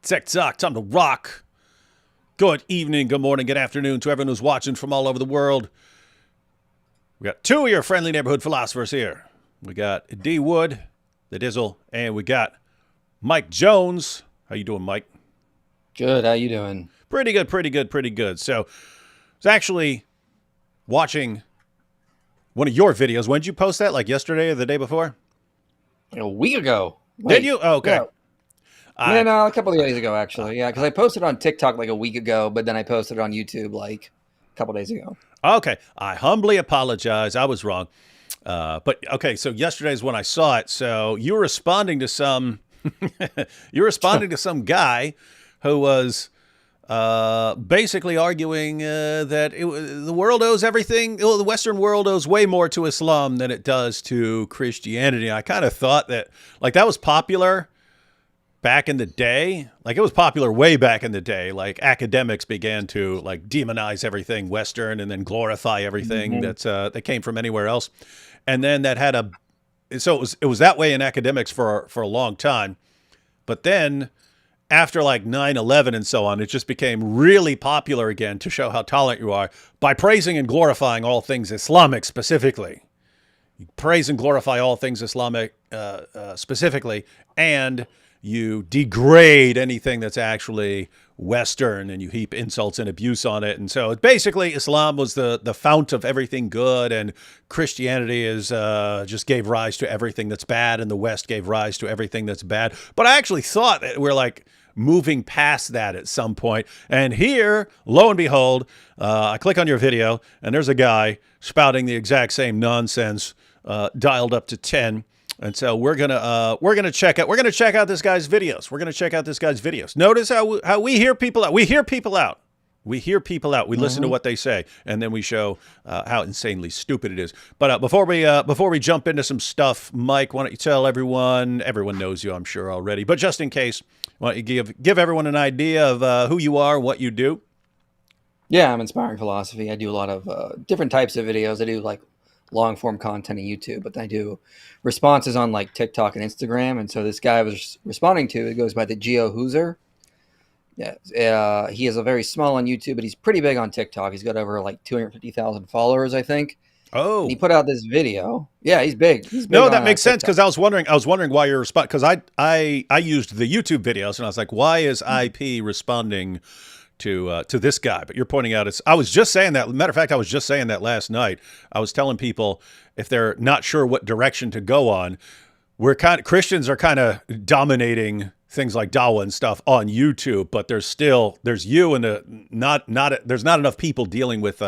TikTok, time to rock. Good evening, good morning, good afternoon to everyone who's watching from all over the world. We got two of your friendly neighborhood philosophers here. We got D Wood, the Dizzle, and we got Mike Jones. How you doing, Mike? Good. How you doing? Pretty good, pretty good, pretty good. So, I was actually watching one of your videos. When did you post that? Like yesterday or the day before? A week ago. Did you? Oh, okay. Yeah. No, a couple of days ago, actually. Yeah, because I posted on TikTok like a week ago, but then I posted it on YouTube like a couple days ago. Okay. I humbly apologize. I was wrong. But okay, so yesterday's when I saw it. So you were responding to some you're responding to some guy who was basically arguing that the world owes everything. Well, the Western world owes way more to Islam than it does to Christianity. I kind of thought that like that was popular back in the day. Like it was popular way back in the day. Like academics began to like demonize everything Western and then glorify everything that came from anywhere else. And then that had a so it was that way in academics for a long time. But then after like 9/11 and so on, it just became really popular again to show how tolerant you are by praising and glorifying all things Islamic specifically. You praise and glorify all things Islamic specifically, and you degrade anything that's actually Western, and you heap insults and abuse on it. And so basically Islam was the fount of everything good, and Christianity is just gave rise to everything that's bad, and the West gave rise to everything that's bad. But I actually thought that we're like moving past that at some point. And here, lo and behold, I click on your video, and there's a guy spouting the exact same nonsense dialed up to 10. And so we're gonna check out this guy's videos. We're gonna check out this guy's videos. Notice how we hear people out. We hear people out. We hear people out. We listen to what they say, and then we show how insanely stupid it is. But before we jump into some stuff, Mike, why don't you tell everyone? Everyone knows you, I'm sure already, but just in case, why don't you give everyone an idea of who you are, what you do? Yeah, I'm Inspiring Philosophy. I do a lot of different types of videos. I do like long form content on YouTube, but I do responses on like TikTok and Instagram. And so this guy I was responding to, it goes by the Geo Hooser. Yeah, he is a very small on YouTube, but he's pretty big on TikTok. He's got over like 250,000 followers, I think. Oh, and he put out this video. Yeah, he's big. He's big no, that on, makes sense TikTok. because I was wondering why you're responding because I used the YouTube videos and I was like, why is IP responding to this guy? But you're pointing out I was just saying that. Matter of fact, I was just saying that last night. I was telling people if they're not sure what direction to go on, Christians are kind of dominating things like Dawa and stuff on YouTube, but there's you and there's not enough people dealing with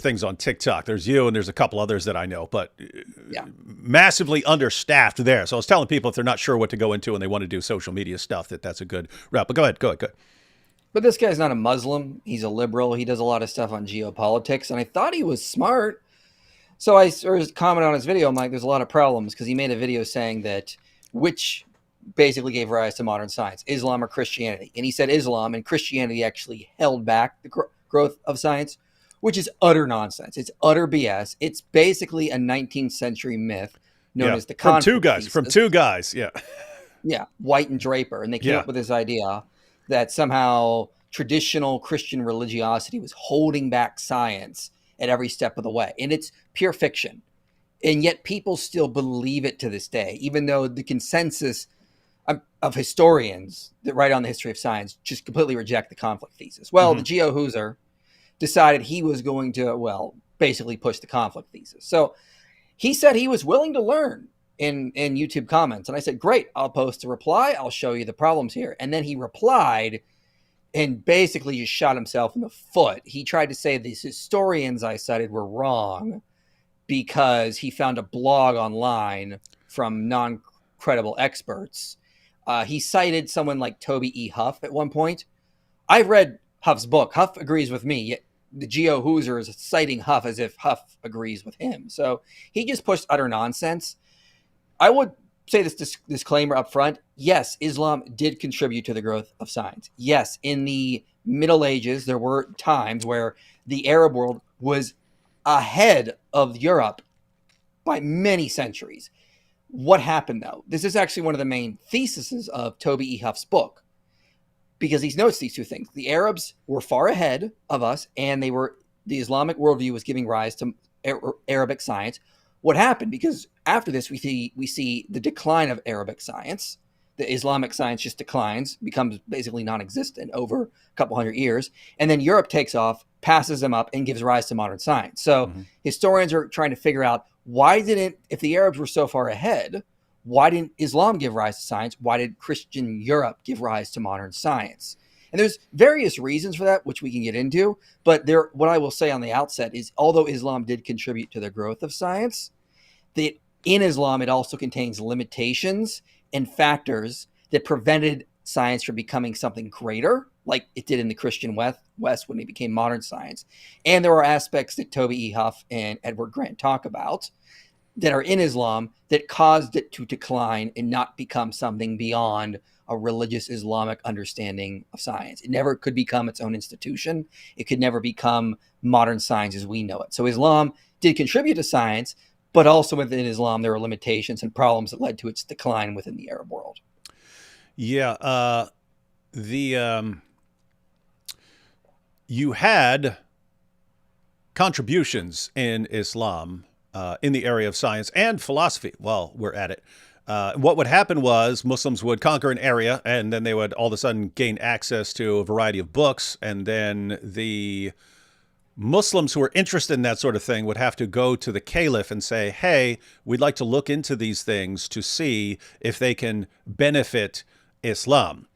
things on TikTok. There's you and there's a couple others that I know, but Yeah. massively understaffed there. So I was telling people if they're not sure what to go into and they want to do social media stuff, that's a good route. But go ahead. But this guy's not a Muslim. He's a liberal. He does a lot of stuff on geopolitics. And I thought he was smart. So I sort of commented on his video. I'm like, there's a lot of problems because he made a video saying that which basically gave rise to modern science, Islam or Christianity. And he said Islam and Christianity actually held back the growth of science, which is utter nonsense. It's utter BS. It's basically a 19th century myth known as the conflict thesis. From two guys. Yeah. Yeah, White and Draper. And they came up with this idea that somehow traditional Christian religiosity was holding back science at every step of the way. And it's pure fiction. And yet people still believe it to this day, even though the consensus of historians that write on the history of science just completely reject the conflict thesis. Well, the Geo Hooser decided he was going to, basically push the conflict thesis. So he said he was willing to learn in YouTube comments. And I said, great, I'll post a reply. I'll show you the problems here. And then he replied and basically just shot himself in the foot. He tried to say these historians I cited were wrong because he found a blog online from non-credible experts. He cited someone like Toby E. Huff at one point. I've read Huff's book. Huff agrees with me, yet the Geo Hooser is citing Huff as if Huff agrees with him. So he just pushed utter nonsense. I would say this disclaimer up front. Yes, Islam did contribute to the growth of science. Yes, in the Middle Ages, there were times where the Arab world was ahead of Europe by many centuries. What happened though? This is actually one of the main theses of Toby E. Huff's book, because he notes these two things. The Arabs were far ahead of us, and the Islamic worldview was giving rise to Arabic science. What happened? Because after this, we see the decline of Arabic science. The Islamic science just declines, becomes basically non-existent over a couple hundred years. And then Europe takes off, passes them up, and gives rise to modern science. So historians are trying to figure out, if the Arabs were so far ahead, why didn't Islam give rise to science? Why did Christian Europe give rise to modern science? And there's various reasons for that, which we can get into. But what I will say on the outset is, although Islam did contribute to the growth of science, that in Islam, it also contains limitations and factors that prevented science from becoming something greater, like it did in the Christian West when it became modern science. And there are aspects that Toby E. Huff and Edward Grant talk about that are in Islam that caused it to decline and not become something beyond a religious Islamic understanding of science. It never could become its own institution. It could never become modern science as we know it. So Islam did contribute to science, but also within Islam, there are limitations and problems that led to its decline within the Arab world. Yeah. You had contributions in Islam in the area of science and philosophy while we're at it. What would happen was Muslims would conquer an area, and then they would all of a sudden gain access to a variety of books, and then the Muslims who were interested in that sort of thing would have to go to the caliph and say, hey, we'd like to look into these things to see if they can benefit Islam.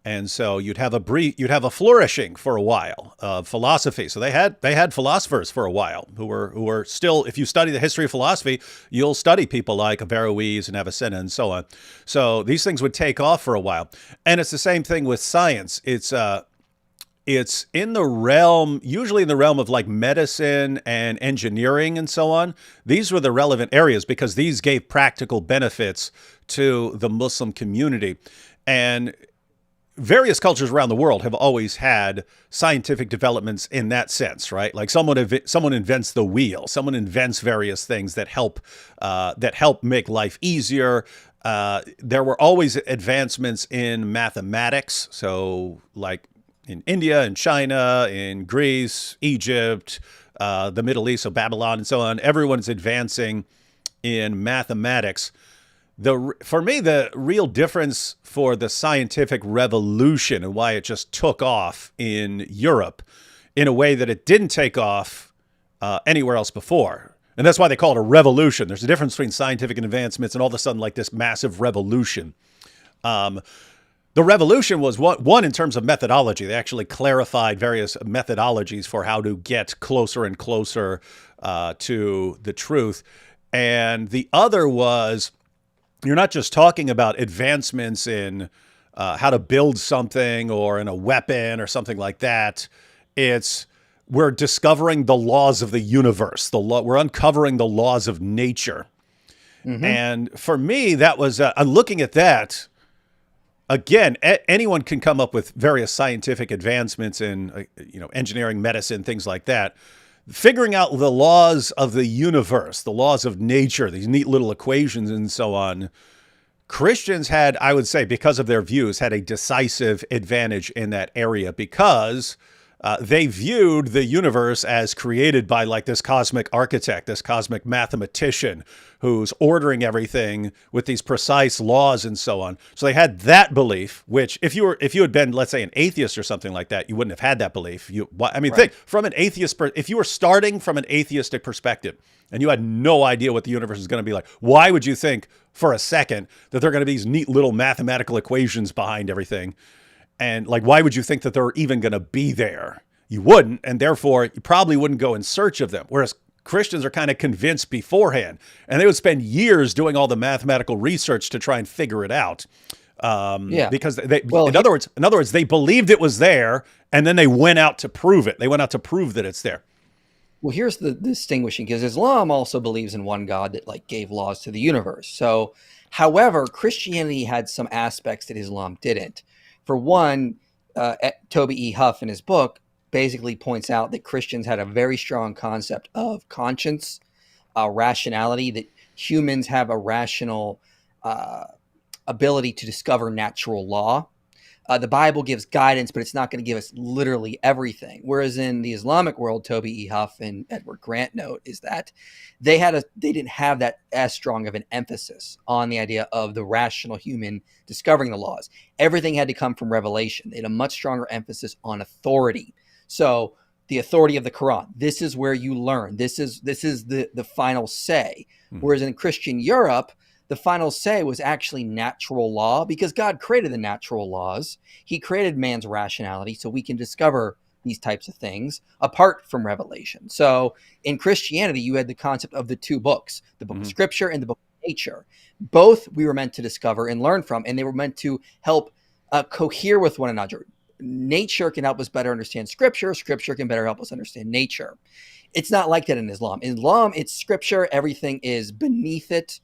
And so you'd have a flourishing for a while of philosophy. So they had philosophers for a while who were still, if you study the history of philosophy, you'll study people like Averroes and Avicenna and so on. So these things would take off for a while. And it's the same thing with science. It's in the realm, usually in the realm of like medicine and engineering and so on. These were the relevant areas because these gave practical benefits to the Muslim community. And various cultures around the world have always had scientific developments in that sense, right? Like someone invents the wheel, someone invents various things that help make life easier. There were always advancements in mathematics. So like in India and China, in Greece, Egypt, the Middle East, so Babylon and so on, everyone's advancing in mathematics. For me, the real difference for the scientific revolution and why it just took off in Europe in a way that it didn't take off anywhere else before. And that's why they call it a revolution. There's a difference between scientific advancements and all of a sudden like this massive revolution. The revolution was one in terms of methodology. They actually clarified various methodologies for how to get closer and closer to the truth. And the other was, you're not just talking about advancements in how to build something or in a weapon or something like that. We're discovering the laws of the universe. We're uncovering the laws of nature. Mm-hmm. And for me, that was, I'm looking at that. Again, anyone can come up with various scientific advancements in, engineering, medicine, things like that. Figuring out the laws of the universe, the laws of nature, these neat little equations and so on. Christians had, I would say, because of their views, had a decisive advantage in that area because they viewed the universe as created by like this cosmic architect, this cosmic mathematician who's ordering everything with these precise laws and so on. So they had that belief, which if you had been, let's say, an atheist or something like that, you wouldn't have had that belief. Right. Think from an atheist, if you were starting from an atheistic perspective and you had no idea what the universe is going to be like, why would you think for a second that there are going to be these neat little mathematical equations behind everything? And like, why would you think that they're even going to be there? You wouldn't, and therefore you probably wouldn't go in search of them. Whereas Christians are kind of convinced beforehand, and they would spend years doing all the mathematical research to try and figure it out. Because in other words, they believed it was there, and then they went out to prove it. They went out to prove that it's there. Well, here's the distinguishing, because Islam also believes in one God that like gave laws to the universe. So, however, Christianity had some aspects that Islam didn't. For one, Toby E. Huff in his book basically points out that Christians had a very strong concept of conscience, rationality, that humans have a rational ability to discover natural law. The Bible gives guidance, but it's not going to give us literally everything. Whereas in the Islamic world, Toby E. Huff and Edward Grant note is that they didn't have that as strong of an emphasis on the idea of the rational human discovering the laws. Everything had to come from revelation. They had a much stronger emphasis on authority. So the authority of the Quran, this is where you learn. This is the final say. Whereas in Christian Europe, the final say was actually natural law, because God created the natural laws. He created man's rationality so we can discover these types of things apart from revelation. So in Christianity, you had the concept of the two books, the book of scripture and the book of nature. Both we were meant to discover and learn from, and they were meant to help cohere with one another. Nature can help us better understand scripture. Scripture can better help us understand nature. It's not like that in Islam. In Islam, it's scripture. Everything is beneath it.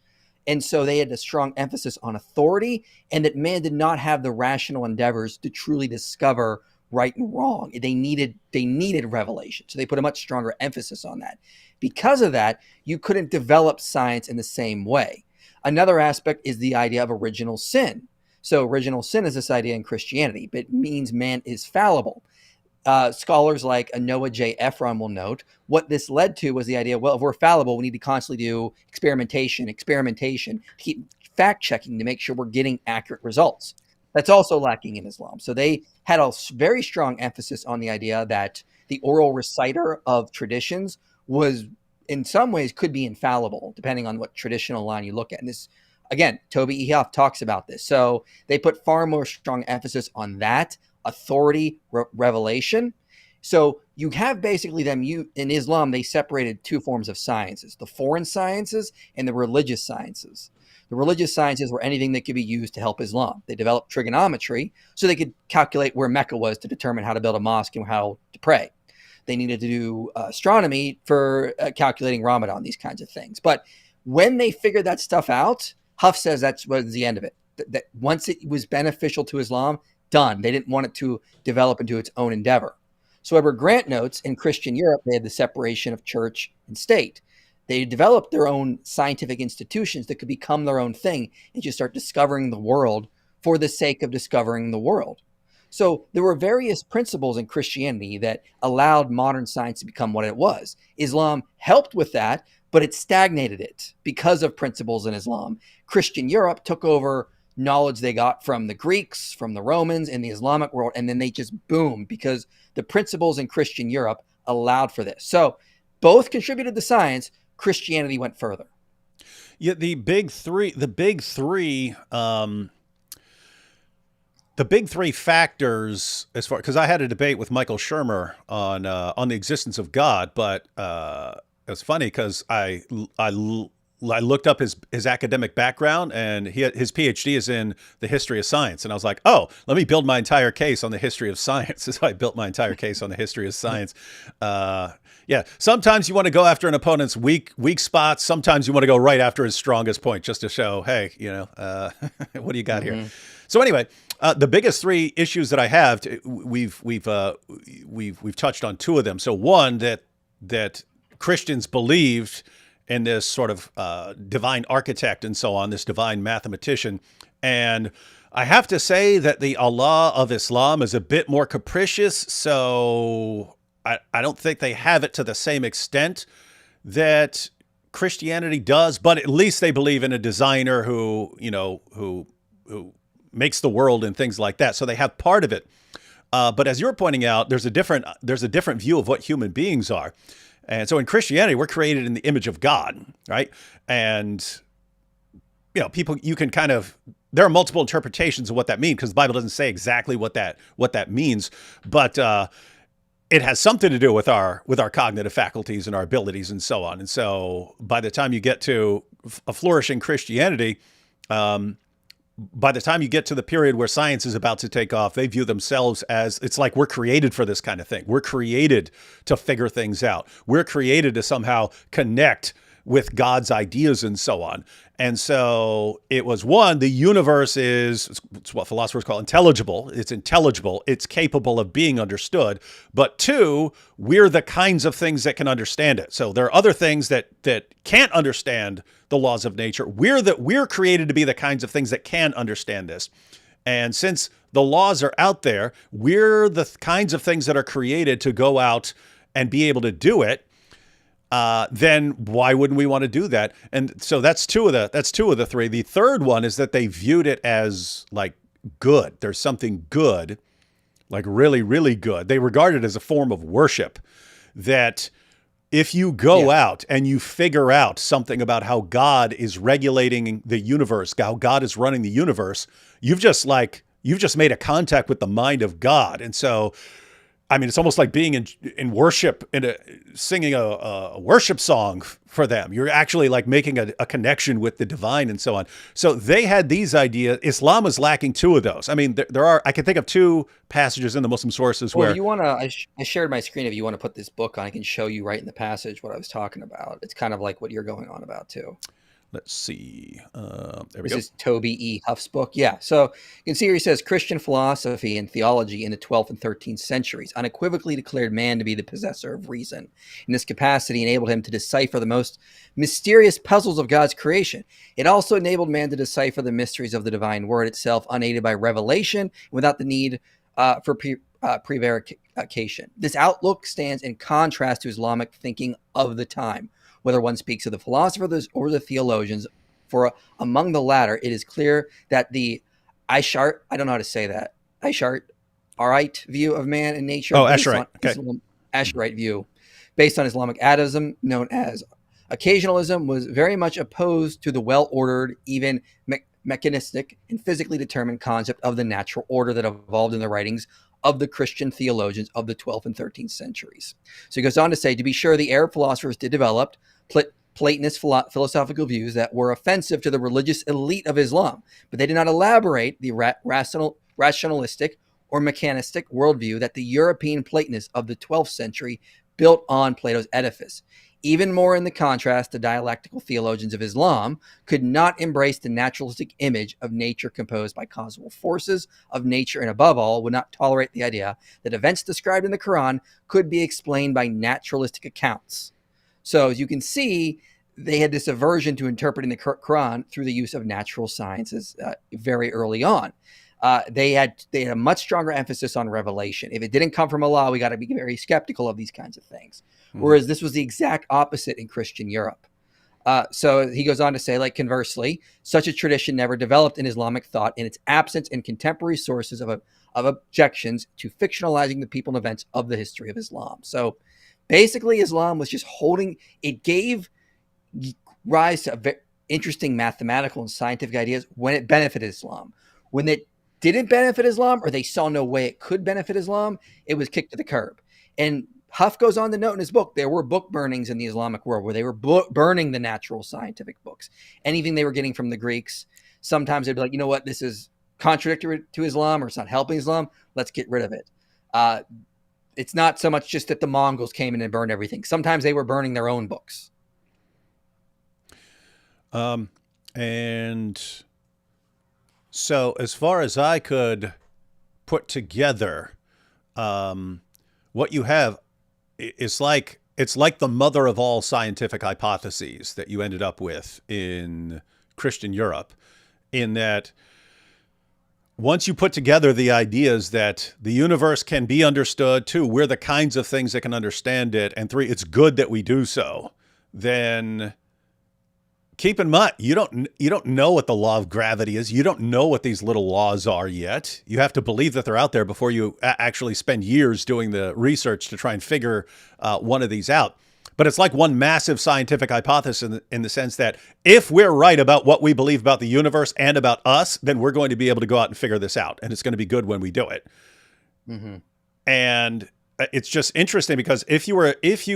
And so they had a strong emphasis on authority, and that man did not have the rational endeavors to truly discover right and wrong. They needed revelation. So they put a much stronger emphasis on that. Because of that, you couldn't develop science in the same way. Another aspect is the idea of original sin. So original sin is this idea in Christianity, but it means man is fallible. Scholars like Noah J. Ephron will note what this led to was the idea, well, if we're fallible, we need to constantly do experimentation, keep fact checking to make sure we're getting accurate results. That's also lacking in Islam. So they had a very strong emphasis on the idea that the oral reciter of traditions was, in some ways, could be infallible, depending on what traditional line you look at. And this, again, Toby E. Huff talks about this. So they put far more strong emphasis on that authority, revelation. So you have basically in Islam, they separated two forms of sciences, the foreign sciences and the religious sciences. The religious sciences were anything that could be used to help Islam. They developed trigonometry so they could calculate where Mecca was to determine how to build a mosque and how to pray. They needed to do astronomy for calculating Ramadan, these kinds of things. But when they figured that stuff out, Huff says that was the end of it. That once it was beneficial to Islam, done. They didn't want it to develop into its own endeavor. So Edward Grant notes in Christian Europe, they had the separation of church and state. They developed their own scientific institutions that could become their own thing and just start discovering the world for the sake of discovering the world. So there were various principles in Christianity that allowed modern science to become what it was. Islam helped with that, but it stagnated it because of principles in Islam. Christian Europe took over knowledge they got from the Greeks, from the Romans, and the Islamic world, and then they just boomed because the principles in Christian Europe allowed for this. So both contributed to science. Christianity went further. Yeah, the big three factors as far, because I had a debate with Michael Shermer on the existence of God, but it was funny because I looked up his academic background, and his PhD is in the history of science. And I was like, oh, let me build my entire case on the history of science. So I built my entire case on the history of science. Yeah, sometimes you want to go after an opponent's weak spots. Sometimes you want to go right after his strongest point just to show, hey, what do you got here? So anyway, the biggest three issues that I have, we've touched on two of them. So one, that Christians believed in this sort of divine architect and so on, this divine mathematician. And I have to say that the Allah of Islam is a bit more capricious, so I don't think they have it to the same extent that Christianity does, but at least they believe in a designer who makes the world and things like that. So they have part of it. But as you're pointing out, there's a different view of what human beings are. And so in Christianity, we're created in the image of God, right? And, people, you can there are multiple interpretations of what that means, because the Bible doesn't say exactly what that means, but it has something to do with our cognitive faculties and our abilities and so on. And so by the time you get to a flourishing Christianity, by the time you get to the period where science is about to take off, they view themselves as, it's like we're created for this kind of thing. We're created to figure things out. We're created to somehow connect with God's ideas and so on. And so it was, one, the universe is, it's what philosophers call intelligible. It's intelligible. It's capable of being understood. But two, we're the kinds of things that can understand it. So there are other things that can't understand the laws of nature. We're created to be the kinds of things that can understand this. And since the laws are out there, we're the kinds of things that are created to go out and be able to do it. Then why wouldn't we want to do that? And so that's two of the three. The third one is that they viewed it as like good. There's something good, like really, really good. They regard it as a form of worship, that if you go out and you figure out something about how God is regulating the universe, how God is running the universe, you've just made a contact with the mind of God. And so, I mean, it's almost like being in worship and singing a worship song for them. You're actually like making a connection with the divine and so on. So they had these ideas. Islam is lacking two of those. I mean, I can think of two passages in the Muslim sources where you want to, I shared my screen. If you want to put this book on, I can show you right in the passage what I was talking about. It's kind of like what you're going on about too. Let's see. There we go. This is Toby E. Huff's book. Yeah. So you can see here he says Christian philosophy and theology in the 12th and 13th centuries unequivocally declared man to be the possessor of reason. In this capacity, enabled him to decipher the most mysterious puzzles of God's creation. It also enabled man to decipher the mysteries of the divine word itself, unaided by revelation, without the need for prevarication. This outlook stands in contrast to Islamic thinking of the time. Whether one speaks of the philosophers or the theologians, for among the latter, it is clear that the Asharite, I don't know how to say that, Asharite view of man and nature, Asharite view, based on Islamic atavism, known as occasionalism, was very much opposed to the well-ordered, even mechanistic and physically determined concept of the natural order that evolved in the writings of the Christian theologians of the 12th and 13th centuries. So he goes on to say, to be sure, the Arab philosophers did develop Platonist philosophical views that were offensive to the religious elite of Islam, but they did not elaborate the rationalistic or mechanistic worldview that the European Platonists of the 12th century built on Plato's edifice. Even more in the contrast, the dialectical theologians of Islam could not embrace the naturalistic image of nature composed by causal forces of nature, and above all, would not tolerate the idea that events described in the Quran could be explained by naturalistic accounts. So as you can see, they had this aversion to interpreting the Quran through the use of natural sciences very early on. They had a much stronger emphasis on revelation. If it didn't come from Allah, we got to be very skeptical of these kinds of things. Whereas this was the exact opposite in Christian Europe. So he goes on to say, like, conversely, such a tradition never developed in Islamic thought in its absence in contemporary sources of objections to fictionalizing the people and events of the history of Islam. So basically, Islam was just it gave rise to interesting mathematical and scientific ideas when it benefited Islam. When it didn't benefit Islam, or they saw no way it could benefit Islam, it was kicked to the curb. And Huff goes on to note in his book, there were book burnings in the Islamic world where they were burning the natural scientific books. Anything they were getting from the Greeks, sometimes they'd be like, you know what, this is contradictory to Islam, or it's not helping Islam, let's get rid of it. It's not so much just that the Mongols came in and burned everything. Sometimes they were burning their own books. And so as far as I could put together, what you have, it's like the mother of all scientific hypotheses that you ended up with in Christian Europe, in that once you put together the ideas that the universe can be understood, two, we're the kinds of things that can understand it, and three, it's good that we do so, then keep in mind, you don't know what the law of gravity is. You don't know what these little laws are yet. You have to believe that they're out there before you actually spend years doing the research to try and figure one of these out. But it's like one massive scientific hypothesis in the sense that if we're right about what we believe about the universe and about us, then we're going to be able to go out and figure this out. And it's going to be good when we do it. Mm-hmm. And it's just interesting because if you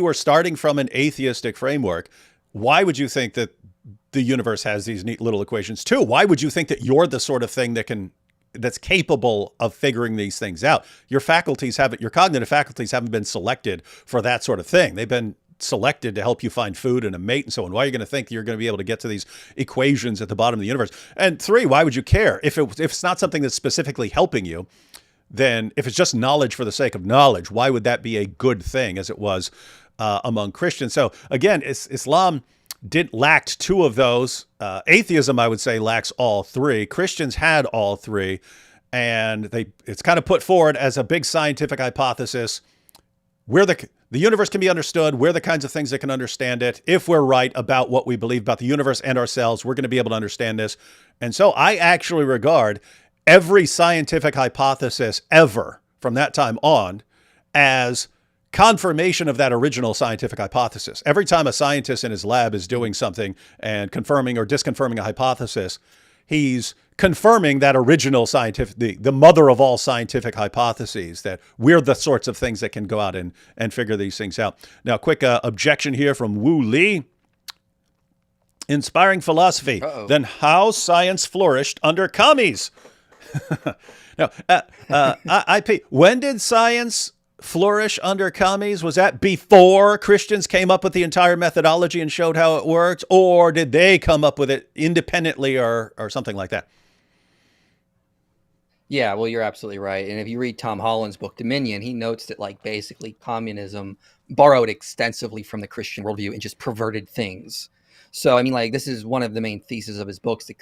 were starting from an atheistic framework, why would you think that the universe has these neat little equations too? Why would you think that you're the sort of thing that's capable of figuring these things out? Your cognitive faculties haven't been selected for that sort of thing. They've been selected to help you find food and a mate and so on. Why are you going to think you're going to be able to get to these equations at the bottom of the universe? And 3, why would you care if it's not something that's specifically helping you? Then if it's just knowledge for the sake of knowledge, why would that be a good thing as it was among Christians? So again, Islam lacked 2 of those. Atheism, I would say, lacks all 3. Christians had all 3. And it's kind of put forward as a big scientific hypothesis where the universe can be understood. We're the kinds of things that can understand it. If we're right about what we believe about the universe and ourselves, we're going to be able to understand this. And so I actually regard every scientific hypothesis ever from that time on as confirmation of that original scientific hypothesis. Every time a scientist in his lab is doing something and confirming or disconfirming a hypothesis, he's confirming that original scientific, the mother of all scientific hypotheses, that we're the sorts of things that can go out and figure these things out. Now, quick objection here from Wu Li. Inspiring philosophy, then how science flourished under commies. Now, IP, when did science flourish under commies? Was that before Christians came up with the entire methodology and showed how it works? Or did they come up with it independently or something like that? Yeah, well, you're absolutely right. And if you read Tom Holland's book, Dominion, he notes that like basically communism borrowed extensively from the Christian worldview and just perverted things. So, I mean, like this is one of the main theses of his books, that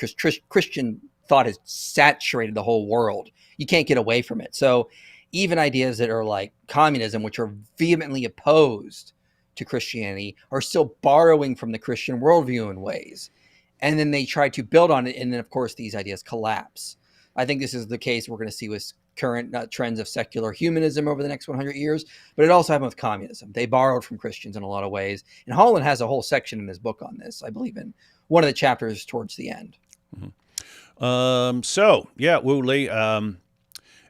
Christian thought has saturated the whole world. You can't get away from it. So even ideas that are like communism, which are vehemently opposed to Christianity, are still borrowing from the Christian worldview in ways. And then they try to build on it. And then, of course, these ideas collapse. I think this is the case we're going to see with current trends of secular humanism over the next 100 years, but it also happened with communism. They borrowed from Christians in a lot of ways. And Holland has a whole section in his book on this, I believe, in one of the chapters towards the end. Mm-hmm. Wu Li,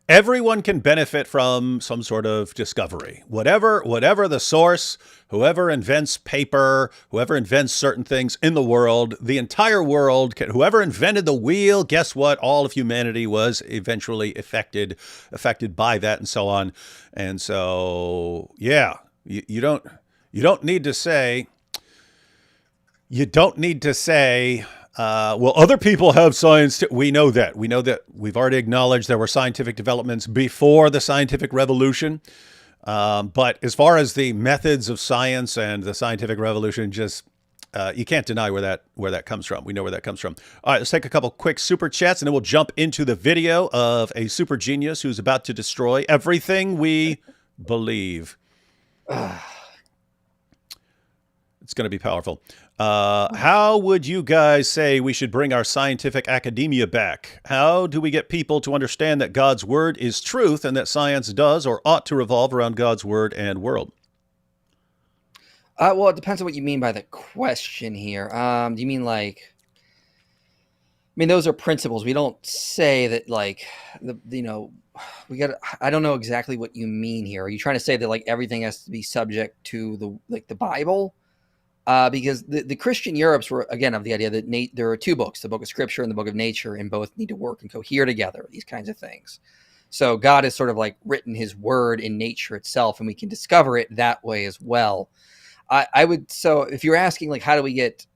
everyone can benefit from some sort of discovery, whatever the source, whoever invents paper, whoever invents certain things in the world, the entire world, whoever invented the wheel, guess what? All of humanity was eventually affected by that and so on. And so, yeah, you don't need to say, well, other people have science too. We know that. We've already acknowledged there were scientific developments before the scientific revolution. But as far as the methods of science and the scientific revolution, just you can't deny where that comes from. We know where that comes from. All right, let's take a couple quick super chats, and then we'll jump into the video of a super genius who's about to destroy everything we believe. It's going to be powerful. How would you guys say we should bring our scientific academia back? How do we get people to understand that God's word is truth and that science does or ought to revolve around God's word and world? Well, it depends on what you mean by the question here. Do you mean like, I mean, those are principles. We don't say that like, I don't know exactly what you mean here. Are you trying to say that like everything has to be subject to the Bible? Because the Christian Europes were, again, of the idea that there are 2 books, the book of Scripture and the book of nature, and both need to work and cohere together, these kinds of things. So God has sort of like written his word in nature itself, and we can discover it that way as well. So if you're asking, like, how do we get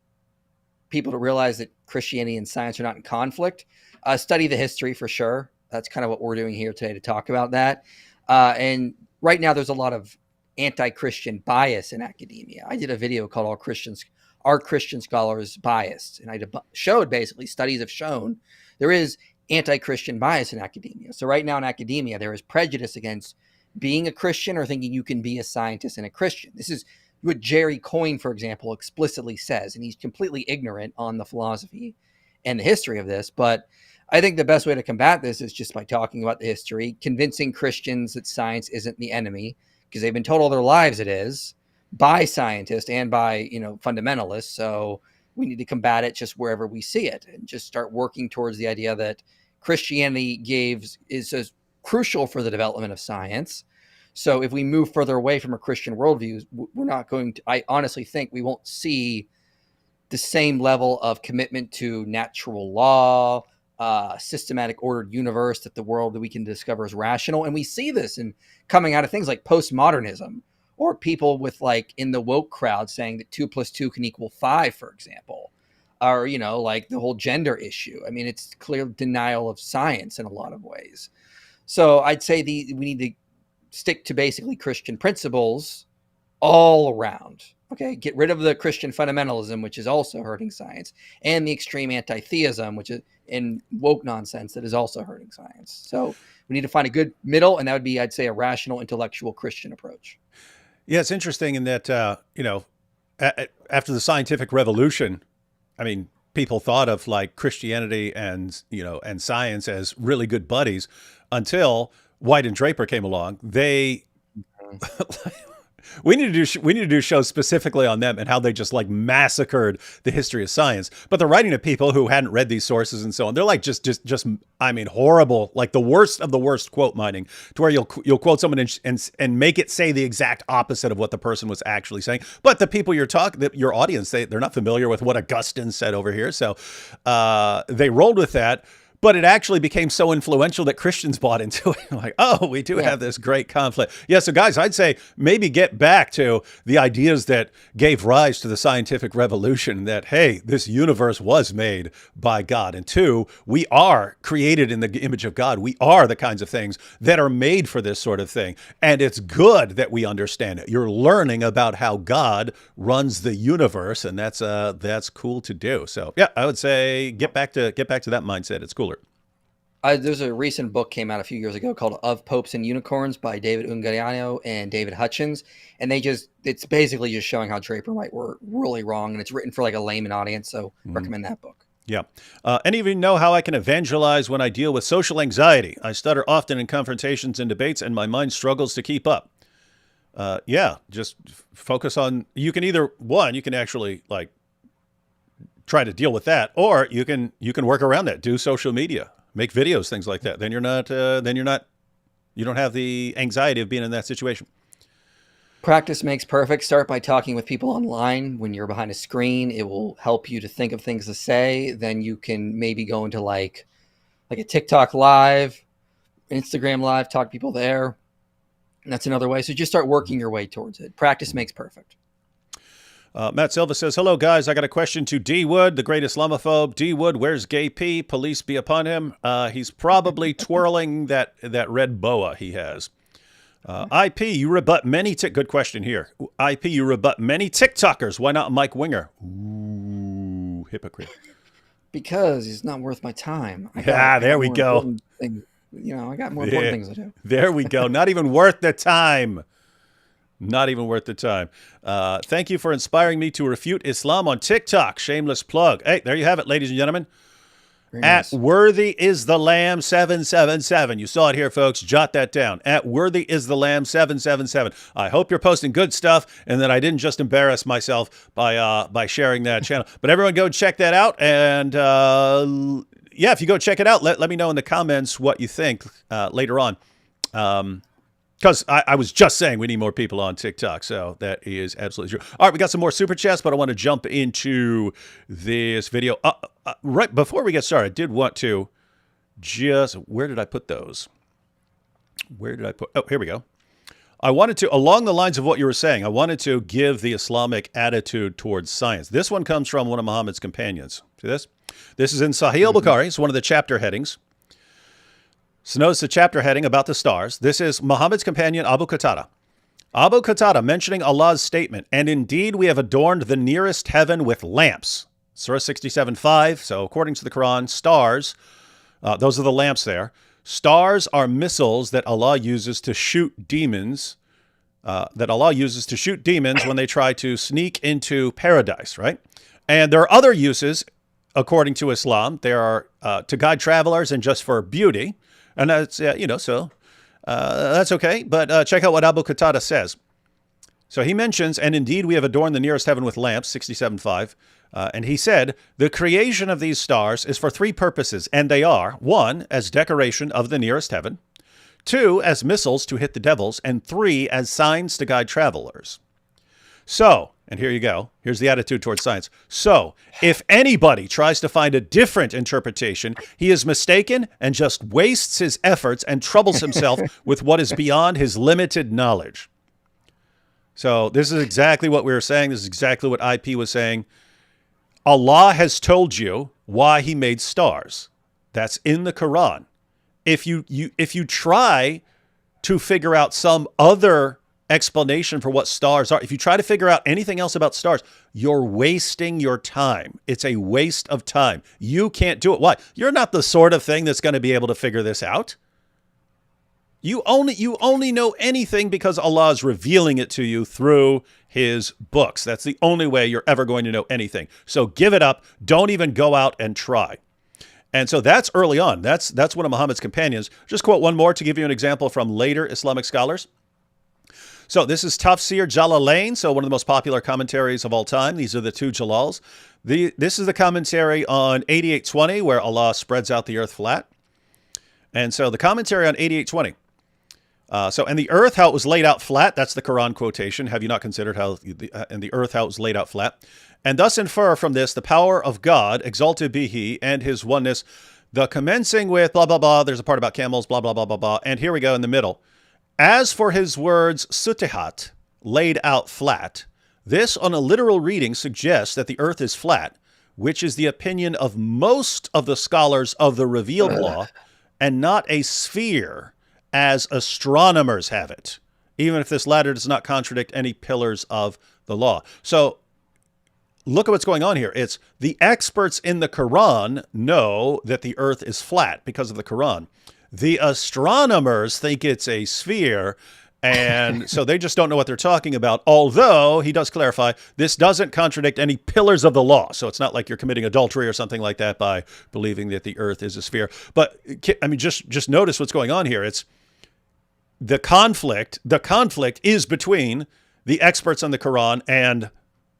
people to realize that Christianity and science are not in conflict? Study the history for sure. That's kind of what we're doing here today to talk about that. And right now there's a lot of anti-Christian bias in academia. I did a video called Are Christian Scholars Biased? And I showed basically studies have shown there is anti-Christian bias in academia. So right now in academia, there is prejudice against being a Christian or thinking you can be a scientist and a Christian. This is what Jerry Coyne, for example, explicitly says, and he's completely ignorant on the philosophy and the history of this. But I think the best way to combat this is just by talking about the history, convincing Christians that science isn't the enemy, because they've been told all their lives it is by scientists and by, fundamentalists. So we need to combat it just wherever we see it and just start working towards the idea that Christianity is as crucial for the development of science. So if we move further away from a Christian worldview, we're not going to, I honestly think we won't see the same level of commitment to natural law, systematic ordered universe, that the world that we can discover is rational. And we see this in coming out of things like postmodernism, or people with like in the woke crowd saying that 2 + 2 can equal 5, for example, or, you know, like the whole gender issue. I mean, it's clear denial of science in a lot of ways. So I'd say we need to stick to basically Christian principles all around. Okay, get rid of the Christian fundamentalism, which is also hurting science, and the extreme anti-theism, which is in woke nonsense that is also hurting science. So we need to find a good middle, and that would be, I'd say, a rational, intellectual Christian approach. Yeah, it's interesting in that, after the scientific revolution, I mean, people thought of like Christianity and, and science as really good buddies until White and Draper came along. They we need to do shows specifically on them and how they just like massacred the history of science. But they're writing to people who hadn't read these sources and so on. They're like just I mean, horrible, like the worst of the worst quote mining, to where you'll quote someone and make it say the exact opposite of what the person was actually saying. But the people your audience, they're not familiar with what Augustine said over here, so they rolled with that. But it actually became so influential that Christians bought into it. Like, oh, we do have this great conflict. Yeah, so guys, I'd say maybe get back to the ideas that gave rise to the scientific revolution, that, hey, this universe was made by God. And two, we are created in the image of God. We are the kinds of things that are made for this sort of thing. And it's good that we understand it. You're learning about how God runs the universe, and that's cool to do. So yeah, I would say get back to that mindset. It's cooler. There's a recent book came out a few years ago called Of Popes and Unicorns by David Ungariano and David Hutchins. And it's basically just showing how Draper and White were really wrong. And it's written for like a layman audience. So recommend that book. Yeah. Any of you know how I can evangelize when I deal with social anxiety? I stutter often in confrontations and debates, and my mind struggles to keep up. Yeah, just focus on, you can actually like try to deal with that, or you can work around that, do social media. Make videos, things like that. Then you don't have the anxiety of being in that situation. Practice makes perfect. Start by talking with people online. When you're behind a screen, it will help you to think of things to say. Then you can maybe go into like a TikTok live, Instagram live, talk to people there. And that's another way. So just start working your way towards it. Practice makes perfect. Matt Silva says, hello, guys. I got a question to D. Wood, the great Islamophobe. D. Wood, where's Gay P? Police be upon him. He's probably twirling that red boa he has. IP, you rebut many... Good question here. IP, you rebut many TikTokers. Why not Mike Winger? Ooh, hypocrite. Because he's not worth my time. There we go. I got more important things to do. There we go. Not even worth the time. Not even worth the time. Thank you for inspiring me to refute Islam on TikTok. Shameless plug. Hey, there you have it, ladies and gentlemen. At Worthy is the Lamb 777. You saw it here, folks. Jot that down. At Worthy is the Lamb 777. I hope you're posting good stuff and that I didn't just embarrass myself by sharing that channel. But everyone go check that out. And if you go check it out, let me know in the comments what you think later on. Because I was just saying we need more people on TikTok, so that is absolutely true. All right, we got some more super chats, but I want to jump into this video. Right before we get started, I did want to where did I put those? Oh, here we go. I wanted to, along the lines of what you were saying, I wanted to give the Islamic attitude towards science. This one comes from one of Muhammad's companions. See this? This is in Sahih al-Bukhari. It's one of the chapter headings. So notice the chapter heading about the stars. This is Muhammad's companion, Abu Qatada. Abu Qatada mentioning Allah's statement, and indeed we have adorned the nearest heaven with lamps. Surah 67:5. So according to the Quran, stars, those are the lamps there. Stars are missiles that Allah uses to shoot demons, when they try to sneak into paradise, right? And there are other uses, according to Islam. There are to guide travelers and just for beauty. And that's, that's okay. But check out what Abu Qatada says. So he mentions, and indeed we have adorned the nearest heaven with lamps, 67:5. And he said, the creation of these stars is for three purposes. And they are, 1, as decoration of the nearest heaven. 2, as missiles to hit the devils. And 3, as signs to guide travelers. So, and here you go. Here's the attitude towards science. So, if anybody tries to find a different interpretation, he is mistaken and just wastes his efforts and troubles himself with what is beyond his limited knowledge. So this is exactly what we were saying. This is exactly what IP was saying. Allah has told you why he made stars. That's in the Quran. If you try to figure out some other explanation for what stars are, if you try to figure out anything else about stars, you're wasting your time. It's a waste of time. You can't do it. Why? You're not the sort of thing that's going to be able to figure this out. You only know anything because Allah is revealing it to you through his books. That's the only way you're ever going to know anything. So give it up. Don't even go out and try. And so that's early on. That's one of Muhammad's companions. Just quote one more to give you an example from later Islamic scholars. So this is Tafsir Jalalain, so one of the most popular commentaries of all time. These are the two Jalals. This is the commentary on 8820, where Allah spreads out the earth flat. And so the commentary on 8820. And the earth, how it was laid out flat, that's the Quran quotation. Have you not considered and the earth, how it was laid out flat? And thus infer from this the power of God, exalted be he, and his oneness, the commencing with blah, blah, blah. There's a part about camels, blah, blah, blah, blah, blah. And here we go in the middle. As for his words, sutihat, laid out flat, this on a literal reading suggests that the earth is flat, which is the opinion of most of the scholars of the revealed law, and not a sphere, as astronomers have it, even if this latter does not contradict any pillars of the law. So look at what's going on here. It's the experts in the Quran know that the earth is flat because of the Quran. The astronomers think it's a sphere, and so they just don't know what they're talking about. Although, he does clarify, this doesn't contradict any pillars of the law. So it's not like you're committing adultery or something like that by believing that the earth is a sphere. But, I mean, just notice what's going on here. It's the conflict is between the experts on the Quran and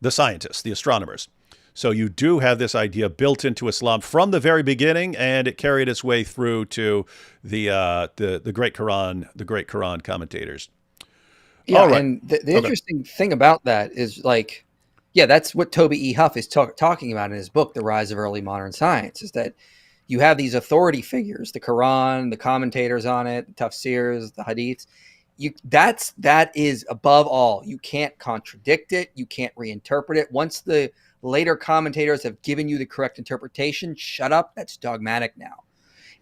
the scientists, the astronomers. So you do have this idea built into Islam from the very beginning, and it carried its way through to the great Quran commentators. Yeah, right. And the interesting thing about that is, like, yeah, that's what Toby E. Huff is talking about in his book, The Rise of Early Modern Science, is that you have these authority figures, the Quran, the commentators on it, the tafsirs, the hadiths. That is above all. You can't contradict it. You can't reinterpret it. Once the later commentators have given you the correct interpretation, shut up. That's dogmatic now.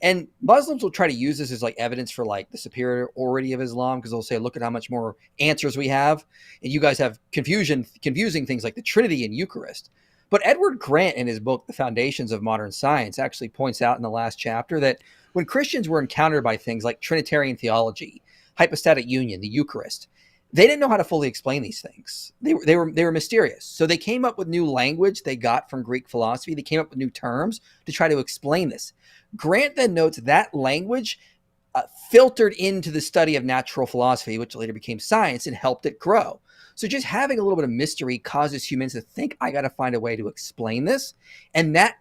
And Muslims will try to use this as like evidence for like the superiority of Islam, because they'll say, look at how much more answers we have. And you guys have confusing things like the Trinity and Eucharist. But Edward Grant, in his book, The Foundations of Modern Science, actually points out in the last chapter that when Christians were encountered by things like Trinitarian theology, hypostatic union, the Eucharist, they didn't know how to fully explain these things. They were mysterious. So they came up with new language they got from Greek philosophy. They came up with new terms to try to explain this. Grant then notes that language filtered into the study of natural philosophy, which later became science, and helped it grow. So just having a little bit of mystery causes humans to think, I got to find a way to explain this. And that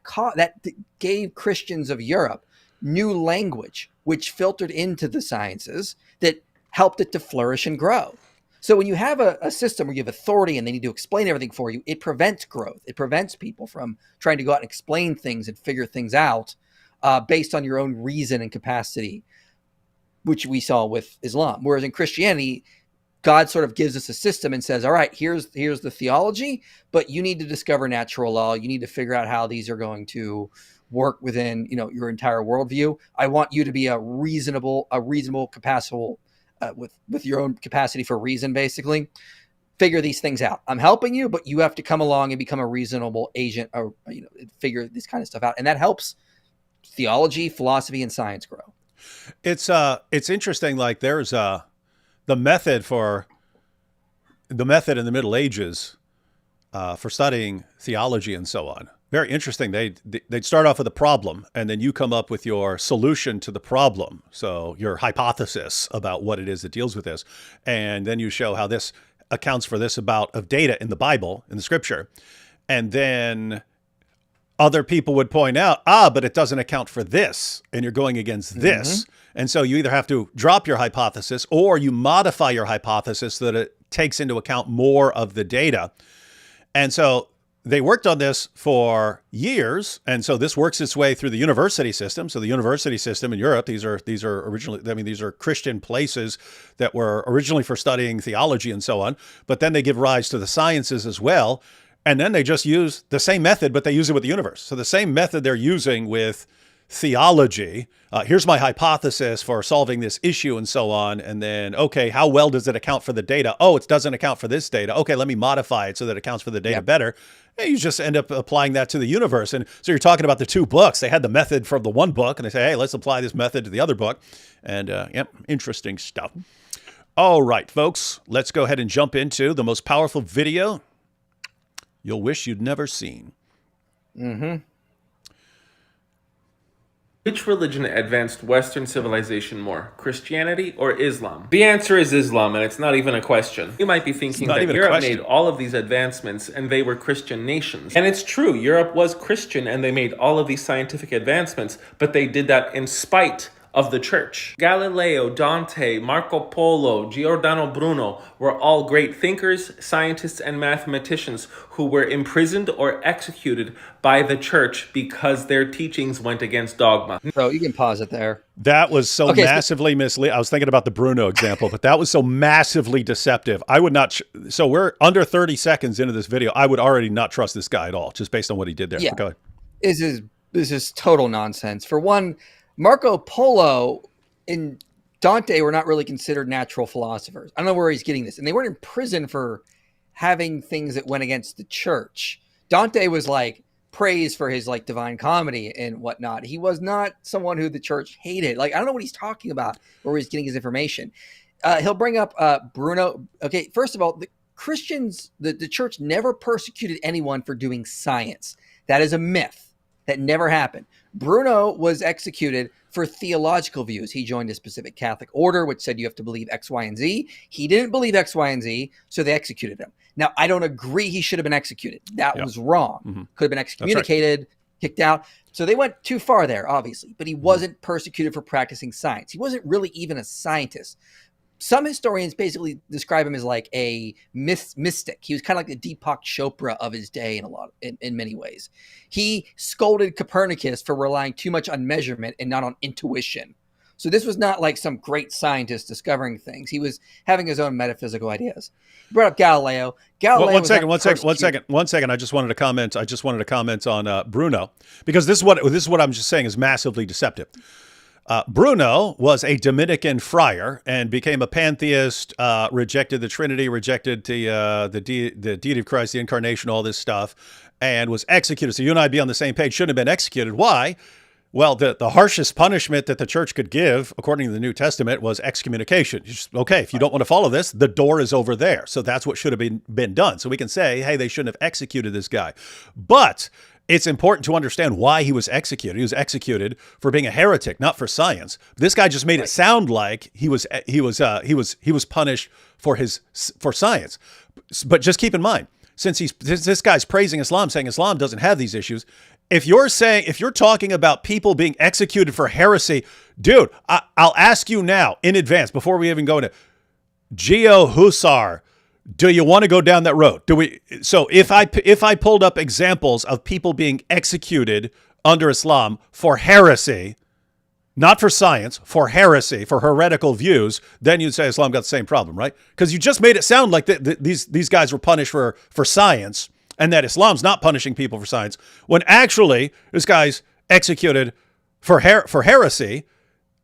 gave Christians of Europe new language, which filtered into the sciences that helped it to flourish and grow. So when you have a system where you have authority and they need to explain everything for you, it prevents growth. It prevents people from trying to go out and explain things and figure things out based on your own reason and capacity, which we saw with Islam. Whereas in Christianity, God sort of gives us a system and says, all right, here's the theology, but you need to discover natural law. You need to figure out how these are going to work within, your entire worldview. I want you to be a reasonable capacity with your own capacity for reason, basically. Figure these things out. I'm helping you, but you have to come along and become a reasonable agent, or figure this kind of stuff out. And that helps theology, philosophy, and science grow. It's interesting. Like there's the method in the Middle Ages for studying theology and so on. Very interesting. They'd start off with a problem, and then you come up with your solution to the problem. So your hypothesis about what it is that deals with this. And then you show how this accounts for this amount of data in the Bible, in the scripture. And then other people would point out, but it doesn't account for this, and you're going against this. And so you either have to drop your hypothesis or you modify your hypothesis so that it takes into account more of the data. And so they worked on this for years, and so this works its way through the university system. So the university system in Europe, these are originally, I mean, these are Christian places that were originally for studying theology and so on, but then they give rise to the sciences as well, and then they just use the same method, but they use it with the universe. So the same method they're using with theology. Here's my hypothesis for solving this issue and so on. And then, okay, how well does it account for the data? Oh, it doesn't account for this data. Okay, let me modify it so that it accounts for the data better. And you just end up applying that to the universe. And so you're talking about the two books. They had the method from the one book and they say, hey, let's apply this method to the other book. And interesting stuff. All right, folks, let's go ahead and jump into the most powerful video you'll wish you'd never seen. Which religion advanced Western civilization more, Christianity or Islam? The answer is Islam, and it's not even a question. You might be thinking that Europe made all of these advancements and they were Christian nations. And it's true, Europe was Christian and they made all of these scientific advancements, but they did that in spite of the church. Galileo, Dante, Marco Polo, Giordano Bruno were all great thinkers, scientists, and mathematicians who were imprisoned or executed by the church because their teachings went against dogma. So you can pause it there. That was so massively misleading. I was thinking about the Bruno example, but that was so massively deceptive. I would not. So we're under 30 seconds into this video. I would already not trust this guy at all, just based on what he did there. Yeah. Go ahead. This is total nonsense. For one, Marco Polo and Dante were not really considered natural philosophers. I don't know where he's getting this. And they weren't in prison for having things that went against the church. Dante was like praised for his like divine comedy and whatnot. He was not someone who the church hated. Like, I don't know what he's talking about or where he's getting his information. He'll bring up Bruno. Okay, first of all, the Christians, the church never persecuted anyone for doing science. That is a myth. That never happened. Bruno was executed for theological views. He joined a specific Catholic order, which said you have to believe X, Y, and Z. He didn't believe X, Y, and Z, so they executed him. Now, I don't agree he should have been executed. That was wrong. Could have been excommunicated, kicked out. So they went too far there, obviously. But he wasn't persecuted for practicing science. He wasn't really even a scientist. Some historians basically describe him as like a mystic. He was kind of like the Deepak Chopra of his day in many ways. He scolded Copernicus for relying too much on measurement and not on intuition. So this was not like some great scientist discovering things. He was having his own metaphysical ideas. He brought up Galileo. One second. I just wanted to comment on Bruno, because this is what I'm just saying is massively deceptive. Bruno was a Dominican friar and became a pantheist, rejected the Trinity, rejected the deity of Christ, the incarnation, all this stuff, and was executed. So you and I be on the same page. Shouldn't have been executed. Why? Well, the harshest punishment that the church could give, according to the New Testament, was excommunication. Okay, if you don't want to follow this, the door is over there. So that's what should have been done. So we can say, hey, they shouldn't have executed this guy. But it's important to understand why he was executed. He was executed for being a heretic, not for science. This guy just made it sound like he was punished for science. But just keep in mind, since this guy's praising Islam, saying Islam doesn't have these issues. If you're talking about people being executed for heresy, dude, I'll ask you now in advance before we even go into Geo Husar. Do you want to go down that road? So if I pulled up examples of people being executed under Islam for heresy, not for science, for heresy, for heretical views, then you'd say Islam got the same problem, right? Because you just made it sound like these guys were punished for science and that Islam's not punishing people for science, when actually this guy's executed for heresy.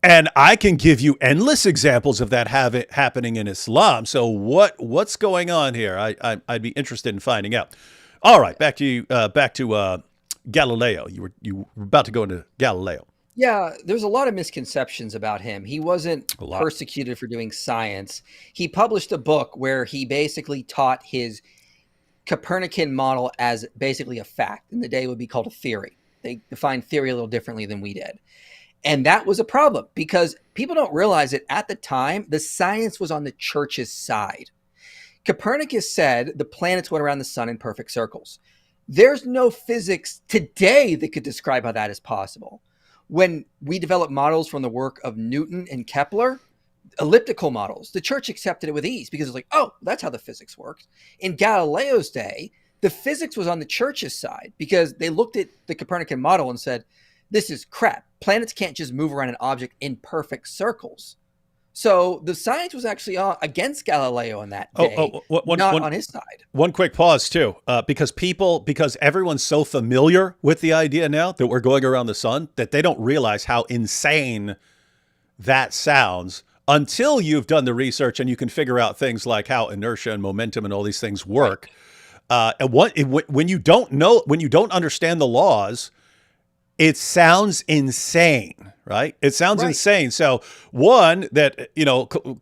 And I can give you endless examples of that happening in Islam. So what's going on here? I'd be interested in finding out. All right, back to Galileo. You were about to go into Galileo. Yeah, there's a lot of misconceptions about him. He wasn't persecuted for doing science. He published a book where he basically taught his Copernican model as basically a fact. In the day, it would be called a theory. They define theory a little differently than we did. And that was a problem because people don't realize that at the time, the science was on the church's side. Copernicus said the planets went around the sun in perfect circles. There's no physics today that could describe how that is possible. When we developed models from the work of Newton and Kepler, elliptical models, the church accepted it with ease because it's like, oh, that's how the physics works. In Galileo's day, The physics was on the church's side because they looked at the Copernican model and said, this is crap. Planets can't just move around an object in perfect circles. So the science was actually against Galileo in that day, not on his side. One quick pause too, because everyone's so familiar with the idea now that we're going around the sun that they don't realize how insane that sounds until you've done the research and you can figure out things like how inertia and momentum and all these things work. And when you don't understand the laws, it sounds insane, right? It sounds insane. So one, that,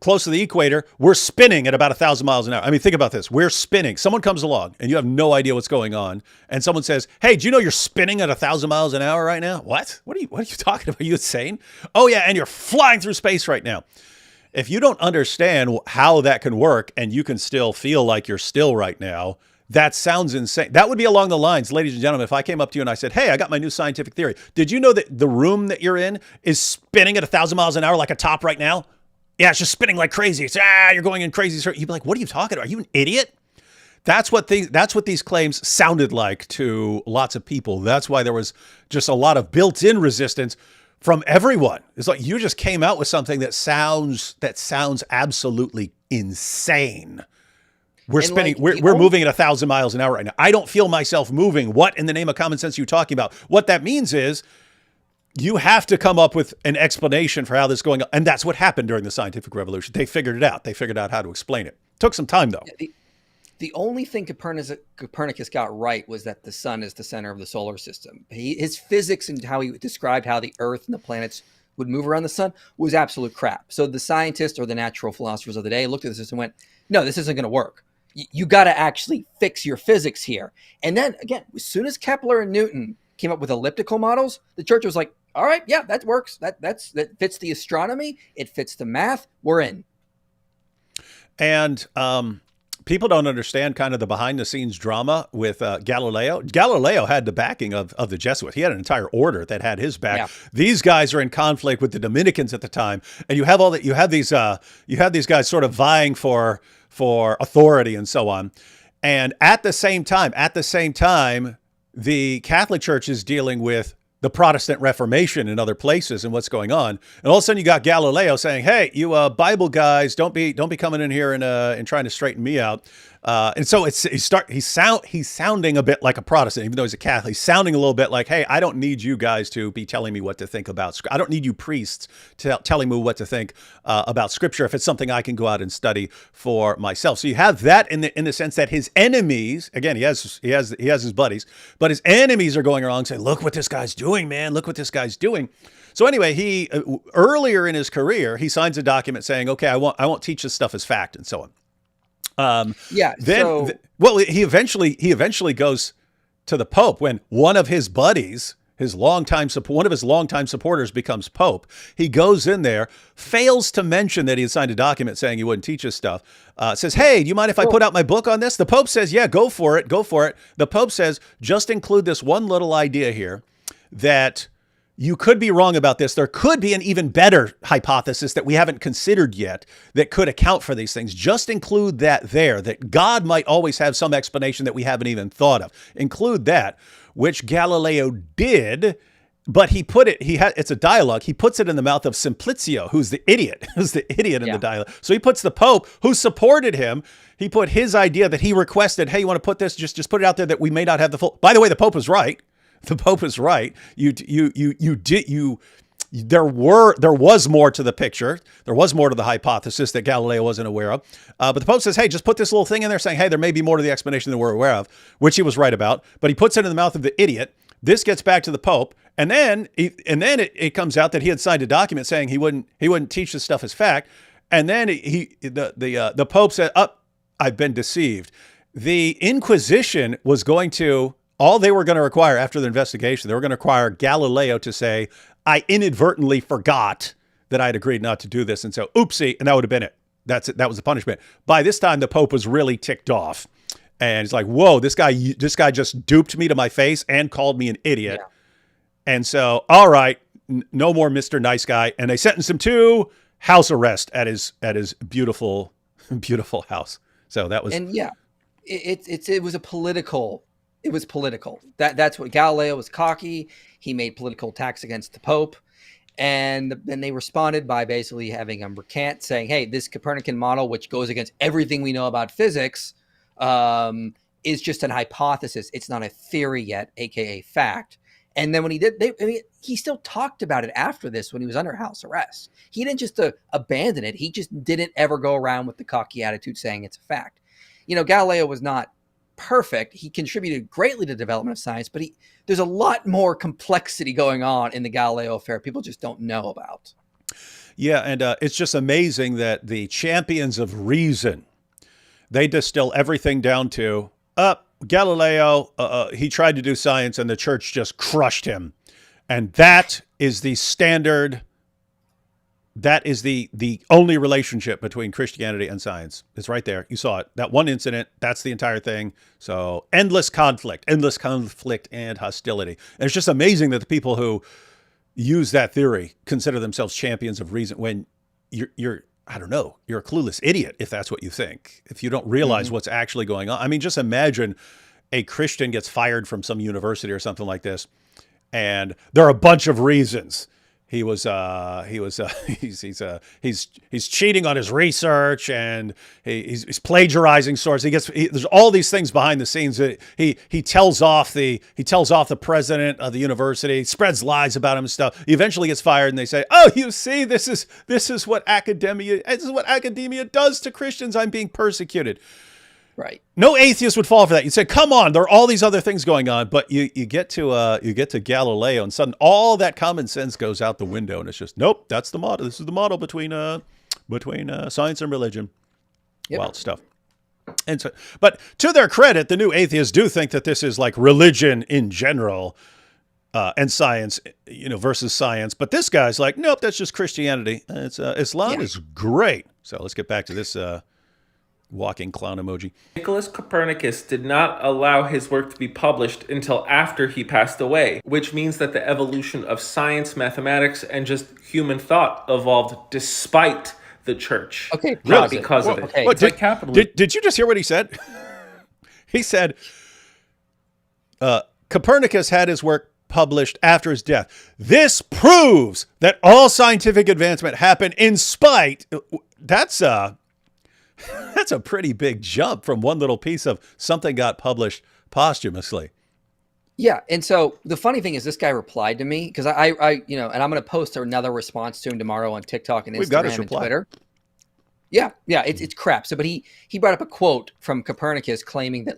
close to the equator, we're spinning at about 1,000 miles an hour. I mean, think about this. We're spinning. Someone comes along and you have no idea what's going on. And someone says, hey, do you know you're spinning at 1,000 miles an hour right now? What? What are you talking about? Are you insane? Oh yeah. And you're flying through space right now. If you don't understand how that can work and you can still feel like you're still right now, that sounds insane. That would be along the lines, ladies and gentlemen, if I came up to you and I said, hey, I got my new scientific theory. Did you know that the room that you're in is spinning at 1,000 miles an hour like a top right now? Yeah, it's just spinning like crazy. It's, you're going in crazy. You'd be like, what are you talking about? Are you an idiot? That's what these claims sounded like to lots of people. That's why there was just a lot of built-in resistance from everyone. It's like you just came out with something that sounds absolutely insane. We're spinning. We're moving at 1,000 miles an hour right now. I don't feel myself moving. What in the name of common sense are you talking about? What that means is you have to come up with an explanation for how this is going on. And that's what happened during the scientific revolution. They figured it out. They figured out how to explain it. Took some time, though. The only thing Copernicus got right was that the sun is the center of the solar system. His physics and how he described how the Earth and the planets would move around the sun was absolute crap. So the scientists or the natural philosophers of the day looked at this and went, no, this isn't going to work. You got to actually fix your physics here. And then again, as soon as Kepler and Newton came up with elliptical models, the church was like, all right, yeah, that works. That fits the astronomy. It fits the math. We're in. And people don't understand kind of the behind the scenes drama with Galileo. Galileo had the backing of the Jesuits. He had an entire order that had his back. Yeah. These guys are in conflict with the Dominicans at the time. And you have these guys sort of vying for authority and so on. And at the same time, the Catholic Church is dealing with the Protestant Reformation in other places and what's going on. And all of a sudden you got Galileo saying, hey, you Bible guys, don't be coming in here and trying to straighten me out. And so he's sounding a bit like a Protestant, even though he's a Catholic. He's sounding a little bit like, hey, I don't need you guys to be telling me what to think about Scripture. I don't need you priests telling me what to think about Scripture if it's something I can go out and study for myself. So you have that in the sense that his enemies, again, he has his buddies, but his enemies are going around saying, look what this guy's doing, man. Look what this guy's doing. So anyway, he earlier in his career, he signs a document saying, okay, I won't teach this stuff as fact and so on. He eventually goes to the Pope when one of his buddies, one of his longtime supporters becomes Pope. He goes in there, fails to mention that he had signed a document saying he wouldn't teach his stuff. Says, hey, do you mind if I put out my book on this? The Pope says, yeah, go for it. The Pope says, just include this one little idea here that you could be wrong about this. There could be an even better hypothesis that we haven't considered yet that could account for these things. Just include that there, that God might always have some explanation that we haven't even thought of. Include that, which Galileo did, but it's a dialogue. He puts it in the mouth of Simplicio, who's the idiot in the dialogue. So he puts the Pope, who supported him, he put his idea that he requested, hey, you want to put this, just put it out there that we may not have the full. By the way, the Pope was right. The Pope is right. There was more to the picture. There was more to the hypothesis that Galileo wasn't aware of. But the Pope says, hey, just put this little thing in there saying, hey, there may be more to the explanation than we're aware of, which he was right about. But he puts it in the mouth of the idiot. This gets back to the Pope. And then it comes out that he had signed a document saying he wouldn't teach this stuff as fact. And then the Pope said, I've been deceived. The Inquisition was all they were going to require after the investigation, they were going to require Galileo to say, I inadvertently forgot that I'd agreed not to do this. And so, oopsie, and that would have been it. That was the punishment. By this time, the Pope was really ticked off. And he's like, whoa, this guy just duped me to my face and called me an idiot. Yeah. And so, all right, no more Mr. Nice Guy. And they sentenced him to house arrest at his beautiful, beautiful house. So that was... And yeah. It was a political. It was political. That's what Galileo was cocky. He made political attacks against the Pope. And then they responded by basically having him recant, saying, hey, this Copernican model, which goes against everything we know about physics, is just an hypothesis. It's not a theory yet, aka fact. And then when he did, he still talked about it after this when he was under house arrest. He didn't just abandon it. He just didn't ever go around with the cocky attitude saying it's a fact. Galileo was not perfect. He contributed greatly to the development of science, but there's a lot more complexity going on in the Galileo affair people just don't know about. Yeah, and it's just amazing that the champions of reason, they distill everything down to, Galileo, he tried to do science and the church just crushed him. And that is the standard, that is the only relationship between Christianity and science. It's right there. You saw it. That one incident, that's the entire thing. So endless conflict and hostility. And it's just amazing that the people who use that theory consider themselves champions of reason when you're I don't know, you're a clueless idiot if that's what you think, if you don't realize what's actually going on. I mean, just imagine a Christian gets fired from some university or something like this, and there are a bunch of reasons. He's cheating on his research, and he's plagiarizing sources. There's all these things behind the scenes. He tells off the president of the university, spreads lies about him and stuff. He eventually gets fired, and they say, "Oh, you see, this is what academia does to Christians. I'm being persecuted." Right. No atheist would fall for that. You'd say, "Come on, there are all these other things going on." But you get to Galileo, and suddenly all that common sense goes out the window, and it's just, nope, that's the model. This is the model between science and religion. Yep. Wild stuff. And so, but to their credit, the new atheists do think that this is like religion in general, and science, versus science. But this guy's like, nope, that's just Christianity. It's Islam is great. So let's get back to this. Walking clown emoji. Nicholas Copernicus did not allow his work to be published until after he passed away, which means that the evolution of science, mathematics, and just human thought evolved despite the church. Okay, not because of it. Okay. What, did you just hear what he said? He said Copernicus had his work published after his death. This proves that all scientific advancement happened in spite. That's a pretty big jump from one little piece of something got published posthumously. Yeah. And so the funny thing is this guy replied to me because I and I'm going to post another response to him tomorrow on TikTok and Instagram and Twitter. Yeah. It's crap. So, but he brought up a quote from Copernicus claiming that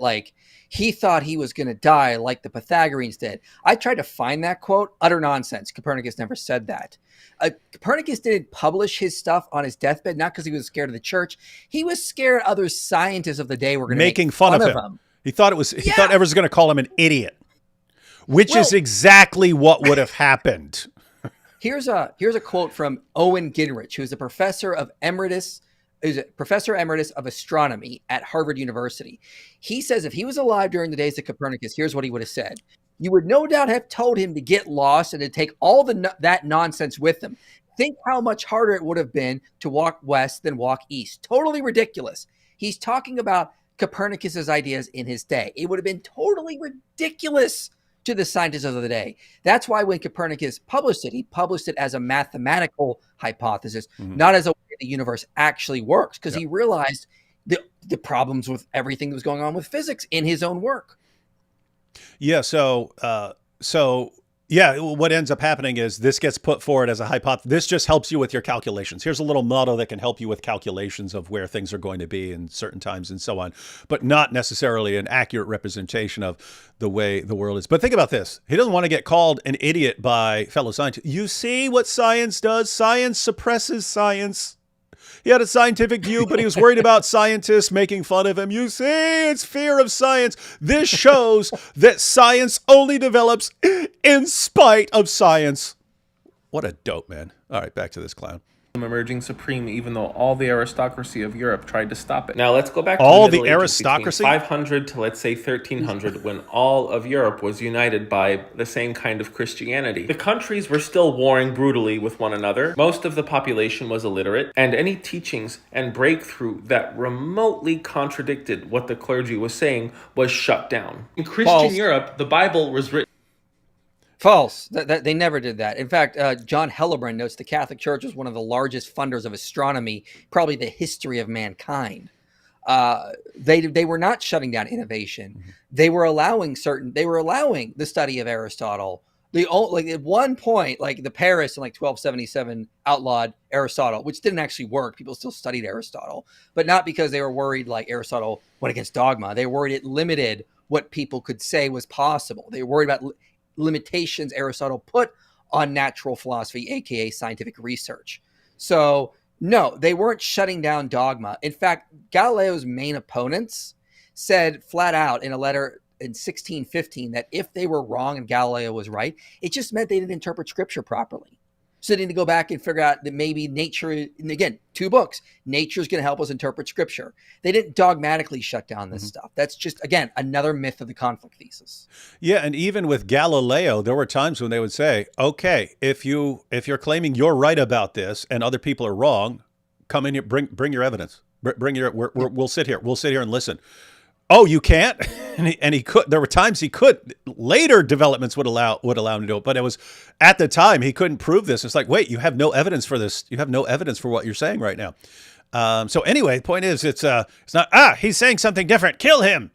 he thought he was going to die like the Pythagoreans did. I tried to find that quote. Utter nonsense. Copernicus never said that. Copernicus didn't publish his stuff on his deathbed, not because he was scared of the church. He was scared other scientists of the day were going to make fun of him. He thought thought everyone was going to call him an idiot, which is exactly what would have happened. Here's a quote from Owen Gingrich, who's a professor emeritus of astronomy at Harvard University. He says if he was alive during the days of Copernicus, here's what he would have said. You would no doubt have told him to get lost and to take all that nonsense with him. Think how much harder it would have been to walk west than walk east. Totally ridiculous. He's talking about Copernicus's ideas in his day. It would have been totally ridiculous to the scientists of the day. That's why when Copernicus published it, he published it as a mathematical hypothesis, not as a way the universe actually works, because he realized the problems with everything that was going on with physics in his own work. Yeah. So what ends up happening is this gets put forward as a hypothesis. This just helps you with your calculations. Here's a little model that can help you with calculations of where things are going to be in certain times and so on, but not necessarily an accurate representation of the way the world is. But think about this. He doesn't want to get called an idiot by fellow scientists. You see what science does? Science suppresses science. He had a scientific view, but he was worried about scientists making fun of him. You see, it's fear of science. This shows that science only develops in spite of science. What a dope, man. All right, back to this clown. emerging supreme, even though all the aristocracy of Europe tried to stop it. Now let's go back to all the Middle the Ages, aristocracy, between 500 to let's say 1300, when all of Europe was united by the same kind of Christianity. The countries were still warring brutally with one another. Most of the population was illiterate, and any teachings and breakthrough that remotely contradicted what the clergy was saying was shut down. In Christian Europe, the Bible was written. False. They never did that. In fact, John Hellebrand notes the Catholic Church was one of the largest funders of astronomy, probably the history of mankind. They were not shutting down innovation. Mm-hmm. They were allowing the study of Aristotle. At one point, like the Paris in like 1277 outlawed Aristotle, which didn't actually work. People still studied Aristotle, but not because they were worried like Aristotle went against dogma. They were worried it limited what people could say was possible. They were worried about limitations Aristotle put on natural philosophy, aka scientific research. So no, they weren't shutting down dogma. In fact, Galileo's main opponents said flat out in a letter in 1615 that if they were wrong and Galileo was right, it just meant they didn't interpret scripture properly. So they need to go back and figure out that maybe nature, and again, 2 books, nature is going to help us interpret scripture. They didn't dogmatically shut down this stuff. That's just, again, another myth of the conflict thesis. Yeah, and even with Galileo, there were times when they would say, okay, if you're claiming you're right about this and other people are wrong, come in here, bring your evidence. We'll sit here. We'll sit here and listen. Oh, you can't? And he could. There were times he could. Later developments would allow him to do it, but it was at the time he couldn't prove this. It's like, wait, you have no evidence for this. You have no evidence for what you're saying right now. So anyway, the point is, it's not. He's saying something different. Kill him.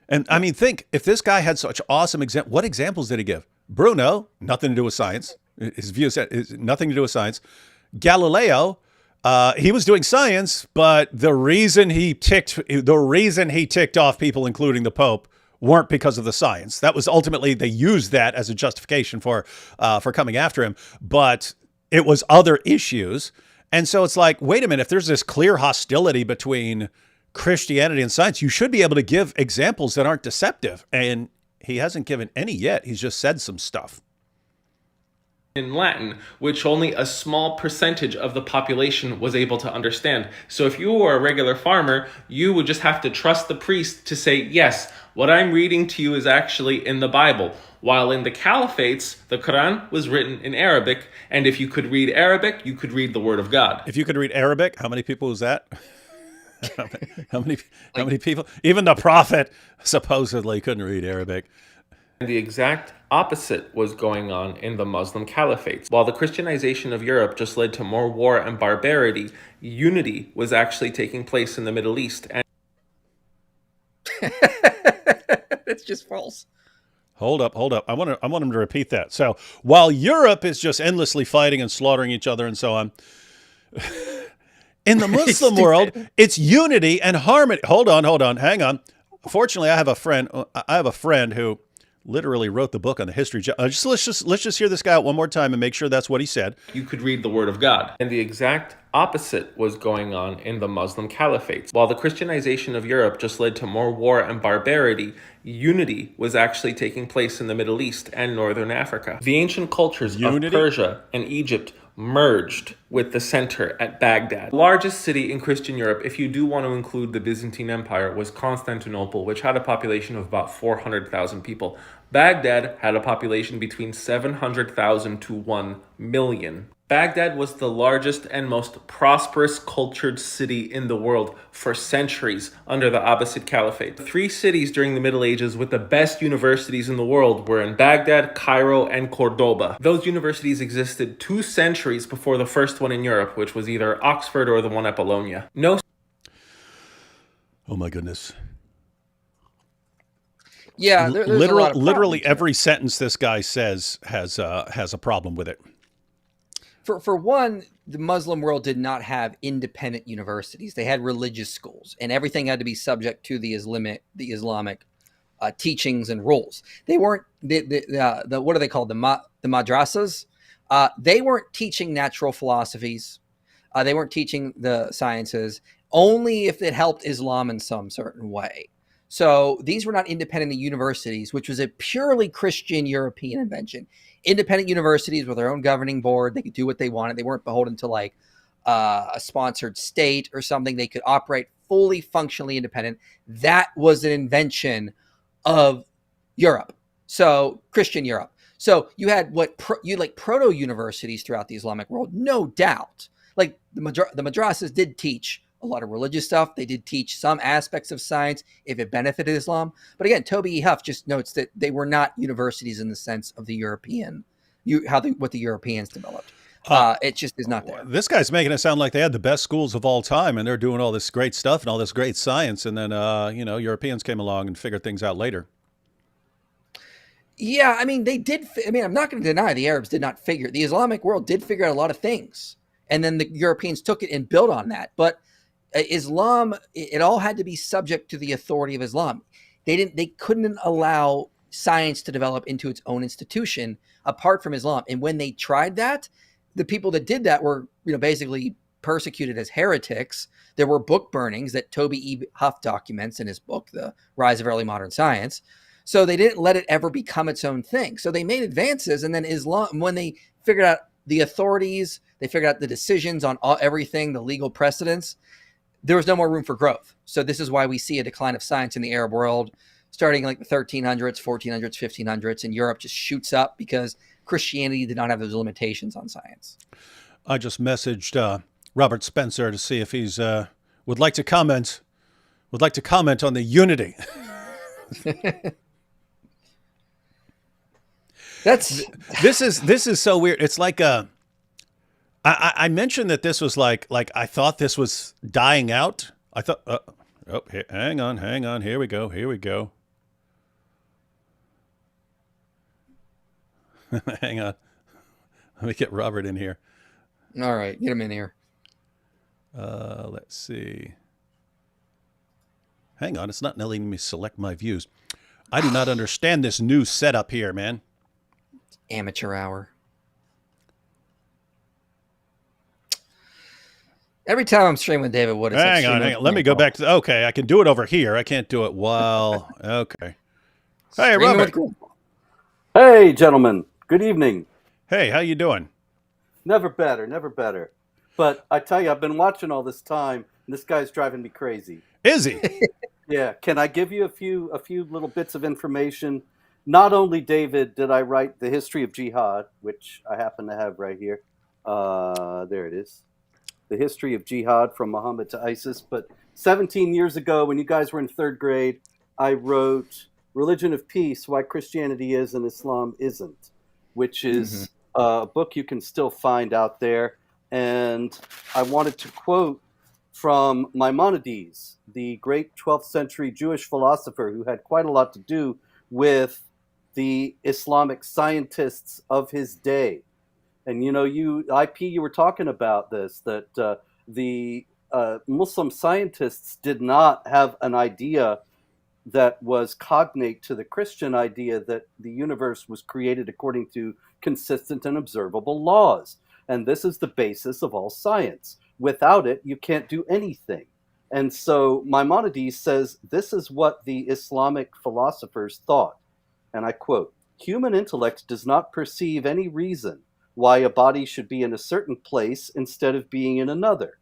And I mean, think if this guy had such awesome what examples did he give? Bruno, nothing to do with science. His views is nothing to do with science. Galileo. He was doing science, but the reason he ticked off people, including the Pope, weren't because of the science. That was ultimately, they used that as a justification for coming after him, but it was other issues. And so it's like, wait a minute, if there's this clear hostility between Christianity and science, you should be able to give examples that aren't deceptive. And he hasn't given any yet. He's just said some stuff in Latin, which only a small percentage of the population was able to understand. So if you were a regular farmer, you would just have to trust the priest to say, yes, what I'm reading to you is actually in the Bible. While in the caliphates, the Quran was written in Arabic, and if you could read Arabic, you could read the Word of God. If you could read Arabic, how many people was that? How many people? Even the prophet supposedly couldn't read Arabic. The exact opposite was going on in the Muslim caliphates. While the Christianization of Europe just led to more war and barbarity, unity was actually taking place in the Middle East. And it's just false. Hold up. I want him to repeat that. So while Europe is just endlessly fighting and slaughtering each other and so on, in the Muslim world, it's unity and harmony. Hold on, hang on. Fortunately, I have a friend who literally wrote the book on the history. Let's just hear this guy out one more time and make sure that's what he said. You could read the Word of God. And the exact opposite was going on in the Muslim caliphates. While the Christianization of Europe just led to more war and barbarity, unity was actually taking place in the Middle East and Northern Africa. The ancient cultures of Persia and Egypt merged with the center at Baghdad. The largest city in Christian Europe, if you do want to include the Byzantine Empire, was Constantinople, which had a population of about 400,000 people. Baghdad had a population between 700,000 to 1 million. Baghdad was the largest and most prosperous cultured city in the world for centuries under the Abbasid Caliphate. The 3 cities during the Middle Ages with the best universities in the world were in Baghdad, Cairo, and Cordoba. Those universities existed 2 centuries before the first one in Europe, which was either Oxford or the one at Bologna. Oh my goodness. Yeah, literally every sentence this guy says has a problem with it. For one, the Muslim world did not have independent universities. They had religious schools, and everything had to be subject to the Islamic teachings and rules. They weren't the what are they called? The madrasas. They weren't teaching natural philosophies. They weren't teaching the sciences, only if it helped Islam in some certain way. So these were not independent universities, which was a purely Christian European invention. Independent universities with their own governing board. They could do what they wanted. They weren't beholden to like a sponsored state or something. They could operate fully functionally independent. That was an invention of Europe. So Christian Europe. So you had proto universities throughout the Islamic world, no doubt. Like the madrasas did teach a lot of religious stuff. They did teach some aspects of science if it benefited Islam. But again, Toby E. Huff just notes that they were not universities in the sense of the European, what the Europeans developed. It just is not there. This guy's making it sound like they had the best schools of all time, and they're doing all this great stuff and all this great science, and then Europeans came along and figured things out later. Yeah, I mean, they did. I mean, I'm not going to deny the Arabs did not figure. The Islamic world did figure out a lot of things, and then the Europeans took it and built on that. But Islam, it all had to be subject to the authority of Islam. They couldn't allow science to develop into its own institution apart from Islam. And when they tried that, the people that did that were, basically persecuted as heretics. There were book burnings that Toby E. Huff documents in his book, The Rise of Early Modern Science. So they didn't let it ever become its own thing. So they made advances, and then Islam, when they figured out the authorities, they figured out the decisions on everything, the legal precedents, there was no more room for growth. So this is why we see a decline of science in the Arab world, starting like the 1300s, 1400s, 1500s, and Europe just shoots up because Christianity did not have those limitations on science. I just messaged Robert Spencer to see if he's would like to comment on the unity. This is so weird. It's like I mentioned that this was like I thought this was dying out. I thought hang on, here we go. Hang on. Let me get Robert in here. All right, get him in here. Let's see. Hang on, it's not letting me select my views. I do not understand this new setup here, man. Amateur hour. Every time I'm streaming with David Wood, hang on. Let me go back to. Okay, I can do it over here. I can't do it while. Okay. Hey, Robert. Hey, gentlemen. Good evening. Hey, how you doing? Never better. But I tell you, I've been watching all this time, and this guy's driving me crazy. Is he? Yeah. Can I give you a few little bits of information? Not only, David, did I write The History of Jihad, which I happen to have right here. There it is. The History of Jihad from Muhammad to ISIS. But 17 years ago, when you guys were in third grade, I wrote Religion of Peace, Why Christianity Is and Islam Isn't, which is a book you can still find out there. And I wanted to quote from Maimonides, the great 12th century Jewish philosopher who had quite a lot to do with the Islamic scientists of his day. And, you were talking about this, that the Muslim scientists did not have an idea that was cognate to the Christian idea that the universe was created according to consistent and observable laws. And this is the basis of all science. Without it, you can't do anything. And so Maimonides says this is what the Islamic philosophers thought. And I quote, "Human intellect does not perceive any reason why a body should be in a certain place instead of being in another.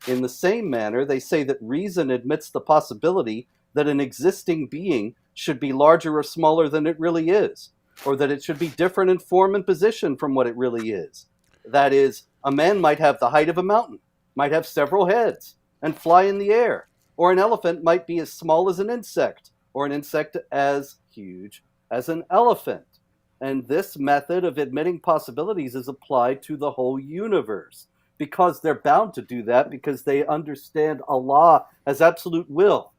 In the same manner, they say that reason admits the possibility that an existing being should be larger or smaller than it really is, or that it should be different in form and position from what it really is. That is, a man might have the height of a mountain, might have several heads, and fly in the air, or an elephant might be as small as an insect, or an insect as huge as an elephant. And this method of admitting possibilities is applied to the whole universe, because they're bound to do that because they understand Allah as absolute will.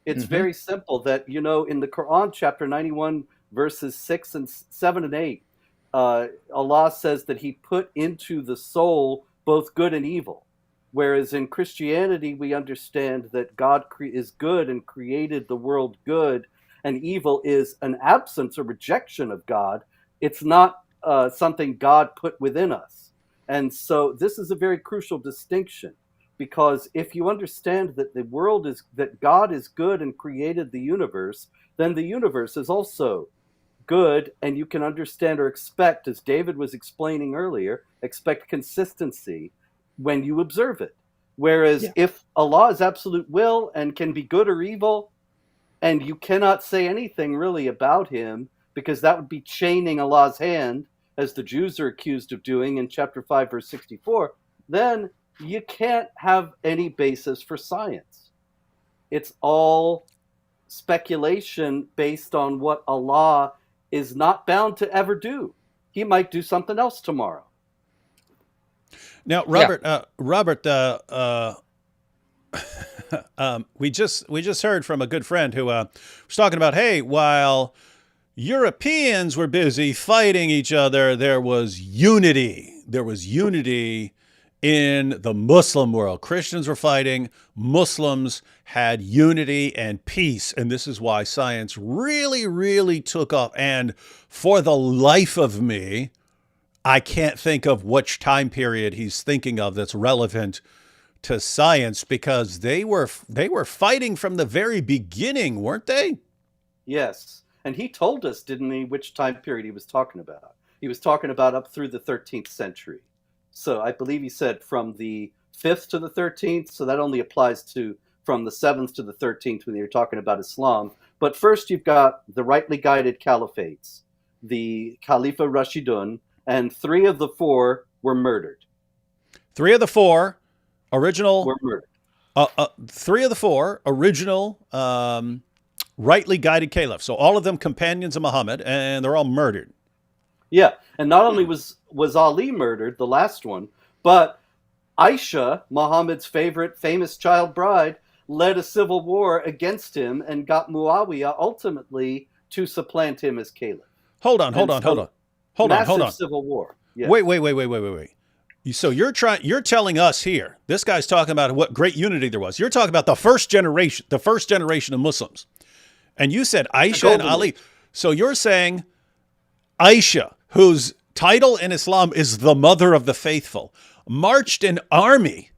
It's very simple that, in the Quran, chapter 91, verses 7 and 8, Allah says that he put into the soul both good and evil. Whereas in Christianity, we understand that God is good and created the world good, and evil is an absence or rejection of God. It's not something God put within us. And so this is a very crucial distinction, because if you understand that that God is good and created the universe, then the universe is also good, and you can understand or expect, as David was explaining earlier, expect consistency when you observe it. Whereas if Allah is absolute will and can be good or evil, and you cannot say anything really about him, because that would be chaining Allah's hand, as the Jews are accused of doing in chapter 5, verse 64, then you can't have any basis for science. It's all speculation based on what Allah is not bound to ever do. He might do something else tomorrow. Now, Robert, we just heard from a good friend who was talking about, hey, while Europeans were busy fighting each other, there was unity. There was unity in the Muslim world. Christians were fighting. Muslims had unity and peace. And this is why science really, really took off. And for the life of me, I can't think of which time period he's thinking of that's relevant to science, because they were fighting from the very beginning, weren't they? Yes. And he told us, didn't he, which time period he was talking about? He was talking about up through the 13th century. So I believe he said from the 5th to the 13th. So that only applies to from the 7th to the 13th when you're talking about Islam. But first you've got the rightly guided caliphates, the Khalifa Rashidun, and 3 of the 4 were murdered. 3 of the 4 original were murdered. 3 of the 4 original rightly guided caliphs. So all of them companions of Muhammad, and they're all murdered. Yeah, and not only was Ali murdered, the last one, but Aisha, Muhammad's favorite famous child bride, led a civil war against him and got Muawiyah ultimately to supplant him as caliph. Hold on. Massive civil war. Yeah. Wait. So you're telling us here, this guy's talking about what great unity there was. You're talking about the first generation of Muslims. And you said Aisha and Ali. So you're saying Aisha, whose title in Islam is the mother of the faithful, marched an army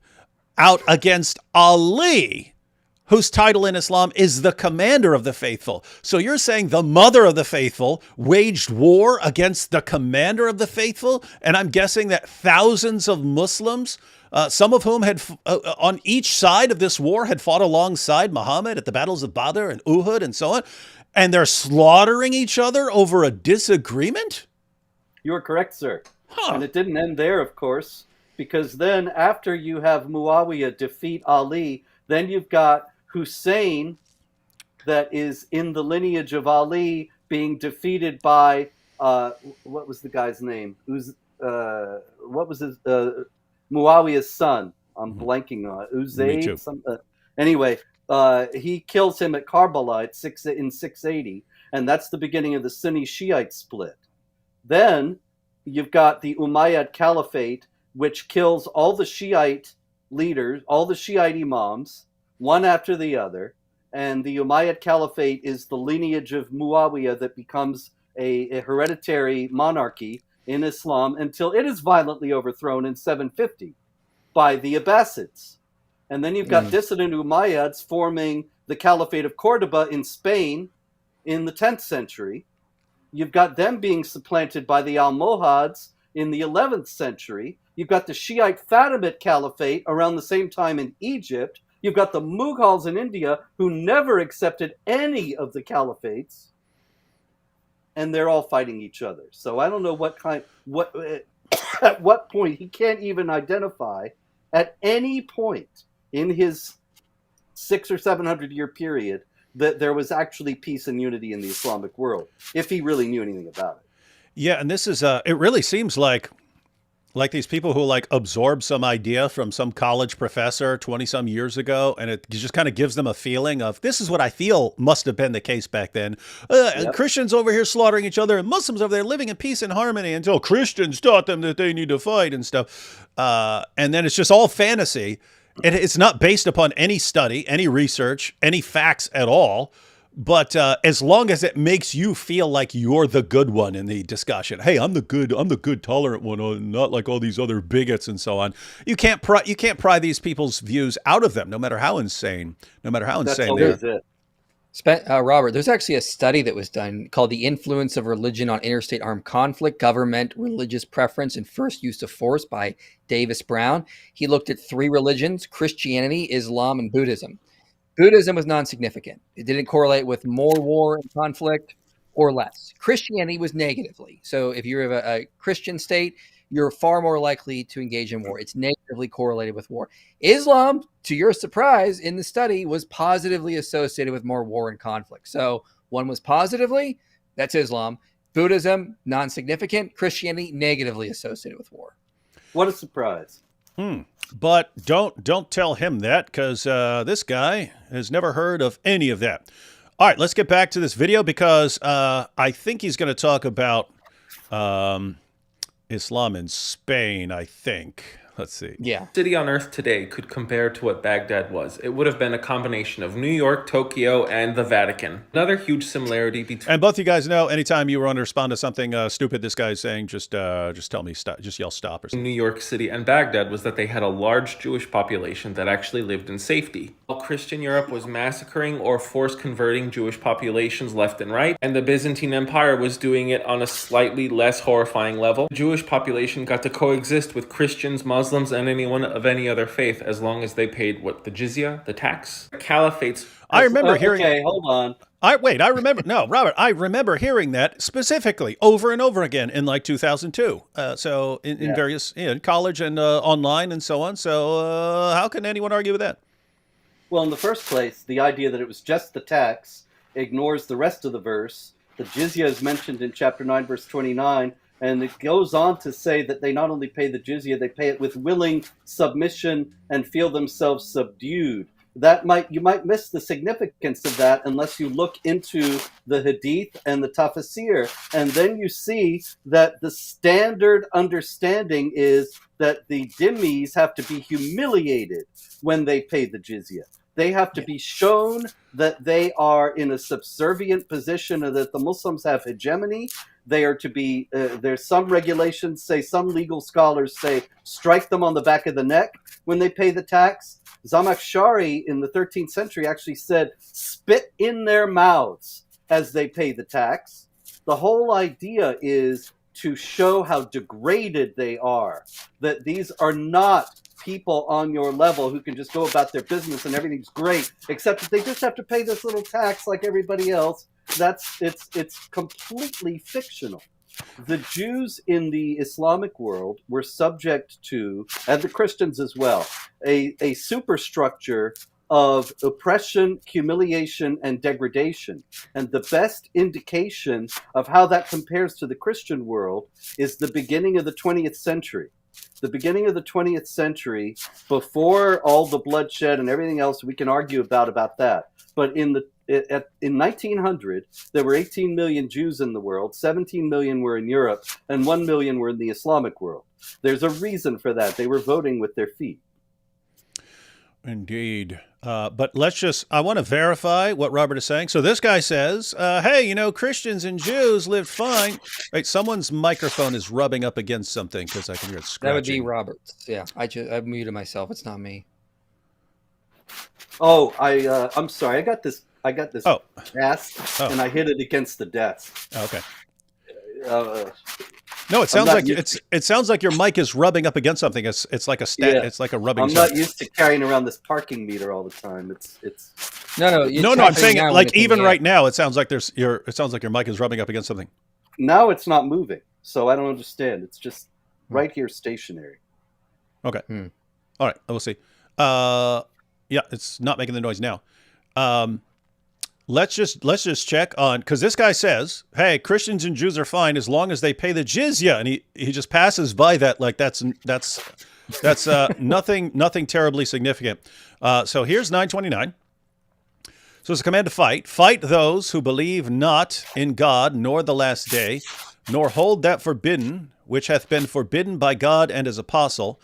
out against Ali, whose title in Islam is the commander of the faithful. So you're saying the mother of the faithful waged war against the commander of the faithful? And I'm guessing that thousands of Muslims, some of whom had on each side of this war had fought alongside Muhammad at the battles of Badr and Uhud and so on, and they're slaughtering each other over a disagreement? You are correct, sir. And it didn't end there, of course, because then after you have Muawiyah defeat Ali, then you've got Hussein, that is in the lineage of Ali, being defeated by what was the guy's name? What was his Muawiyah's son? I'm blanking on it. Uzayd. Anyway, he kills him at Karbala in 680, and that's the beginning of the Sunni Shiite split. Then you've got the Umayyad Caliphate, which kills all the Shiite leaders, all the Shiite imams, one after the other. And the Umayyad Caliphate is the lineage of Muawiyah that becomes a hereditary monarchy in Islam until it is violently overthrown in 750 by the Abbasids. And then you've got dissident Umayyads forming the Caliphate of Cordoba in Spain in the 10th century. You've got them being supplanted by the Almohads in the 11th century. You've got the Shiite Fatimid Caliphate around the same time in Egypt. You've got the Mughals in India, who never accepted any of the caliphates, and they're all fighting each other. So I don't know at what point he can't even identify at any point in his 600 or 700 year period that there was actually peace and unity in the Islamic world, if he really knew anything about it. Yeah, and this is it really seems like these people who absorb some idea from some college professor 20 some years ago, and it just kind of gives them a feeling of, this is what I feel must have been the case back then. Christians over here slaughtering each other, and Muslims over there living in peace and harmony until Christians taught them that they need to fight and stuff. And then it's just all fantasy. It's not based upon any study, any research, any facts at all. But as long as it makes you feel like you're the good one in the discussion, hey, I'm the good, tolerant one, not like all these other bigots and so on. You can't pry these people's views out of them, no matter how insane they are. It. Robert, there's actually a study that was done called The Influence of Religion on Interstate Armed Conflict, Government, Religious Preference, and First Use of Force by Davis Brown. He looked at 3 religions, Christianity, Islam, and Buddhism. Buddhism was non-significant. It didn't correlate with more war and conflict or less. Christianity was negatively. So if you're a Christian state, you're far more likely to engage in war. It's negatively correlated with war. Islam, to your surprise, in the study was positively associated with more war and conflict. So one was positively, that's Islam. Buddhism, non-significant. Christianity, negatively associated with war. What a surprise. But don't tell him that, because this guy has never heard of any of that. All right, let's get back to this video, because I think he's going to talk about Islam in Spain, I think. Let's see. Yeah. City on Earth today could compare to what Baghdad was. It would have been a combination of New York, Tokyo, and the Vatican. Another huge similarity between... And both you guys know, anytime you want to respond to something stupid this guy's saying, just tell me, stop, just yell stop or something. New York City and Baghdad was that they had a large Jewish population that actually lived in safety. While Christian Europe was massacring or force converting Jewish populations left and right, and the Byzantine Empire was doing it on a slightly less horrifying level, the Jewish population got to coexist with Christians, Muslims, and anyone of any other faith as long as they paid the jizya, the tax. The caliphates. I remember hearing... Okay, hold on. Robert, I remember hearing that specifically over and over again in like 2002. So in various, in college and online and so on. So how can anyone argue with that? Well, in the first place, the idea that it was just the tax ignores the rest of the verse. The jizya is mentioned in chapter 9, verse 29, and it goes on to say that they not only pay the jizya, they pay it with willing submission and feel themselves subdued. You might miss the significance of that unless you look into the Hadith and the Tafsir, and then you see that the standard understanding is that the dhimmis have to be humiliated when they pay the jizya. They have to be shown that they are in a subservient position and that the Muslims have hegemony. They are to be, there's some regulations say, some legal scholars say, strike them on the back of the neck when they pay the tax. Zamakshari in the 13th century actually said, spit in their mouths as they pay the tax. The whole idea is to show how degraded they are, that these are not people on your level who can just go about their business and everything's great, except that they just have to pay this little tax like everybody else. It's completely fictional. The Jews in the Islamic world were subject to, and the Christians as well, a superstructure of oppression, humiliation, and degradation. And the best indication of how that compares to the Christian world is the beginning of the 20th century. The beginning of the 20th century, before all the bloodshed and everything else we can argue about that. But in 1900, there were 18 million Jews in the world, 17 million were in Europe, and 1 million were in the Islamic world. There's a reason for that. They were voting with their feet. Indeed. But I want to verify what Robert is saying. So this guy says, hey, Christians and Jews lived fine. Right, someone's microphone is rubbing up against something because I can hear it scratching. That would be Robert's. Yeah, I muted myself. It's not me. Oh, I'm sorry. I got this cast, and I hit it against the desk. Okay. No, it sounds like your mic is rubbing up against something. It's like a It's like a rubbing. I'm not used to carrying around this parking meter all the time. It's no. I'm saying like even right now, it sounds like your mic is rubbing up against something. Now it's not moving, so I don't understand. It's just right here, stationary. Okay. All right. We'll see. Yeah, it's not making the noise now. Let's just check on, because this guy says, hey, Christians and Jews are fine as long as they pay the jizya, and he just passes by that like that's nothing terribly significant. So here's 929. So it's a command to fight those who believe not in God nor the last day, nor hold that forbidden which hath been forbidden by God and his apostle,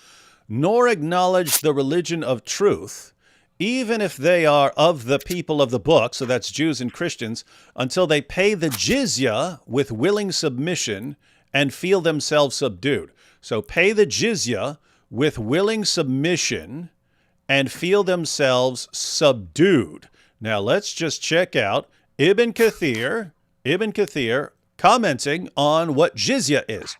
nor acknowledge the religion of truth, even if they are of the people of the book, so that's Jews and Christians, until they pay the jizya with willing submission and feel themselves subdued. So pay the jizya with willing submission and feel themselves subdued. Now let's just check out Ibn Kathir commenting on what jizya is.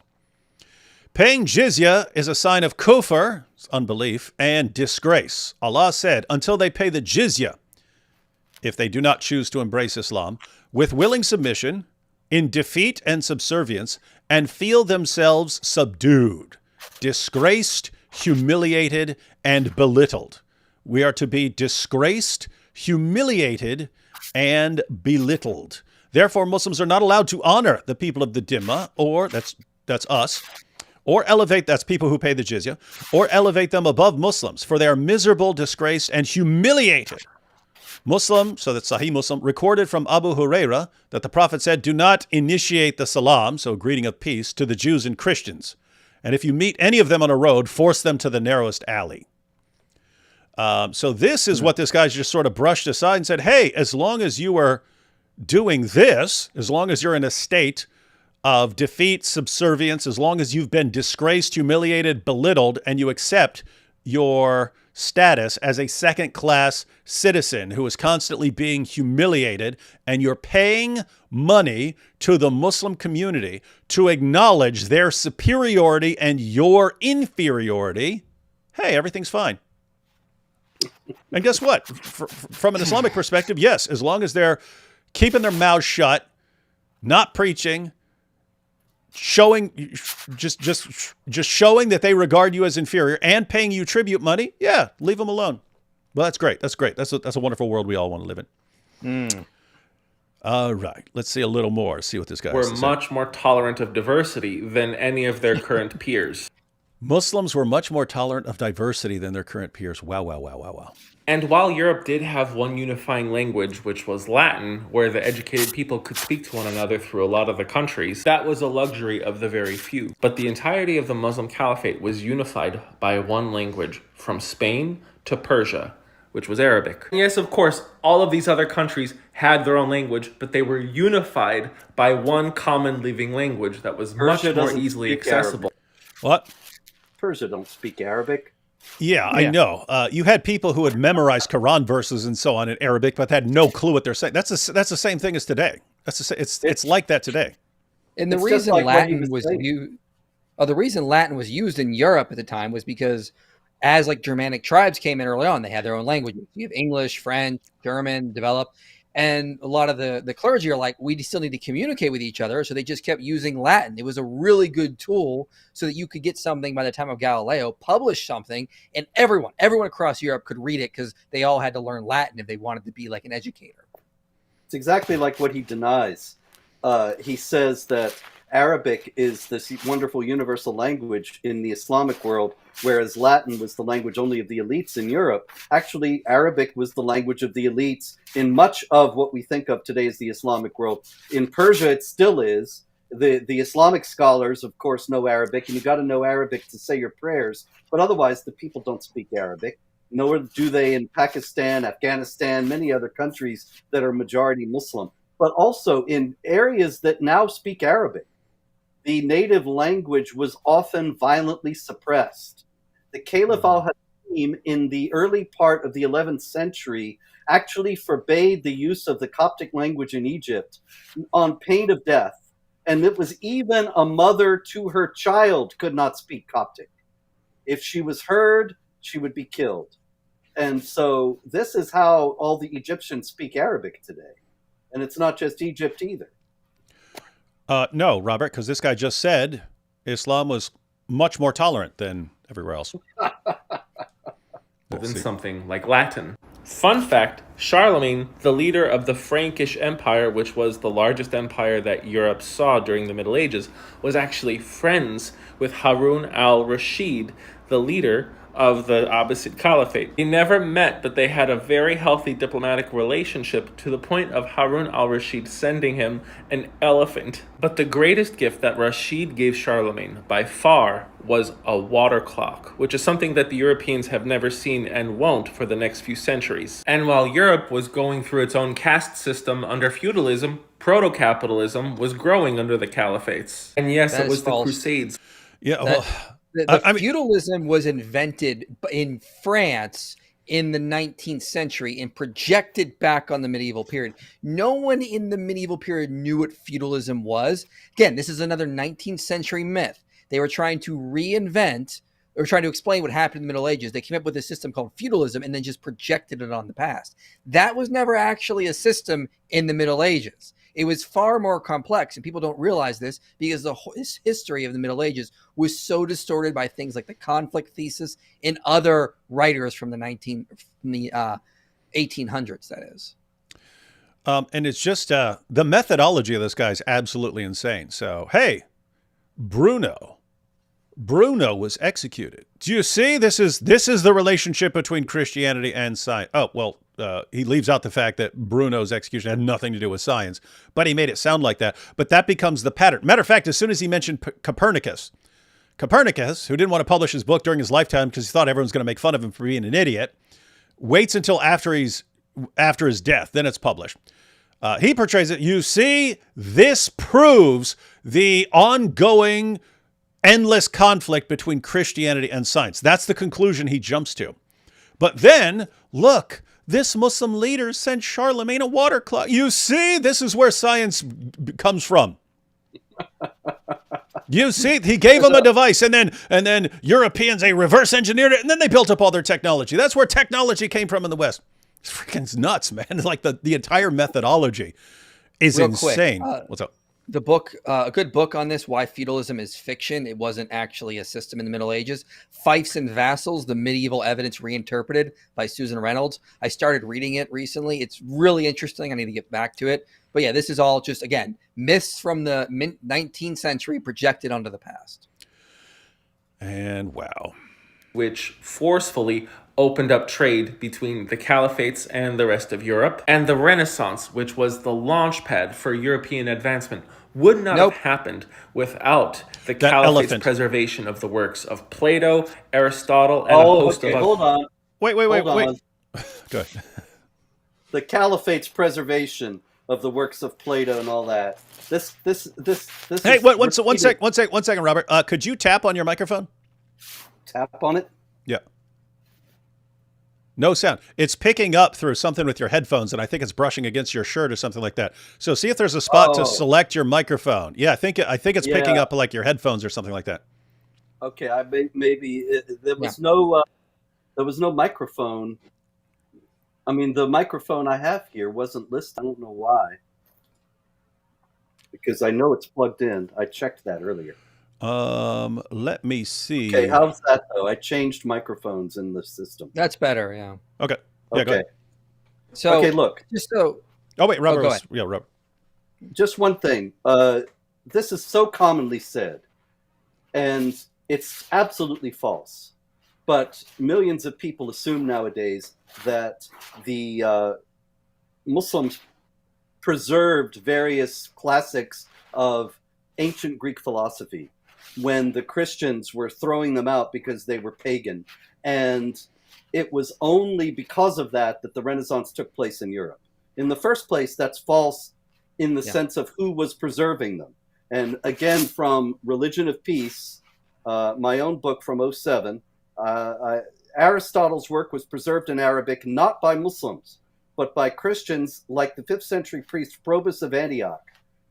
Paying jizya is a sign of kufr, unbelief, and disgrace. Allah said, until they pay the jizya, if they do not choose to embrace Islam, with willing submission, in defeat and subservience, and feel themselves subdued, disgraced, humiliated, and belittled. We are to be disgraced, humiliated, and belittled. Therefore, Muslims are not allowed to honor the people of the Dhimma, or that's us, or elevate, that's people who pay the jizya, or elevate them above Muslims, for they are miserable, disgraced, and humiliated. Muslim, so that's Sahih Muslim, recorded from Abu Huraira that the Prophet said, do not initiate the salam, so greeting of peace, to the Jews and Christians. And if you meet any of them on a road, force them to the narrowest alley. So this is what this guy just sort of brushed aside and said, hey, as long as you are doing this, as long as you're in a state of defeat, subservience, as long as you've been disgraced, humiliated, belittled, and you accept your status as a second-class citizen who is constantly being humiliated, and you're paying money to the Muslim community to acknowledge their superiority and your inferiority, hey, everything's fine. And guess what? From an Islamic perspective, yes, as long as they're keeping their mouths shut, not preaching, showing just showing that they regard you as inferior and paying you tribute money, yeah, leave them alone. Well, that's great. That's great. That's a wonderful world we all want to live in. All right, let's see a little more. See what this guy has to say. We're much more tolerant of diversity than any of their current peers. Muslims were much more tolerant of diversity than their current peers. Wow, wow, wow, wow, wow. And while Europe did have one unifying language, which was Latin, where the educated people could speak to one another through a lot of the countries, that was a luxury of the very few. But the entirety of the Muslim Caliphate was unified by one language, from Spain to Persia, which was Arabic. And yes, of course, all of these other countries had their own language, but they were unified by one common living language that was much more easily accessible. What? Persia don't speak Arabic. Yeah, I know. You had people who had memorized Quran verses and so on in Arabic, but had no clue what they're saying. That's the same thing as today. It's like that today. And the reason Latin was used, the reason Latin was used in Europe at the time was because as like Germanic tribes came in early on, they had their own languages. You have English, French, German developed. And a lot of the clergy are like, we still need to communicate with each other. So they just kept using Latin. It was a really good tool so that you could get something by the time of Galileo, publish something, and everyone across Europe could read it because they all had to learn Latin if they wanted to be like an educator. It's exactly like what he denies. He says that Arabic is this wonderful universal language in the Islamic world, whereas Latin was the language only of the elites in Europe. Actually, Arabic was the language of the elites in much of what we think of today as the Islamic world. In Persia, it still is. The Islamic scholars, of course, know Arabic, and you got to know Arabic to say your prayers. But otherwise, the people don't speak Arabic, nor do they in Pakistan, Afghanistan, many other countries that are majority Muslim. But also in areas that now speak Arabic, the native language was often violently suppressed. The Caliph al-Hakim in the early part of the 11th century actually forbade the use of the Coptic language in Egypt on pain of death. And it was even a mother to her child could not speak Coptic. If she was heard, she would be killed. And so this is how all the Egyptians speak Arabic today. And it's not just Egypt either. No, Robert, because this guy just said Islam was much more tolerant than everywhere else. Than something like Latin. Fun fact, Charlemagne, the leader of the Frankish Empire, which was the largest empire that Europe saw during the Middle Ages, was actually friends with Harun al-Rashid, the leader of the Abbasid Caliphate. They never met, but they had a very healthy diplomatic relationship to the point of Harun al-Rashid sending him an elephant. But the greatest gift that Rashid gave Charlemagne by far was a water clock, which is something that the Europeans have never seen and won't for the next few centuries. And while Europe was going through its own caste system under feudalism, proto-capitalism was growing under the caliphates. And yes, it was the Crusades. Yeah, well... Feudalism was invented in France in the 19th century and projected back on the medieval period. No one in the medieval period knew what feudalism was. Again, this is another 19th century myth. They were trying to reinvent or trying to explain what happened in the Middle Ages. They came up with a system called feudalism and then just projected it on the past. That was never actually a system in the Middle Ages. It was far more complex, and people don't realize this because the history of the Middle Ages was so distorted by things like the conflict thesis and other writers from the 1800s, that is. And it's just the methodology of this guy is absolutely insane. So, hey, Bruno was executed. Do you see? This is the relationship between Christianity and science. Oh, well, he leaves out the fact that Bruno's execution had nothing to do with science, but he made it sound like that. But that becomes the pattern. Matter of fact, as soon as he mentioned Copernicus, who didn't want to publish his book during his lifetime because he thought everyone was going to make fun of him for being an idiot, waits until after his death, then it's published. He portrays it. You see, this proves the ongoing endless conflict between Christianity and science. That's the conclusion he jumps to. But then, look, this Muslim leader sent Charlemagne a water clock. You see, this is where science comes from. You see, he gave him a device, and then Europeans, they reverse engineered it, and then they built up all their technology. That's where technology came from in the West. It's freaking nuts, man. Like the entire methodology is Real insane. Quick, What's up? The book, a good book on this, Why Feudalism is Fiction. It wasn't actually a system in the Middle Ages. Fiefs and Vassals, The Medieval Evidence Reinterpreted by Susan Reynolds. I started reading it recently. It's really interesting. I need to get back to it. But yeah, this is all just, again, myths from the 19th century projected onto the past. And wow. Which forcefully opened up trade between the caliphates and the rest of Europe. And the Renaissance, which was the launch pad for European advancement, would not have happened without the caliphate's preservation of the works of Plato, Aristotle, and a host of... Hold on. Wait. Go ahead. The caliphate's preservation of the works of Plato and all that. This. Hey, one second, Robert. Could you tap on your microphone? Tap on it? Yeah. No sound. It's picking up through something with your headphones, and I think it's brushing against your shirt or something like that. So see if there's a spot to select your microphone. Yeah, I think it's picking up like your headphones or something like that. Okay, there was no microphone. I mean, the microphone I have here wasn't listed. I don't know why. Because I know it's plugged in. I checked that earlier. Let me see. Okay, how's that though? I changed microphones in the system. That's better, yeah. Okay. Yeah, go ahead. So okay, look. Just so. Oh wait, Robert. Go ahead. Robert. Just one thing. This is so commonly said, and it's absolutely false. But millions of people assume nowadays that the Muslims preserved various classics of ancient Greek philosophy when the Christians were throwing them out because they were pagan. And it was only because of that the Renaissance took place in Europe. In the first place, that's false in the sense of who was preserving them. And again, from Religion of Peace, my own book from 2007, Aristotle's work was preserved in Arabic not by Muslims, but by Christians like the 5th century priest Probus of Antioch,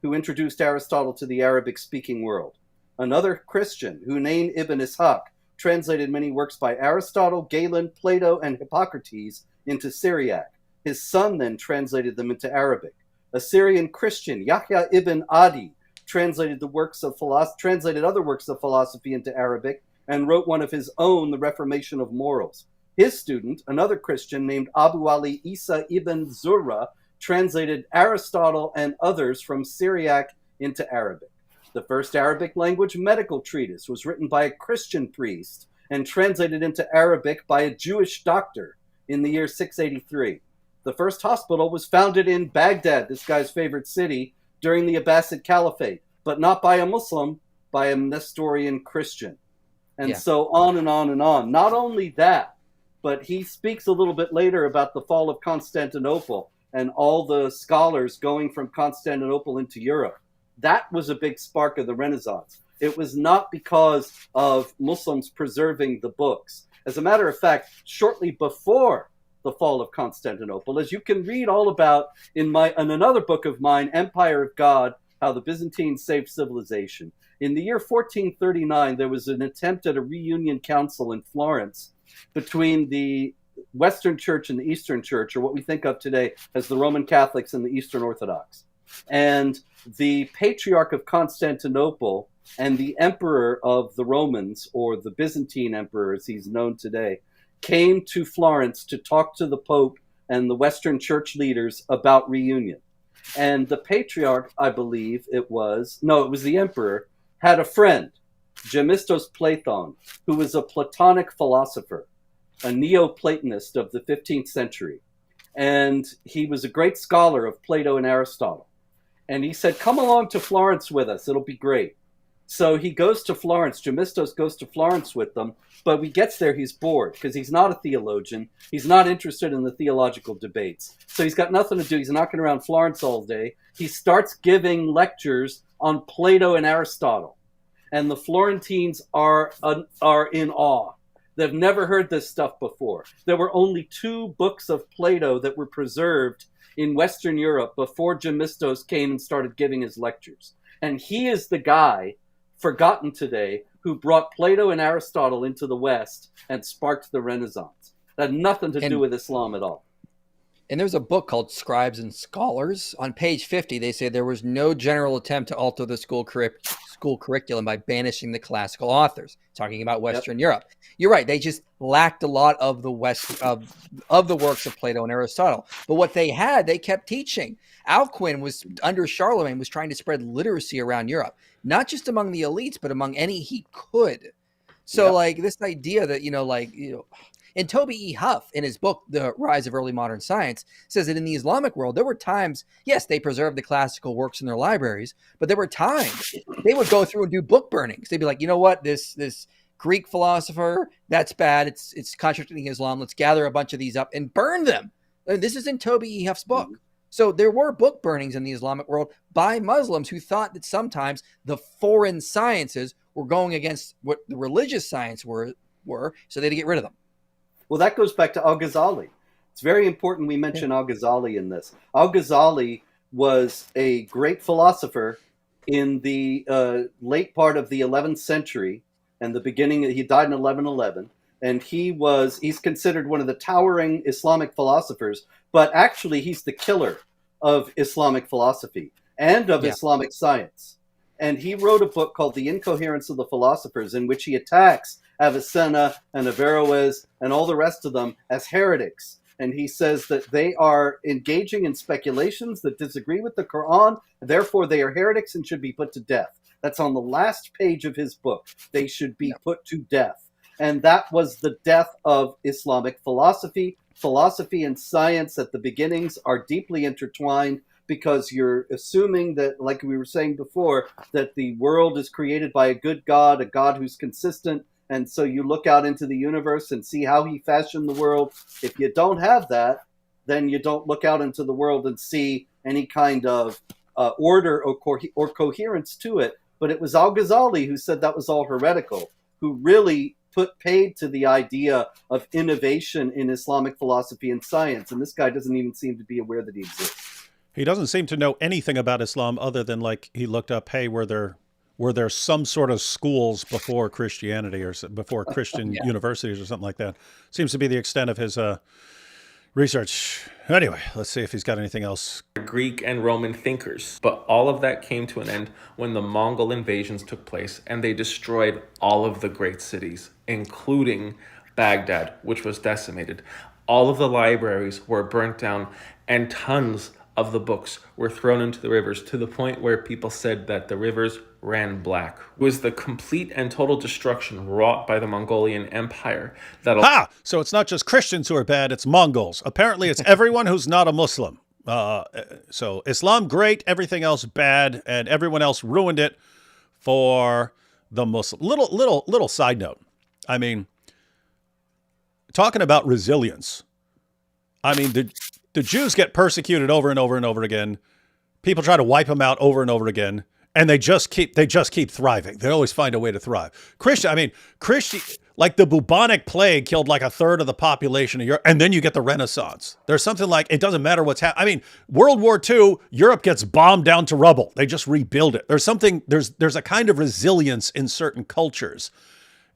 who introduced Aristotle to the Arabic-speaking world. Another Christian, Hunayn ibn Ishaq, translated many works by Aristotle, Galen, Plato, and Hippocrates into Syriac. His son then translated them into Arabic. A Syrian Christian, Yahya ibn Adi, translated other works of philosophy into Arabic and wrote one of his own, The Reformation of Morals. His student, another Christian named Abu Ali Isa ibn Zurra, translated Aristotle and others from Syriac into Arabic. The first Arabic language medical treatise was written by a Christian priest and translated into Arabic by a Jewish doctor in the year 683. The first hospital was founded in Baghdad, this guy's favorite city, during the Abbasid Caliphate, but not by a Muslim, by a Nestorian Christian. And so on and on and on. Not only that, but he speaks a little bit later about the fall of Constantinople and all the scholars going from Constantinople into Europe. That was a big spark of the Renaissance. It was not because of Muslims preserving the books. As a matter of fact, shortly before the fall of Constantinople, as you can read all about in another book of mine, Empire of God, How the Byzantines Saved Civilization. In the year 1439, there was an attempt at a reunion council in Florence between the Western Church and the Eastern Church, or what we think of today as the Roman Catholics and the Eastern Orthodox. And the Patriarch of Constantinople and the Emperor of the Romans, or the Byzantine Emperor as he's known today, came to Florence to talk to the Pope and the Western Church leaders about reunion. And the Patriarch, I believe it was the Emperor, had a friend, Gemistos Platon, who was a Platonic philosopher, a Neoplatonist of the 15th century. And he was a great scholar of Plato and Aristotle. And he said, come along to Florence with us, it'll be great. So he goes to Florence, Gemistos goes to Florence with them, but when he gets there, he's bored because he's not a theologian. He's not interested in the theological debates. So he's got nothing to do. He's knocking around Florence all day. He starts giving lectures on Plato and Aristotle. And the Florentines are in awe. They've never heard this stuff before. There were only 2 books of Plato that were preserved in Western Europe before Gemistos came and started giving his lectures. And he is the guy, forgotten today, who brought Plato and Aristotle into the West and sparked the Renaissance. It had nothing to do with Islam at all. And there's a book called Scribes and Scholars. On page 50, they say there was no general attempt to alter the school curriculum by banishing the classical authors, talking about Western Europe. You're right. They just lacked a lot of the of the works of Plato and Aristotle. But what they had, they kept teaching. Alcuin was, under Charlemagne, was trying to spread literacy around Europe, not just among the elites, but among any he could. So like this idea that, and Toby E. Huff, in his book, The Rise of Early Modern Science, says that in the Islamic world, there were times, yes, they preserved the classical works in their libraries, but there were times they would go through and do book burnings. They'd be like, you know what, this Greek philosopher, that's bad. It's contradicting Islam. Let's gather a bunch of these up and burn them. And this is in Toby E. Huff's book. So there were book burnings in the Islamic world by Muslims who thought that sometimes the foreign sciences were going against what the religious science were, so they had to get rid of them. Well, that goes back to Al-Ghazali. It's very important we mention Al-Ghazali in this. Al-Ghazali was a great philosopher in the late part of the 11th century and the beginning. He died in 1111, and he's considered one of the towering Islamic philosophers, but actually he's the killer of Islamic philosophy and of Islamic science. And he wrote a book called The Incoherence of the Philosophers, in which he attacks Avicenna and Averroes and all the rest of them as heretics. And he says that they are engaging in speculations that disagree with the Quran, therefore they are heretics and should be put to death. That's on the last page of his book. They should be put to death. And that was the death of Islamic philosophy. Philosophy and science at the beginnings are deeply intertwined, because you're assuming that, like we were saying before, that the world is created by a good God, a God who's consistent. And so you look out into the universe and see how he fashioned the world. If you don't have that, then you don't look out into the world and see any kind of order or coherence to it. But it was Al-Ghazali who said that was all heretical, who really paid to the idea of innovation in Islamic philosophy and science. And this guy doesn't even seem to be aware that he exists. He doesn't seem to know anything about Islam other than, like, he looked up, hey, were there some sort of schools before Christianity or before Christian universities or something like that? Seems to be the extent of his research. Anyway, let's see if he's got anything else. Greek and Roman thinkers. But all of that came to an end when the Mongol invasions took place and they destroyed all of the great cities, including Baghdad, which was decimated. All of the libraries were burnt down and tons of the books were thrown into the rivers, to the point where people said that the rivers ran black. It was the complete and total destruction wrought by the Mongolian Empire that... So it's not just Christians who are bad, it's Mongols. Apparently it's everyone who's not a Muslim. So Islam, great, everything else bad, and everyone else ruined it for the Muslim. Little side note. I mean, talking about resilience. I mean, the Jews get persecuted over and over and over again. People try to wipe them out over and over again, and they just keep thriving. They always find a way to thrive. like the bubonic plague killed like a third of the population of Europe, and then you get the Renaissance. There's something like, it doesn't matter what's happening. I mean, World War II, Europe gets bombed down to rubble. They just rebuild it. There's a kind of resilience in certain cultures.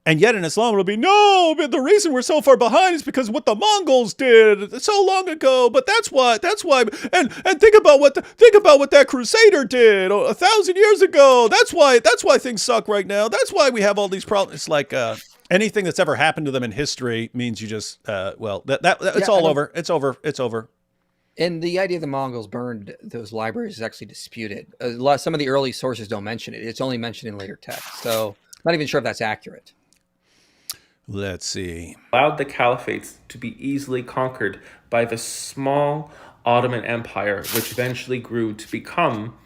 And yet in Islam, it'll be, no, but the reason we're so far behind is because what the Mongols did so long ago. But that's why, and think about what that Crusader did 1,000 years ago. That's why things suck right now. That's why we have all these problems. It's like anything that's ever happened to them in history means you just, it's all over. It's over. It's over. And the idea the Mongols burned those libraries is actually disputed. Some of the early sources don't mention it. It's only mentioned in later texts. So I'm not even sure if that's accurate. Let's see. Allowed the caliphates to be easily conquered by the small Ottoman Empire, which eventually grew to become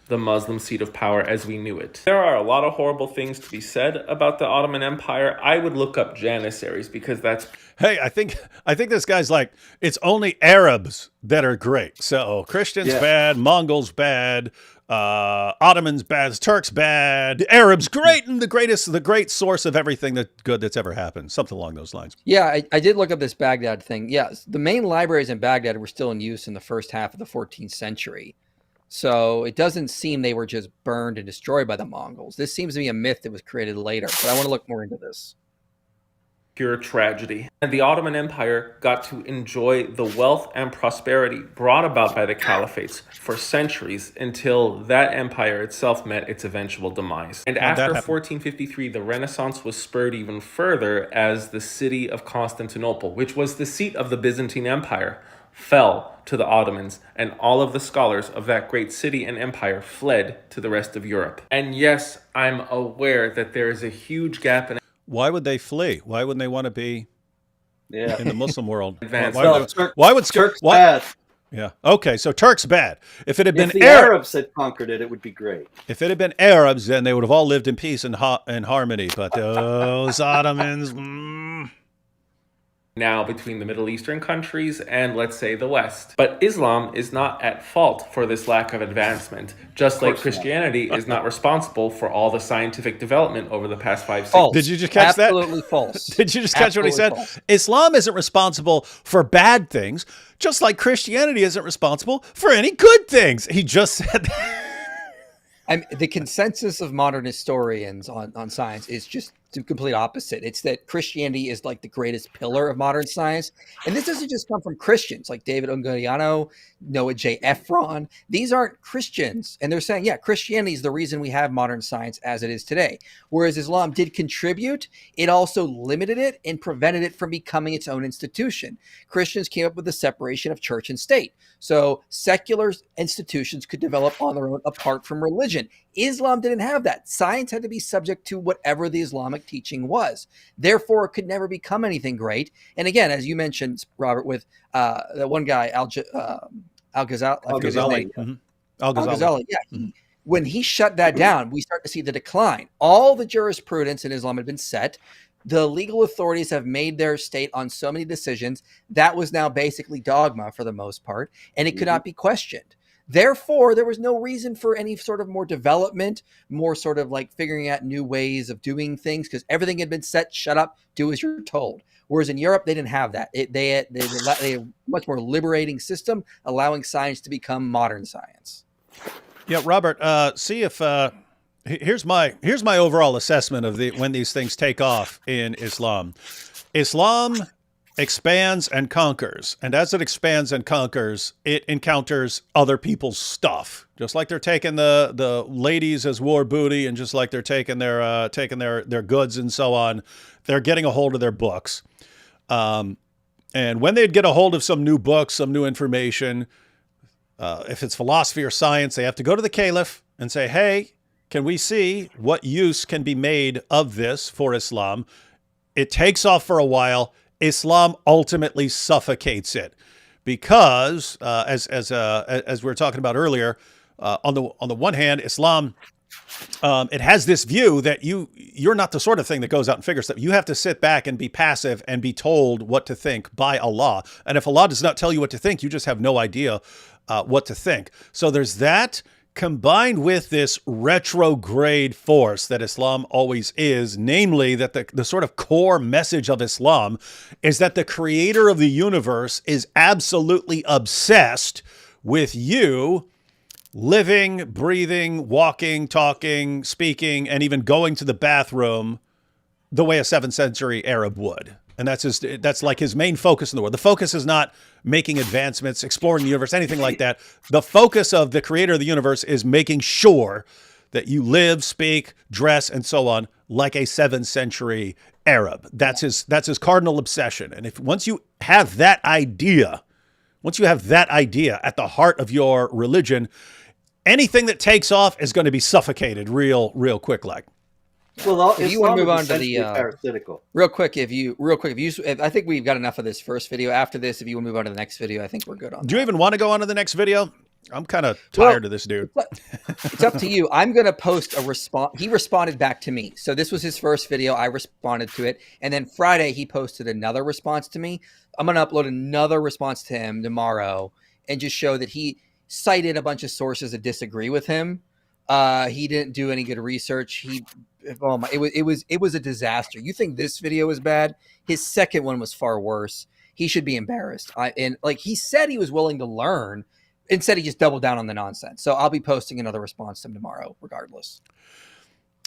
the Muslim seat of power as we knew it. There are a lot of horrible things to be said about the Ottoman Empire. I would look up Janissaries because that's... Hey, I think this guy's like, it's only Arabs that are great. So Christians bad, Mongols bad, Ottomans bad, Turks bad, Arabs great, and the great source of everything that's ever happened. Something along those lines. Yeah, I did look up this Baghdad thing. Yes, the main libraries in Baghdad were still in use in the first half of the 14th century. So it doesn't seem they were just burned and destroyed by the Mongols. This seems to be a myth that was created later, but I want to look more into this. Pure tragedy. And the Ottoman Empire got to enjoy the wealth and prosperity brought about by the caliphates for centuries until that empire itself met its eventual demise. And after 1453, the Renaissance was spurred even further as the city of Constantinople, which was the seat of the Byzantine Empire, fell to the Ottomans, and all of the scholars of that great city and empire fled to the rest of Europe. And yes, I'm aware that there is a huge gap in... Why would they flee? Why wouldn't they want to be in the Muslim world? Why would Turks bad? Yeah. Okay. So Turks bad. If it had been the Arabs had conquered it, it would be great. If it had been Arabs, then they would have all lived in peace and harmony. But those Ottomans. Now between the Middle Eastern countries and, let's say, the West. But Islam is not at fault for this lack of advancement, just like Christianity is not responsible for all the scientific development over the past 5 centuries. Did you just catch that? Absolutely false. Did you just catch what he said? False. Islam isn't responsible for bad things, just like Christianity isn't responsible for any good things. He just said that. The consensus of modern historians on science is just the complete opposite. It's that Christianity is like the greatest pillar of modern science. And this doesn't just come from Christians like David Ungariano, Noah J. Ephron. These aren't Christians. And they're saying, yeah, Christianity is the reason we have modern science as it is today. Whereas Islam did contribute, it also limited it and prevented it from becoming its own institution. Christians came up with the separation of church and state. So secular institutions could develop on their own apart from religion. Islam didn't have that. Science had to be subject to whatever the Islamic teaching was. Therefore, it could never become anything great. And again, as you mentioned, Robert, with that one guy, Al-Ghazali. Al-Ghazali. Yeah. When he shut that down, we start to see the decline. All the jurisprudence in Islam had been set. The legal authorities have made their state on so many decisions. That was now basically dogma for the most part, and it could not be questioned. Therefore, there was no reason for any sort of more development, more sort of like figuring out new ways of doing things, because everything had been set, shut up, do as you're told. Whereas in Europe, they didn't have that. They had a much more liberating system, allowing science to become modern science. Yeah, Robert, see if here's my overall assessment of when these things take off in Islam. Islam expands and conquers, and as it expands and conquers, it encounters other people's stuff. Just like they're taking the ladies as war booty, and just like they're taking their goods and so on, they're getting a hold of their books. And when they'd get a hold of some new books, some new information, if it's philosophy or science, they have to go to the caliph and say, hey, can we see what use can be made of this for Islam? It takes off for a while. Islam ultimately suffocates it because, as we were talking about earlier, on the one hand, Islam, it has this view that you're not the sort of thing that goes out and figures stuff. You have to sit back and be passive and be told what to think by Allah. And if Allah does not tell you what to think, you just have no idea what to think. So there's that combined with this retrograde force that Islam always is, namely that the sort of core message of Islam is that the creator of the universe is absolutely obsessed with you living, breathing, walking, talking, speaking, and even going to the bathroom the way a 7th century Arab would. And that's like his main focus in the world. The focus is not making advancements, exploring the universe, anything like that. The focus of the creator of the universe is making sure that you live, speak, dress, and so on like a 7th century Arab. That's his cardinal obsession. And once you have that idea at the heart of your religion, anything that takes off is going to be suffocated real quick like. Well, if you want to move on to the parasitical. Real quick, I think we've got enough of this first video. After this, if you want to move on to the next video, I think we're good on. Do you even want to go on to the next video? I'm kind of tired of this dude. It's up to you. I'm going to post a response. He responded back to me. So this was his first video. I responded to it. And then Friday, he posted another response to me. I'm going to upload another response to him tomorrow and just show that he cited a bunch of sources that disagree with him. He didn't do any good research. It was a disaster. You think this video is bad? His second one was far worse. He should be embarrassed. He said he was willing to learn. Instead, he just doubled down on the nonsense. So I'll be posting another response to him tomorrow, regardless.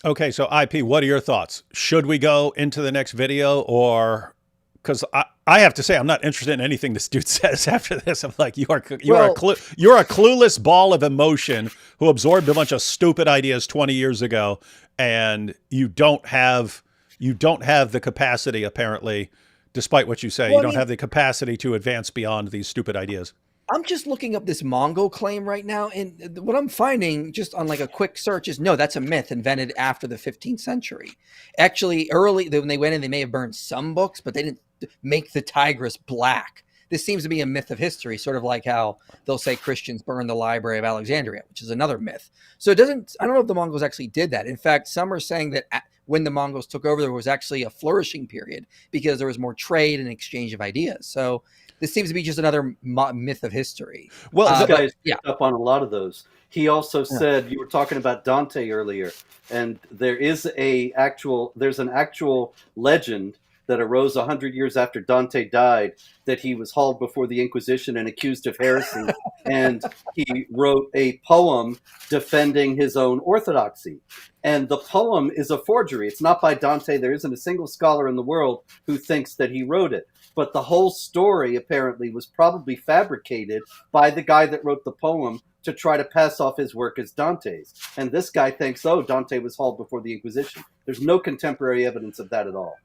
Okay, so IP, what are your thoughts? Should we go into the next video, or because I have to say I'm not interested in anything this dude says after this. I'm like, you are a clueless ball of emotion who absorbed a bunch of stupid ideas 20 years ago, and you don't have the capacity, apparently, despite what you say, you don't have the capacity to advance beyond these stupid ideas. I'm just looking up this Mongol claim right now, and what I'm finding just on like a quick search is, no, that's a myth invented after the 15th century. Actually, early when they went in, they may have burned some books, but they didn't make the Tigris black. This seems to be a myth of history, sort of like how they'll say Christians burned the Library of Alexandria, which is another myth. So I don't know if the Mongols actually did that. In fact, some are saying that when the Mongols took over, there was actually a flourishing period because there was more trade and exchange of ideas. So this seems to be just another myth of history. Well, this guy's picked up on a lot of those. He also said, you were talking about Dante earlier, and there's an actual legend that arose 100 years after Dante died, that he was hauled before the Inquisition and accused of heresy. And he wrote a poem defending his own orthodoxy. And the poem is a forgery. It's not by Dante. There isn't a single scholar in the world who thinks that he wrote it. But the whole story apparently was probably fabricated by the guy that wrote the poem to try to pass off his work as Dante's. And this guy thinks, Dante was hauled before the Inquisition. There's no contemporary evidence of that at all.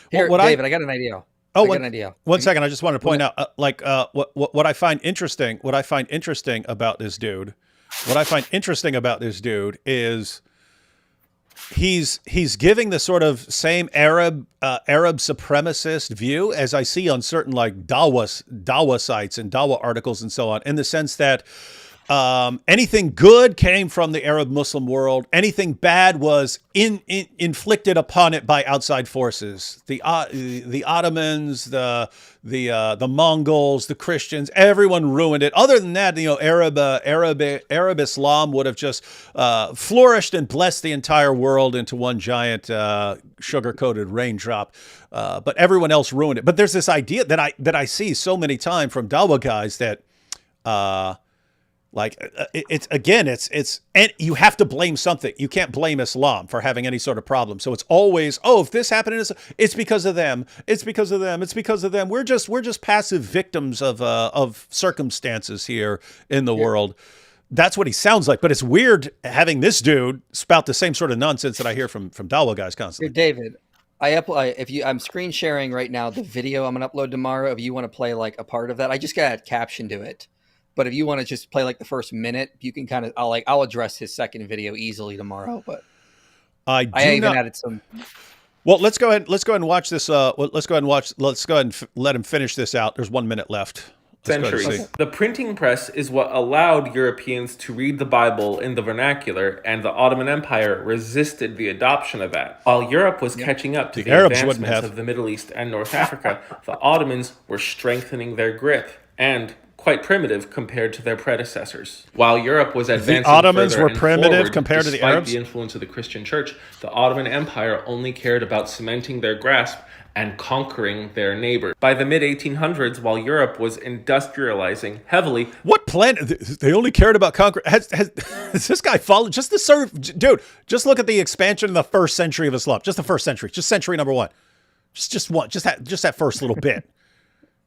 Here, David, I got an idea. One second. I just wanted to point out, what I find interesting about this dude is he's giving the sort of same Arab supremacist view as I see on certain like Dawa sites and Dawa articles and so on, in the sense that anything good came from the Arab Muslim world. Anything bad was inflicted upon it by outside forces. The Ottomans, the Mongols, the Christians, everyone ruined it. Other than that, Arab Islam would have just flourished and blessed the entire world into one giant sugar-coated raindrop. But everyone else ruined it. But there's this idea that I see so many times from Dawa guys that and you have to blame something. You can't blame Islam for having any sort of problem. So it's always, if this happened, it's because of them. It's because of them. It's because of them. We're just passive victims of circumstances here in the world. That's what he sounds like. But it's weird having this dude spout the same sort of nonsense that I hear from Dawa guys constantly. David, I'm screen sharing right now the video I'm gonna upload tomorrow. If you want to play like a part of that, I just got a caption to it. But if you want to just play like the first minute, you can kind of, I'll address his second video easily tomorrow. But I even added some. Well, let's go ahead and watch this. Let's go ahead and let him finish this out. There's 1 minute left. Centuries. The printing press is what allowed Europeans to read the Bible in the vernacular, and the Ottoman Empire resisted the adoption of that. While Europe was catching up to the advancements of the Middle East and North Africa, the Ottomans were strengthening their grip and quite primitive compared to their predecessors. While Europe was advancing the Ottomans further were and primitive forward, compared to the despite Arabs? the influence of the Christian church, the Ottoman Empire only cared about cementing their grasp and conquering their neighbor. By the mid-1800s, while Europe was industrializing heavily... What planet? They only cared about conquering... Has this guy followed... Just the serve... Dude, just look at the expansion in the first century of Islam. Just the first century. Just century number one. Just one. Just that first little bit.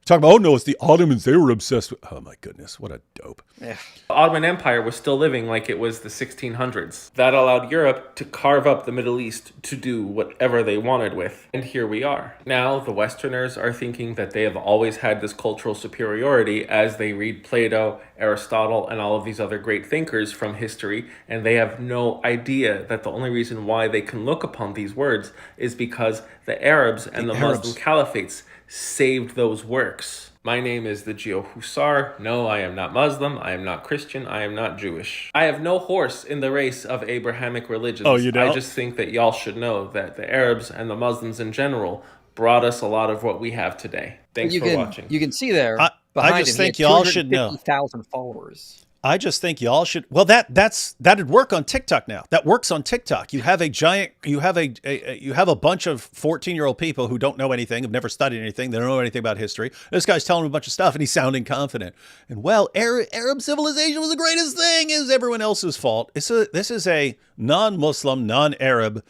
Talking about, oh no, it's the Ottomans. They were obsessed with... Oh my goodness, what a dope. The Ottoman Empire was still living like it was the 1600s. That allowed Europe to carve up the Middle East to do whatever they wanted with. And here we are. Now, the Westerners are thinking that they have always had this cultural superiority as they read Plato, Aristotle, and all of these other great thinkers from history, and they have no idea that the only reason why they can look upon these words is because the Arabs and the Muslim caliphates saved those works. My name is the Geo Hussar. No, I am not Muslim. I am not Christian. I am not Jewish. I have no horse in the race of Abrahamic religions. Oh, you don't? I just think that y'all should know that the Arabs and the Muslims in general brought us a lot of what we have today. Thanks for watching. You can see there I just think y'all should know. 250,000 followers. I just think y'all should. Well, that'd work on TikTok now. That works on TikTok. You have a giant. You have a bunch of 14-year-old people who don't know anything, have never studied anything. They don't know anything about history. This guy's telling them a bunch of stuff, and he's sounding confident. And Arab civilization was the greatest thing. Is everyone else's fault? This is a non-Muslim, non-Arab,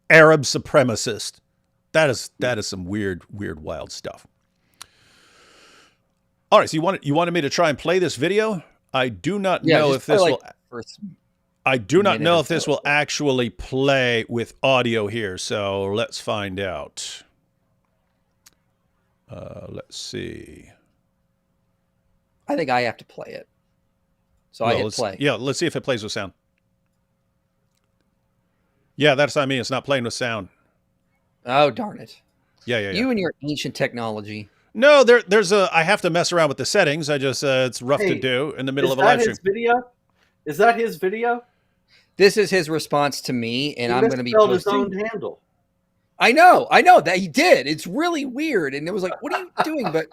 Arab supremacist. That is some weird, wild stuff. All right, so you wanted me to try and play this video? I do not know if this will. I do not know if this will actually play with audio here. So let's find out. Let's see. I think I have to play it. So I hit play. Yeah, let's see if it plays with sound. Yeah, that's what I mean. It's not playing with sound. Oh, darn it. Yeah. You and your ancient technology. No, I have to mess around with the settings. It's rough to do in the middle of a live stream. Is that his video? This is his response to me, and I'm going to be posting his own handle. I know that he did. It's really weird, and it was like, what are you doing? But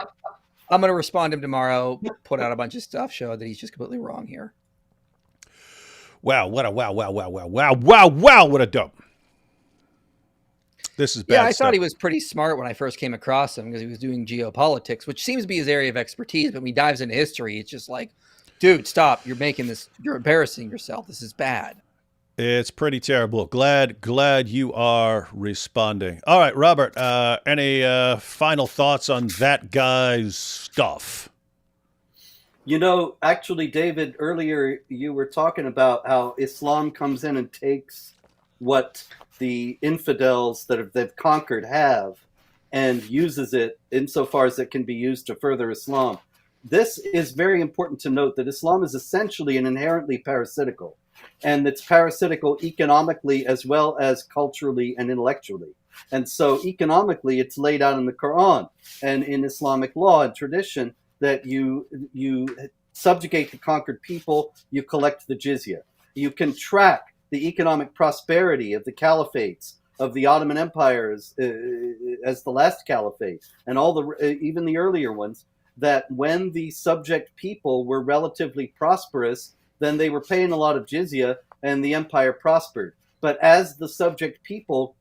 I'm going to respond to him tomorrow, put out a bunch of stuff, show that he's just completely wrong here. Wow, what a dope. This is bad Yeah, I stuff. thought he was pretty smart when I first came across him because he was doing geopolitics, which seems to be his area of expertise. But when he dives into history, it's just like, dude, stop. You're embarrassing yourself. This is bad. It's pretty terrible. Glad you are responding. All right, Robert, any final thoughts on that guy's stuff? Actually, David, earlier you were talking about how Islam comes in and takes what the infidels that they've conquered have and uses it insofar as it can be used to further Islam. This is very important to note that Islam is essentially an inherently parasitical, and it's parasitical economically as well as culturally and intellectually. And so economically, it's laid out in the Quran and in Islamic law and tradition that you subjugate the conquered people, you collect the jizya. You can track the economic prosperity of the caliphates of the Ottoman empires as the last caliphate and even the earlier ones, that when the subject people were relatively prosperous, then they were paying a lot of jizya and the empire prospered. But as the subject people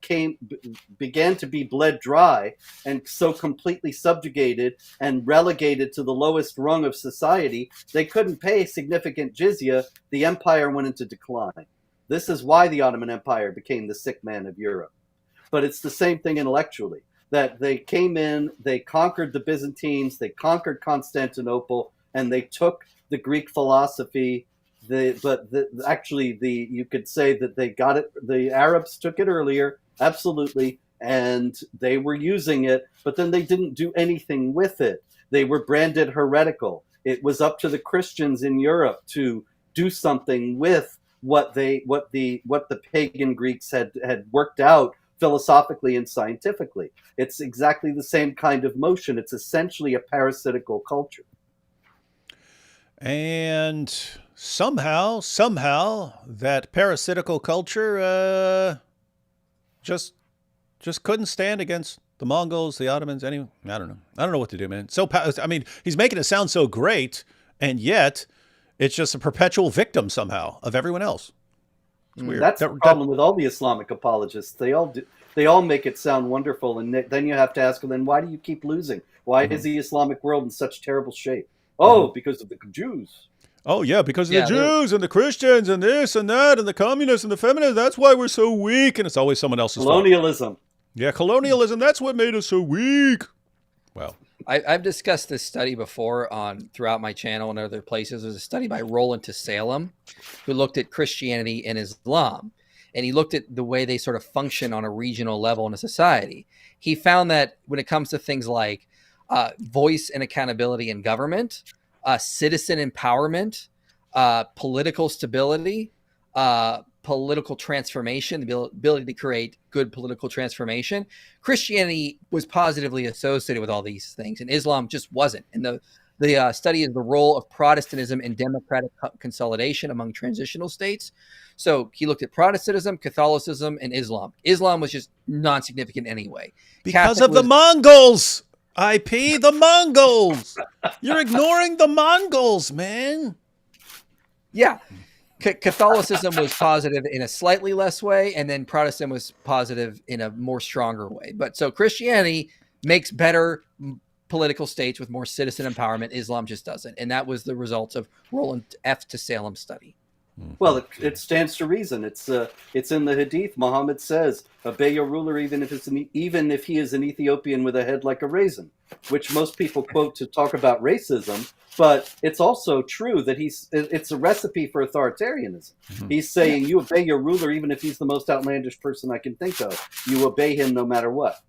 began to be bled dry and so completely subjugated and relegated to the lowest rung of society, they couldn't pay significant jizya. The empire went into decline. This is why the Ottoman Empire became the sick man of Europe. But it's the same thing intellectually, that they came in, they conquered the Byzantines, they conquered Constantinople, and they took the Greek philosophy. You could say that they got it. The Arabs took it earlier, absolutely, and they were using it, but then they didn't do anything with it. They were branded heretical. It was up to the Christians in Europe to do something with what the pagan Greeks had worked out philosophically and scientifically. It's exactly the same kind of motion. It's essentially a parasitical culture. And somehow that parasitical culture just couldn't stand against the Mongols, the Ottomans, I don't know what to do, man. He's making it sound so great. and yet it's just a perpetual victim somehow of everyone else. It's weird. That's the problem with all the Islamic apologists. They all make it sound wonderful, and then you have to ask them, then why do you keep losing? Why is the Islamic world in such terrible shape? Oh, because of the Jews. Oh, yeah, because of the Jews and the Christians and this and that and the communists and the feminists. That's why we're so weak. And it's always someone else's colonialism. fault. Yeah, colonialism. That's what made us so weak. Well, I've discussed this study before throughout my channel and other places. There's a study by Roland to Salem who looked at Christianity and Islam. And he looked at the way they sort of function on a regional level in a society. He found that when it comes to things like voice and accountability in government, citizen empowerment, political stability, political transformation, the ability to create good political transformation, Christianity was positively associated with all these things, and Islam just wasn't. And the study is the role of Protestantism in democratic consolidation among transitional states. So he looked at Protestantism, Catholicism, and Islam. Islam was just non-significant anyway. Because of the Mongols. IP, the Mongols. You're ignoring the Mongols, man. Yeah. Catholicism was positive in a slightly less way, and then Protestant was positive in a more stronger way. But so Christianity makes better political states with more citizen empowerment. Islam just doesn't. And that was the result of Roland F. to Salem study. Well, it stands to reason. It's in the Hadith. Muhammad says, "Obey your ruler, even if he is an Ethiopian with a head like a raisin," which most people quote to talk about racism. But it's also true that it's a recipe for authoritarianism. He's saying you obey your ruler, even if he's the most outlandish person I can think of. You obey him no matter what.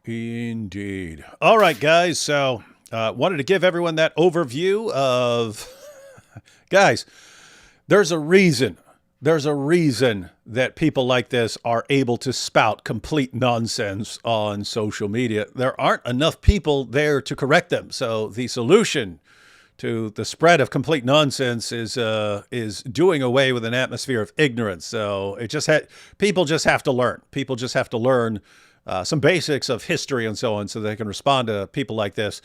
Indeed. All right, guys. So wanted to give everyone that overview of... Guys, there's a reason that people like this are able to spout complete nonsense on social media. There aren't enough people there to correct them. So the solution to the spread of complete nonsense is doing away with an atmosphere of ignorance. So people just have to learn. People just have to learn some basics of history and so on, so they can respond to people like this.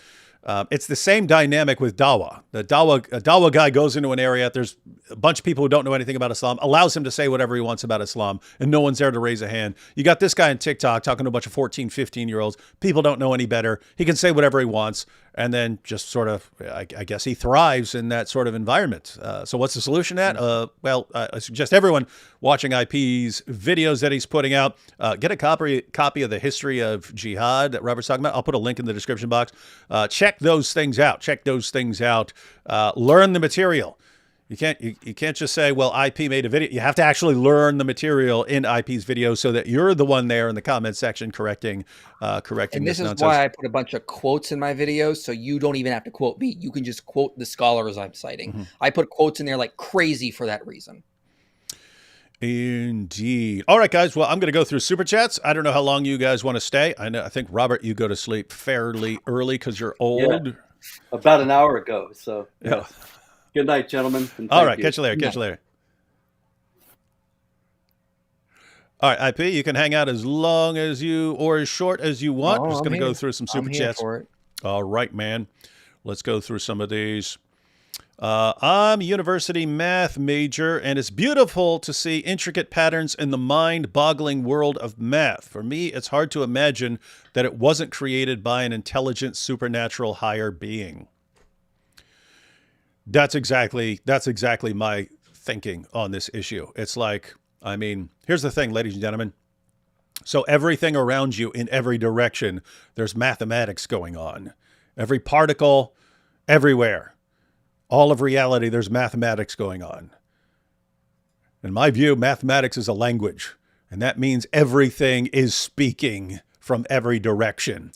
It's the same dynamic with Dawah. A Dawah guy goes into an area, there's a bunch of people who don't know anything about Islam, allows him to say whatever he wants about Islam, and no one's there to raise a hand. You got this guy on TikTok talking to a bunch of 14, 15-year-olds. People don't know any better. He can say whatever he wants, and then just sort of, I guess he thrives in that sort of environment. So what's the solution to that? Well, I suggest everyone watching IP's videos that he's putting out, get a copy of the history of jihad that Robert's talking about. I'll put a link in the description box. Check those things out. Learn the material. You can't just say, well, IP made a video. You have to actually learn the material in IP's video so that you're the one there in the comment section correcting And this is nonsense. why I put a bunch of quotes in my videos, so you don't even have to quote me. You can just quote the scholars I'm citing. I put quotes in there like crazy for that reason. Indeed. All right, guys. Well, I'm going to go through super chats. I don't know how long you guys want to stay. I think, Robert, you go to sleep fairly early because you're old. Yeah, about an hour ago. So yeah. Good night, gentlemen. All right. Catch you later. All right, IP, you can hang out as long as or as short as you want. I'm just going to go through some super chats. All right, man. Let's go through some of these. I'm a university math major, and it's beautiful to see intricate patterns in the mind-boggling world of math. For me, it's hard to imagine that it wasn't created by an intelligent, supernatural higher being. That's exactly my thinking on this issue. It's like, I mean, here's the thing, ladies and gentlemen. So everything around you in every direction, there's mathematics going on. Every particle, everywhere. All of reality, there's mathematics going on. In my view, mathematics is a language, and that means everything is speaking from every direction.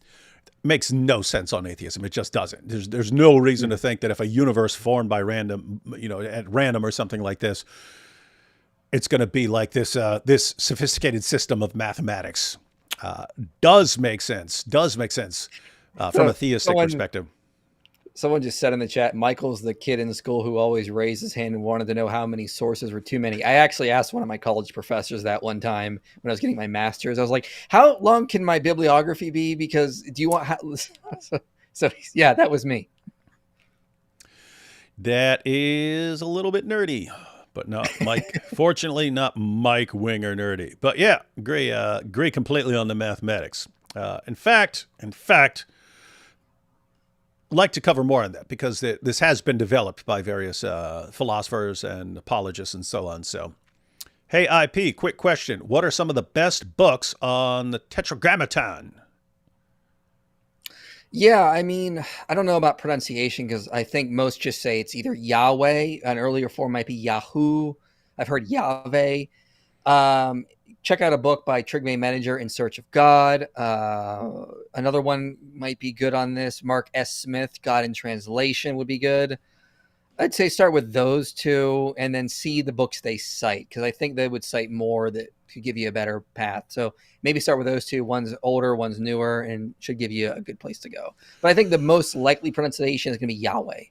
Makes no sense on atheism. It just doesn't. There's no reason to think that if a universe formed by random, at random or something like this, it's going to be like this this sophisticated system of mathematics. Does make sense from a theistic perspective. Someone just said in the chat, Michael's the kid in school who always raised his hand and wanted to know how many sources were too many. I actually asked one of my college professors that one time when I was getting my master's. I was like, how long can my bibliography be? Because do you want... So yeah, that was me. That is a little bit nerdy, but not Mike. Fortunately, not Mike Winger nerdy. But yeah, agree completely on the mathematics. In fact, like to cover more on that because this has been developed by various philosophers and apologists and so on. So, hey, IP, quick question. What are some of the best books on the Tetragrammaton? Yeah, I mean, I don't know about pronunciation because I think most just say it's either Yahweh. An earlier form might be Yahoo. I've heard Yahweh. Check out a book by Trigve Manager, In Search of God. Another one might be good on this. Mark S. Smith, God in Translation would be good. I'd say start with those two and then see the books they cite because I think they would cite more that could give you a better path. So maybe start with those two. One's older, one's newer, and should give you a good place to go. But I think the most likely pronunciation is going to be Yahweh.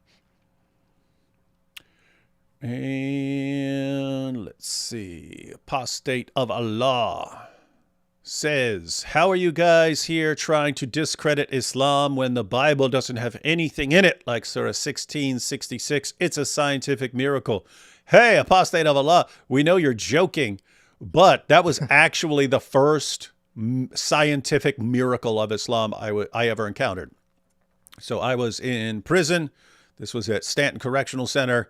And let's see. Apostate of Allah says, how are you guys here trying to discredit Islam when the Bible doesn't have anything in it? Like Surah 1666, it's a scientific miracle. Hey, apostate of Allah, we know you're joking, but that was actually the first scientific miracle of Islam I ever encountered. So I was in prison. This was at Stanton Correctional Center.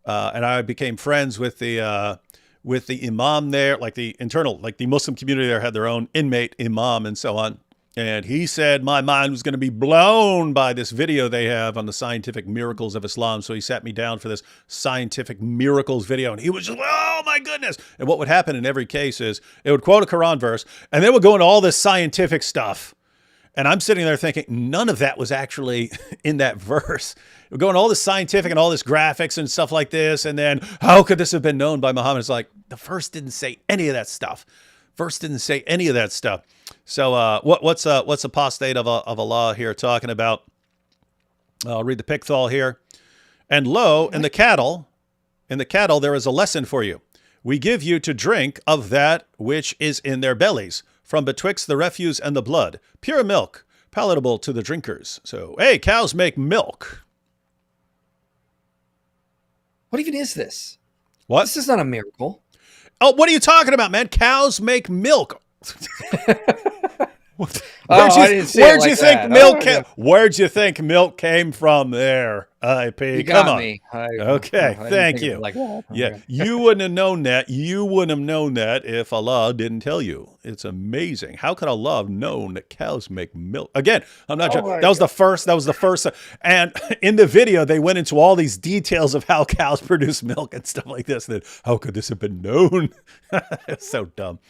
And I became friends with the imam there, like the Muslim community there had their own inmate imam and so on. And he said my mind was going to be blown by this video they have on the scientific miracles of Islam. So he sat me down for this scientific miracles video. And he was just, oh my goodness. And what would happen in every case is it would quote a Quran verse and then would go into all this scientific stuff. And I'm sitting there thinking none of that was actually in that verse. We're going all this scientific and all this graphics and stuff like this. And then how could this have been known by Muhammad? It's like the verse didn't say any of that stuff. Verse didn't say any of that stuff. So what's apostate of Allah here talking about? I'll read the Pickthall here. And lo, in the cattle, there is a lesson for you. We give you to drink of that which is in their bellies, from betwixt the refuse and the blood, pure milk, palatable to the drinkers. So, hey, cows make milk. What even is this? What? This is not a miracle. Oh, what are you talking about, man? Cows make milk. Where'd you think milk came from there, IP? You Come got on. Me. Okay, thank you. Like that. Yeah, you wouldn't have known that. You wouldn't have known that if Allah didn't tell you. It's amazing. How could Allah have known that cows make milk? Again, I'm not joking. That was the first. And in the video, they went into all these details of how cows produce milk and stuff like this. And then, how could this have been known? It's so dumb.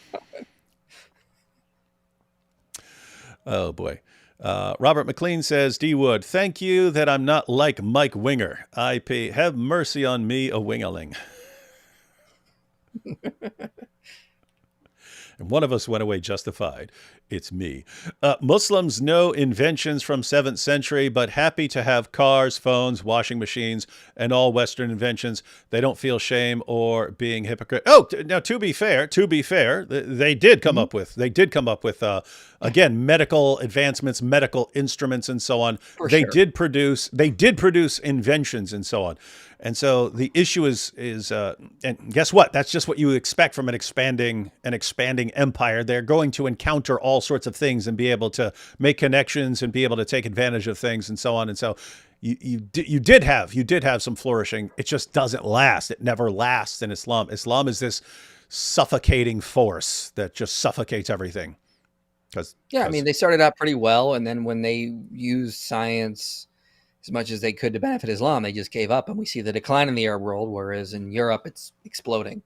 Oh, boy. Robert McLean says, D. Wood, thank you that I'm not like Mike Winger. IP, have mercy on me, a wingaling. And one of us went away justified. It's me. Muslims know inventions from 7th century, but happy to have cars, phones, washing machines, and all Western inventions. They don't feel shame or being hypocrite. Oh, now to be fair, they did come up with, again, medical advancements, medical instruments, and so on. They did produce inventions and so on. And so the issue is, and guess what? That's just what you expect from an expanding empire. They're going to encounter all sorts of things and be able to make connections and be able to take advantage of things and so on. And so you did have some flourishing. It just doesn't last. It never lasts in Islam. Islam is this suffocating force that just suffocates everything. I mean, they started out pretty well, and then when they used science as much as they could to benefit Islam, they just gave up, and we see the decline in the Arab world, whereas in Europe, it's exploding.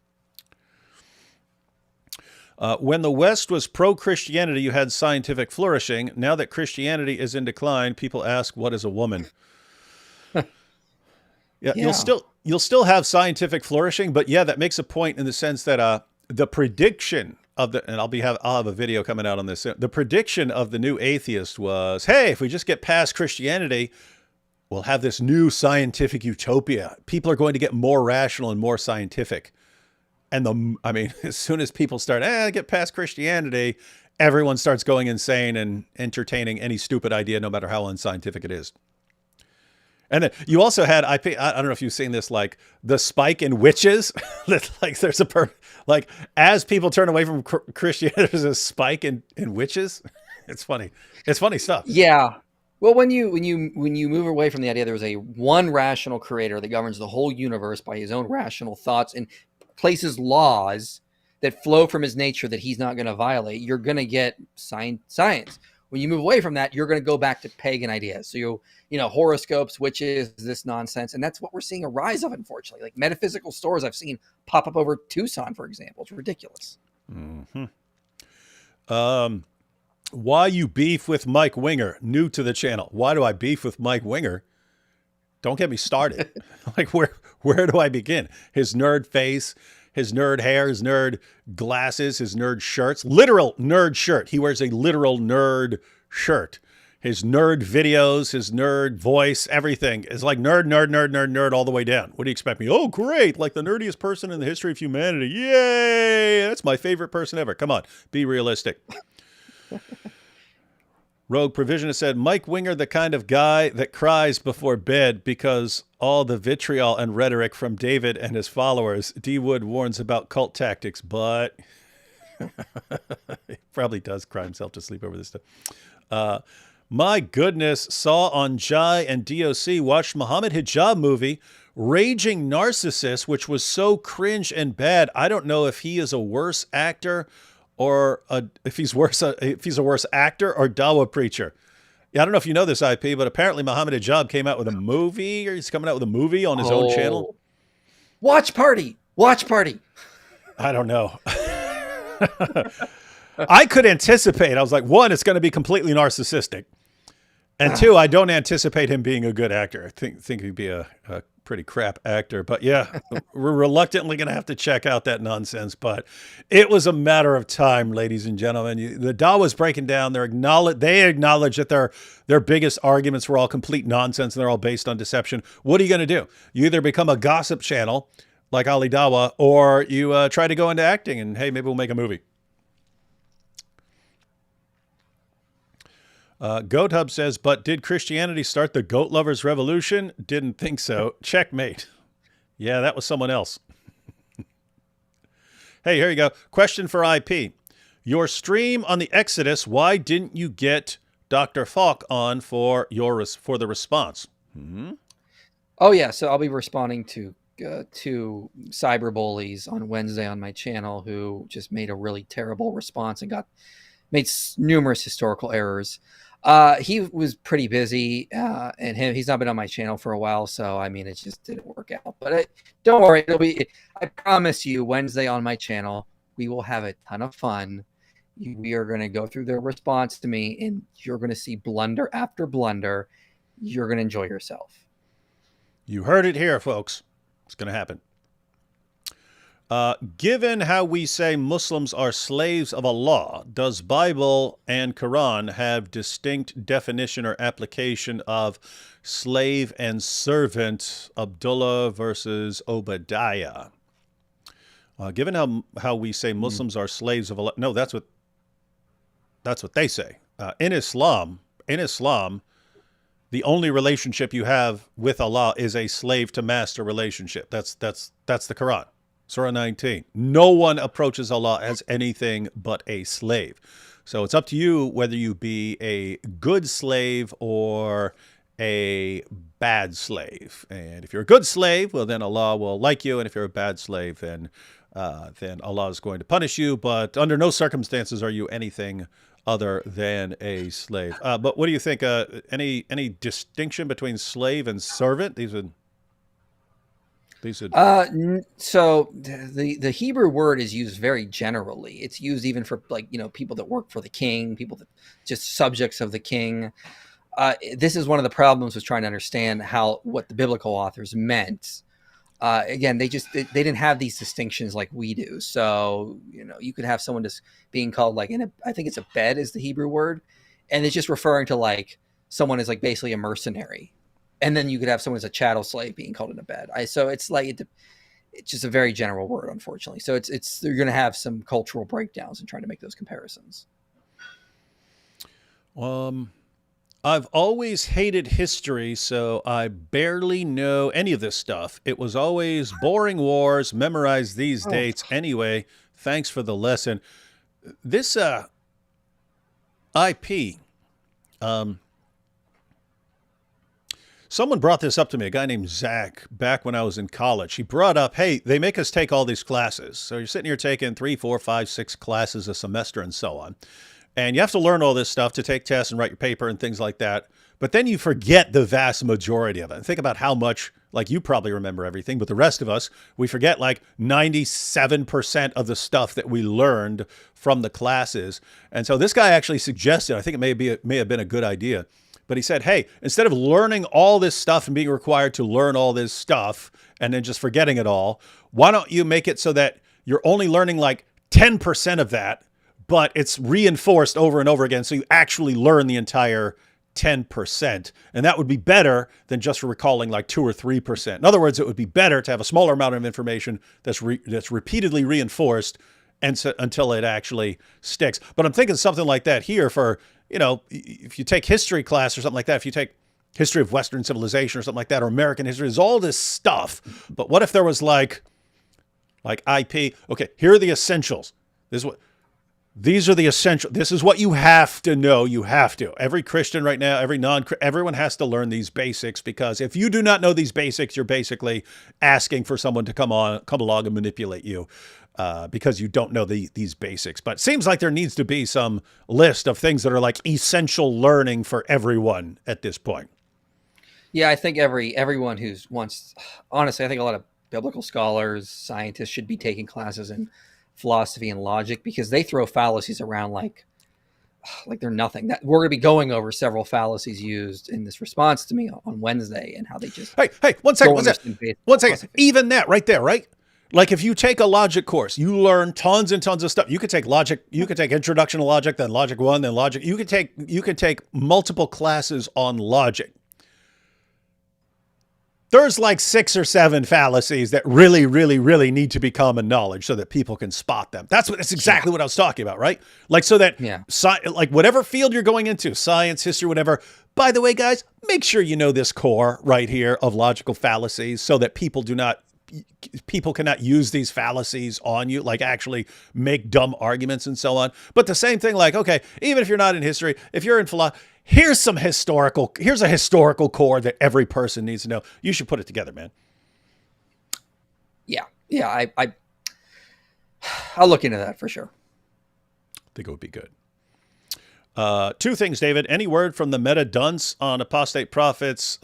When the West was pro-Christianity, you had scientific flourishing. Now that Christianity is in decline, people ask, what is a woman? Yeah. You'll still have scientific flourishing, but yeah, that makes a point in the sense that the prediction of and I'll have a video coming out on this. The prediction of the new atheist was, hey, if we just get past Christianity, we'll have this new scientific utopia. People are going to get more rational and more scientific. And as soon as people start, get past Christianity, everyone starts going insane and entertaining any stupid idea, no matter how unscientific it is. And then you also had I don't know if you've seen this, like the spike in witches. That like there's like as people turn away from Christianity, there's a spike in witches. It's funny. It's funny stuff. Yeah. Well, when you move away from the idea there's a one rational creator that governs the whole universe by his own rational thoughts and places laws that flow from his nature that he's not going to violate, you're going to get science. When you move away from that, you're going to go back to pagan ideas. So you know, horoscopes, witches, this nonsense, and that's what we're seeing a rise of, unfortunately. Like metaphysical stores I've seen pop up over Tucson, for example. It's ridiculous. Mm-hmm. Why you beef with Mike Winger? New to the channel. Why do I beef with Mike Winger? Don't get me started. Like where do I begin? His nerd face, his nerd hair, his nerd glasses, his nerd shirts. Literal nerd shirt. He wears a literal nerd shirt. His nerd videos, his nerd voice, everything is like nerd all the way down. What do you expect me? Oh, great. Like the nerdiest person in the history of humanity. Yay. That's my favorite person ever. Come on. Be realistic. Rogue Provisionist said, Mike Winger, the kind of guy that cries before bed because all the vitriol and rhetoric from David and his followers. D. Wood warns about cult tactics, but he probably does cry himself to sleep over this stuff. My goodness, saw on Jai and DOC, watched Muhammad Hijab movie, Raging Narcissist, which was so cringe and bad. I don't know if he is a worse actor or if he's a worse actor or Dawa preacher. Yeah, I don't know if you know this, IP, but apparently Muhammad Hijab came out with a movie, or he's coming out with a movie on his own channel. Watch party. I don't know. I could anticipate. I was like, one, it's going to be completely narcissistic. And two, I don't anticipate him being a good actor. I think he'd be a pretty crap actor. But yeah, we're reluctantly going to have to check out that nonsense. But it was a matter of time, ladies and gentlemen. The Dawa's breaking down. They acknowledge that their biggest arguments were all complete nonsense and they're all based on deception. What are you going to do? You either become a gossip channel like Ali Dawa, or you try to go into acting and, hey, maybe we'll make a movie. Goat Hub says, but did Christianity start the goat lovers revolution? Didn't think so. Checkmate. Yeah, that was someone else. Hey, here you go. Question for IP. Your stream on the Exodus, why didn't you get Dr. Falk on for the response? Mm-hmm. Oh, yeah. So I'll be responding to cyber bullies on Wednesday on my channel who just made a really terrible response and made numerous historical errors. He was pretty busy, and he's not been on my channel for a while, so I mean, it just didn't work out. But don't worry, I promise you, Wednesday on my channel, we will have a ton of fun. We are going to go through their response to me, and you're going to see blunder after blunder. You're going to enjoy yourself. You heard it here, folks. It's going to happen. Given how we say Muslims are slaves of Allah, does Bible and Quran have distinct definition or application of slave and servant? Abdullah versus Obadiah. Given how we say Muslims are slaves of Allah, no, that's what they say. In Islam, the only relationship you have with Allah is a slave to master relationship. That's the Quran. Surah 19. No one approaches Allah as anything but a slave. So it's up to you whether you be a good slave or a bad slave. And if you're a good slave, well, then Allah will like you. And if you're a bad slave, then Allah is going to punish you. But under no circumstances are you anything other than a slave. But what do you think? Any distinction between slave and servant? So the Hebrew word is used very generally. It's used even for people that work for the king, people that just subjects of the king. This is one of the problems with trying to understand what the biblical authors meant. Again, they didn't have these distinctions like we do. So you could have someone just being called I think it's a bed is the Hebrew word, and it's just referring to someone is basically a mercenary. And then you could have someone as a chattel slave being called in a bed. So it's just a very general word, unfortunately. So you're going to have some cultural breakdowns in trying to make those comparisons. I've always hated history, so I barely know any of this stuff. It was always boring wars, memorize these dates anyway. Thanks for the lesson. This IP, someone brought this up to me, a guy named Zach, back when I was in college. He brought up, hey, they make us take all these classes. So you're sitting here taking 3, 4, 5, 6 classes a semester and so on. And you have to learn all this stuff to take tests and write your paper and things like that. But then you forget the vast majority of it. And think about how much, like you probably remember everything, but the rest of us, we forget like 97% of the stuff that we learned from the classes. And so this guy actually suggested, I think it may have been a good idea, but he said, hey, instead of learning all this stuff and being required to learn all this stuff and then just forgetting it all, why don't you make it so that you're only learning like 10% of that, but it's reinforced over and over again, so you actually learn the entire 10%. And that would be better than just recalling like 2 or 3%. In other words, it would be better to have a smaller amount of information that's repeatedly reinforced until it actually sticks. But I'm thinking something like that here for, if you take history class or something like that, if you take history of Western civilization or something like that, or American history, there's all this stuff. But what if there was like IP? Okay, here are the essentials. These are the essential. This is what you have to know. You have to. Every Christian right now, everyone has to learn these basics, because if you do not know these basics, you're basically asking for someone to come along and manipulate you because you don't know these basics. But it seems like there needs to be some list of things that are like essential learning for everyone at this point. Yeah, I think everyone honestly, I think a lot of biblical scholars, scientists should be taking classes in philosophy and logic, because they throw fallacies around like they're nothing. That we're going to be going over several fallacies used in this response to me on Wednesday, and how they just hey, one second. Even that right there, right? Like if you take a logic course, you learn tons and tons of stuff. You could take logic, you could take introduction to logic, then logic 1, then logic. You could take multiple classes on logic. There's like 6 or 7 fallacies that really, really, really need to be common knowledge so that people can spot them. That's exactly what I was talking about, right? Like so that, like whatever field you're going into, science, history, whatever. By the way, guys, make sure you know this core right here of logical fallacies so that people cannot use these fallacies on you, like actually make dumb arguments and so on. But the same thing, like, okay, even if you're not in history, if you're in philosophy, here's a historical core that every person needs to know. You should put it together, man. Yeah. I'll look into that for sure. I think it would be good. 2 things, David. Any word from the meta dunce on apostate prophets?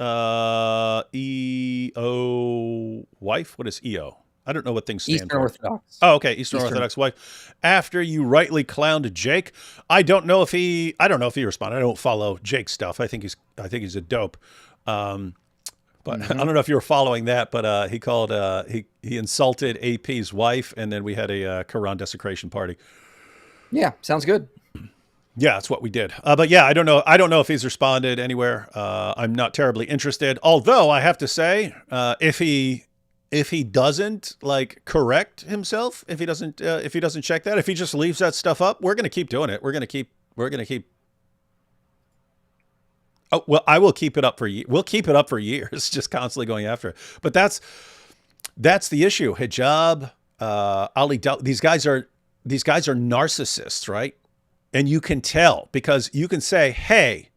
EO wife? What is EO? I don't know what things stand Eastern for. Orthodox. Oh, okay. Eastern Orthodox wife. After you rightly clowned Jake, I don't know if he responded. I don't follow Jake's stuff. I think he's a dope. But I don't know if you were following that, but he called he insulted AP's wife, and then we had a Quran desecration party. Yeah, sounds good. Yeah, that's what we did. But yeah, I don't know if he's responded anywhere. I'm not terribly interested. Although I have to say, if he doesn't like correct himself, if he doesn't check that, if he just leaves that stuff up, we're going to keep doing it. We're going to keep. Oh, well, I will keep it up for we'll keep it up for years, just constantly going after it. But that's the issue. Hijab, Ali, these guys are narcissists, right? And you can tell, because you can say, hey,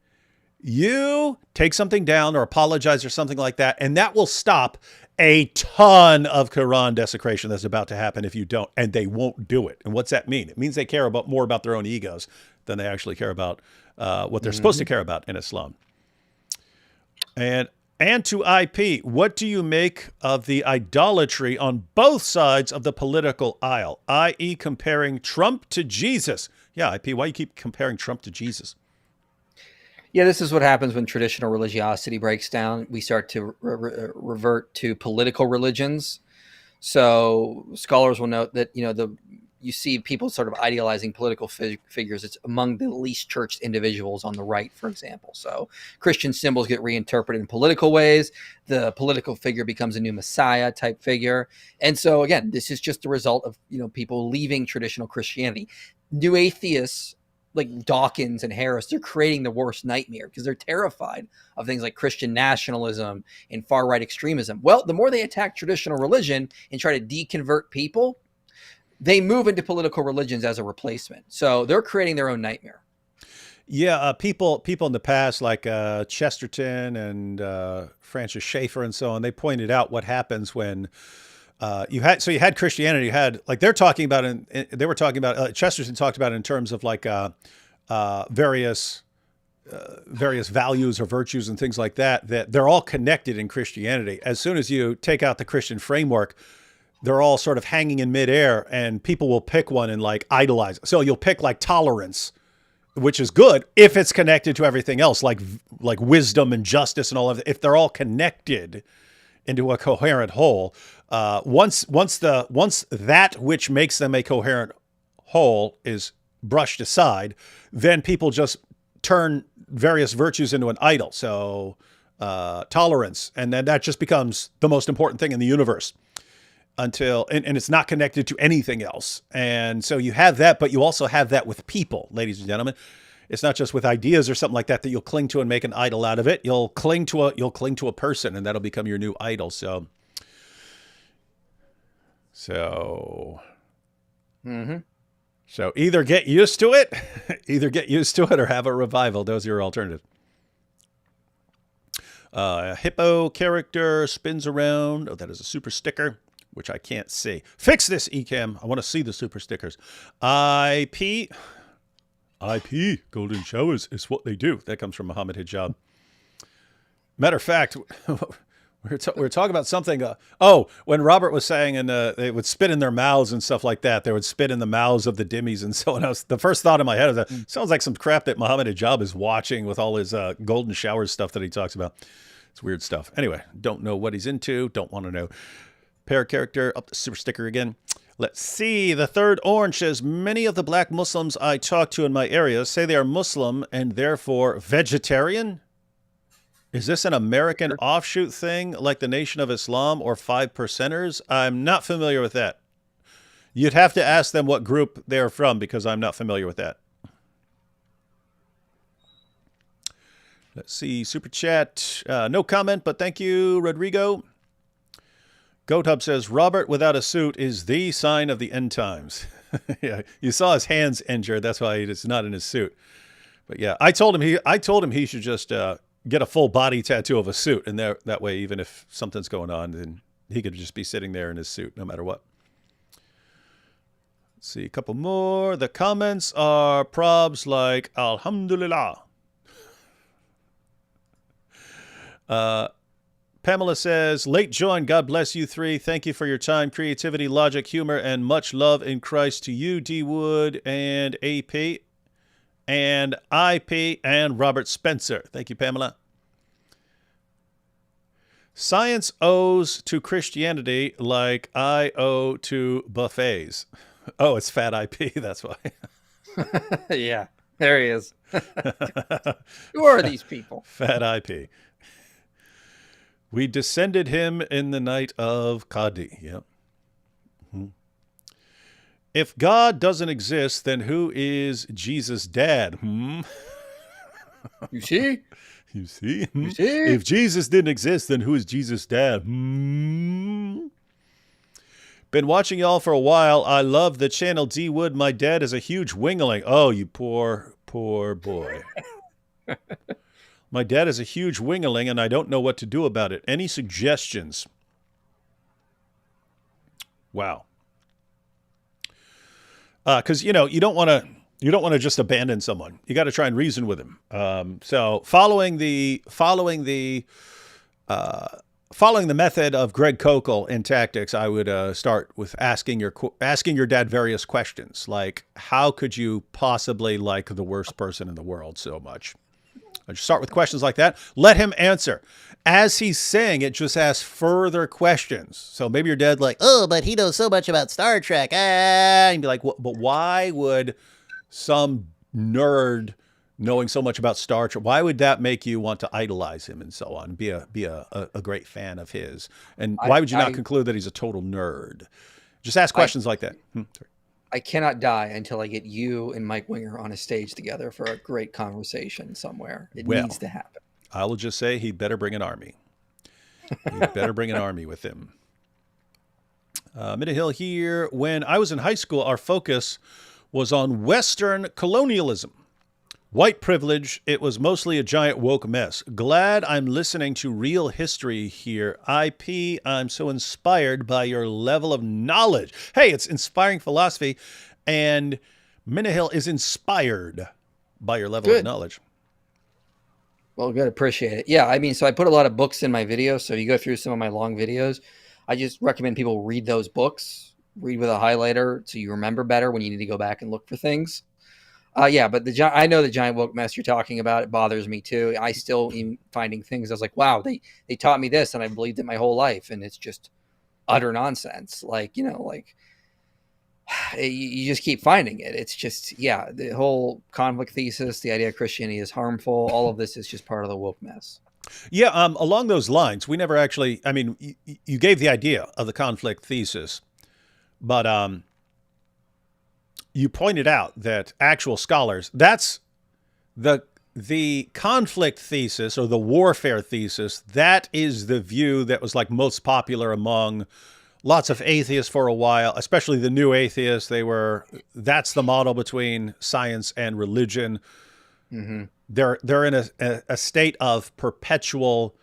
you take something down or apologize or something like that, and that will stop a ton of Quran desecration that's about to happen if you don't, and they won't do it. And what's that mean? It means they care more about their own egos than they actually care about what they're supposed to care about in Islam. And to IP, what do you make of the idolatry on both sides of the political aisle, i.e. comparing Trump to Jesus? Yeah, IP, why you keep comparing Trump to Jesus? Yeah, this is what happens when traditional religiosity breaks down. We start to revert to political religions. So scholars will note that, you see people sort of idealizing political figures. It's among the least churched individuals on the right, for example. So Christian symbols get reinterpreted in political ways. The political figure becomes a new Messiah type figure. And so again, this is just the result of, people leaving traditional Christianity. New atheists like Dawkins and Harris, they're creating the worst nightmare because they're terrified of things like Christian nationalism and far right extremism. Well, the more they attack traditional religion and try to deconvert people, they move into political religions as a replacement. So they're creating their own nightmare. Yeah, people in the past, like Chesterton and Francis Schaeffer and so on, they pointed out what happens when you had Christianity. You had, like, they're talking about, they were talking about, Chesterton talked about it in terms of like various values or virtues and things like that, that they're all connected in Christianity. As soon as you take out the Christian framework, they're all sort of hanging in midair, and people will pick one and like idolize it. So you'll pick like tolerance, which is good if it's connected to everything else, like wisdom and justice and all of it. If they're all connected into a coherent whole, once that which makes them a coherent whole is brushed aside, then people just turn various virtues into an idol. So tolerance, and then that just becomes the most important thing in the universe until, and it's not connected to anything else. And so you have that, but you also have that with people, ladies and gentlemen. It's not just with ideas or something like that you'll cling to and make an idol out of it. You'll cling to a person, and that'll become your new idol. So either get used to it, or have a revival. Those are your alternatives. Hippo character spins around. Oh, that is a super sticker, which I can't see. Fix this, Ecamm. I want to see the super stickers. IP, golden showers is what they do. That comes from Muhammad Hijab. Matter of fact, we were talking about something. When Robert was saying, and they would spit in their mouths and stuff like that. They would spit in the mouths of the dhimmis and so on. The first thought in my head is that sounds like some crap that Muhammad Hijab is watching with all his golden showers stuff that he talks about. It's weird stuff. Anyway, don't know what he's into. Don't want to know. Pair character, up the super sticker again. Let's see. The third orange says, many of the black Muslims I talk to in my area say they are Muslim and therefore vegetarian. Is this an American offshoot thing like the Nation of Islam or 5%ers? I'm not familiar with that. You'd have to ask them what group they're from, because I'm not familiar with that. Let's see. Super chat. No comment, but thank you, Rodrigo. GoatHub says, Robert without a suit is the sign of the end times. Yeah, you saw his hands injured. That's why he's not in his suit. But yeah, I told him he should just get a full body tattoo of a suit, and that way, even if something's going on, then he could just be sitting there in his suit no matter what. Let's see a couple more. The comments are probs like Alhamdulillah. Pamela says, late join. God bless you three. Thank you for your time, creativity, logic, humor, and much love in Christ to you, D. Wood, and AP, and IP, and Robert Spencer. Thank you, Pamela. Science owes to Christianity like I owe to buffets. Oh, it's Fat IP. That's why. Yeah, there he is. Who are these people? Fat IP. We descended him in the night of Qadi. Yep. Mm-hmm. If God doesn't exist, then who is Jesus' dad? You see? You see? You see? If Jesus didn't exist, then who is Jesus' dad? Been watching y'all for a while. I love the channel. D. Wood, my dad is a huge wingling. Oh, you poor, poor boy. My dad is a huge wingling, and I don't know what to do about it. Any suggestions? Wow. Because you don't want to just abandon someone. You got to try and reason with him. So following the method of Greg Kokel in tactics, I would start with asking your dad various questions, like how could you possibly like the worst person in the world so much? I'd start with questions like that. Let him answer. As he's saying it, just ask further questions. So maybe your dad's like, oh, but he knows so much about Star Trek. And you'd be like, but why would some nerd knowing so much about Star Trek, why would that make you want to idolize him and so on, be a great fan of his? And why would you not conclude that he's a total nerd? Just ask questions like that. Sorry. I cannot die until I get you and Mike Winger on a stage together for a great conversation somewhere. It needs to happen. I will just say he'd better bring an army. He'd better bring an army with him. Hill here. When I was in high school, our focus was on Western colonialism. White privilege, it was mostly a giant woke mess. Glad I'm listening to real history here. IP, I'm so inspired by your level of knowledge. Hey, it's inspiring philosophy, and Hill is inspired by your level of knowledge. Well, good. Appreciate it. Yeah, I mean, so I put a lot of books in my videos. So you go through some of my long videos. I just recommend people read those books, read with a highlighter so you remember better when you need to go back and look for things. Yeah, but I know the giant woke mess you're talking about. It bothers me too. I still am finding things. I was like, wow, they taught me this and I believed it my whole life. And it's just utter nonsense. Like, you just keep finding it. It's just, the whole conflict thesis, the idea of Christianity is harmful. All of this is just part of the woke mess. Yeah. Along those lines, we never actually, I mean, you gave the idea of the conflict thesis, but, you pointed out that actual scholars, that's the conflict thesis or the warfare thesis, that is the view that was like most popular among lots of atheists for a while, especially the new atheists. That's the model between science and religion. Mm-hmm. They're in a state of perpetual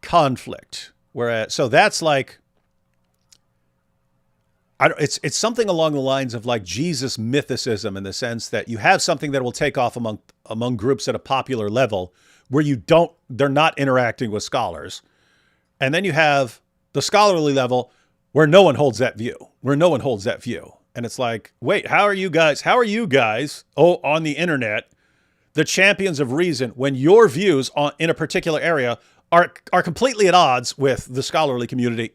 conflict. So that's like, it's something along the lines of like Jesus mythicism, in the sense that you have something that will take off among groups at a popular level where they're not interacting with scholars. And then you have the scholarly level where no one holds that view, And it's like, wait, how are you guys on the internet, the champions of reason, when your views in a particular area are completely at odds with the scholarly community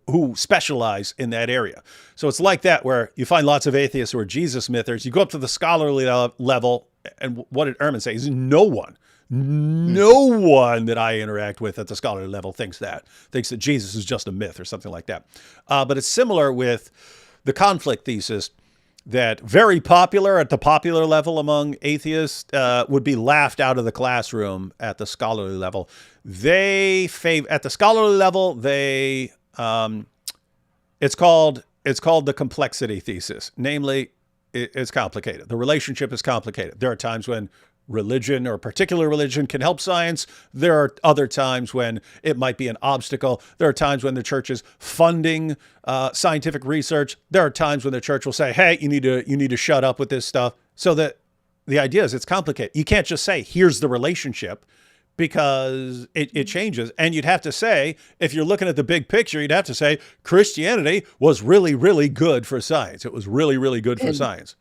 who specialize in that area? So it's like that, where you find lots of atheists who are Jesus mythers. You go up to the scholarly level, and what did Ehrman say? Is no one that I interact with at the scholarly level thinks that Jesus is just a myth or something like that. But it's similar with the conflict thesis, that very popular at the popular level among atheists would be laughed out of the classroom at the scholarly level. At the scholarly level, it's called the complexity thesis. Namely, it's complicated. The relationship is complicated. There are times when religion, or a particular religion, can help science. There are other times when it might be an obstacle. There are times when the church is funding scientific research. There are times when the church will say, hey, you need to shut up with this stuff. So that the idea is it's complicated. You can't just say, here's the relationship, because it changes. And you'd have to say, if you're looking at the big picture, you'd have to say Christianity was really, really good for science. It was really, really good for science.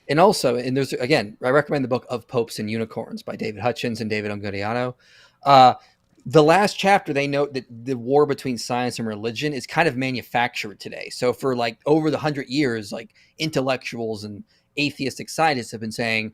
And also, there's, again, I recommend the book Of Popes and Unicorns by David Hutchins and David Unguriano. The last chapter, they note that the war between science and religion is kind of manufactured today. So for like over the 100 years, like intellectuals and atheistic scientists have been saying,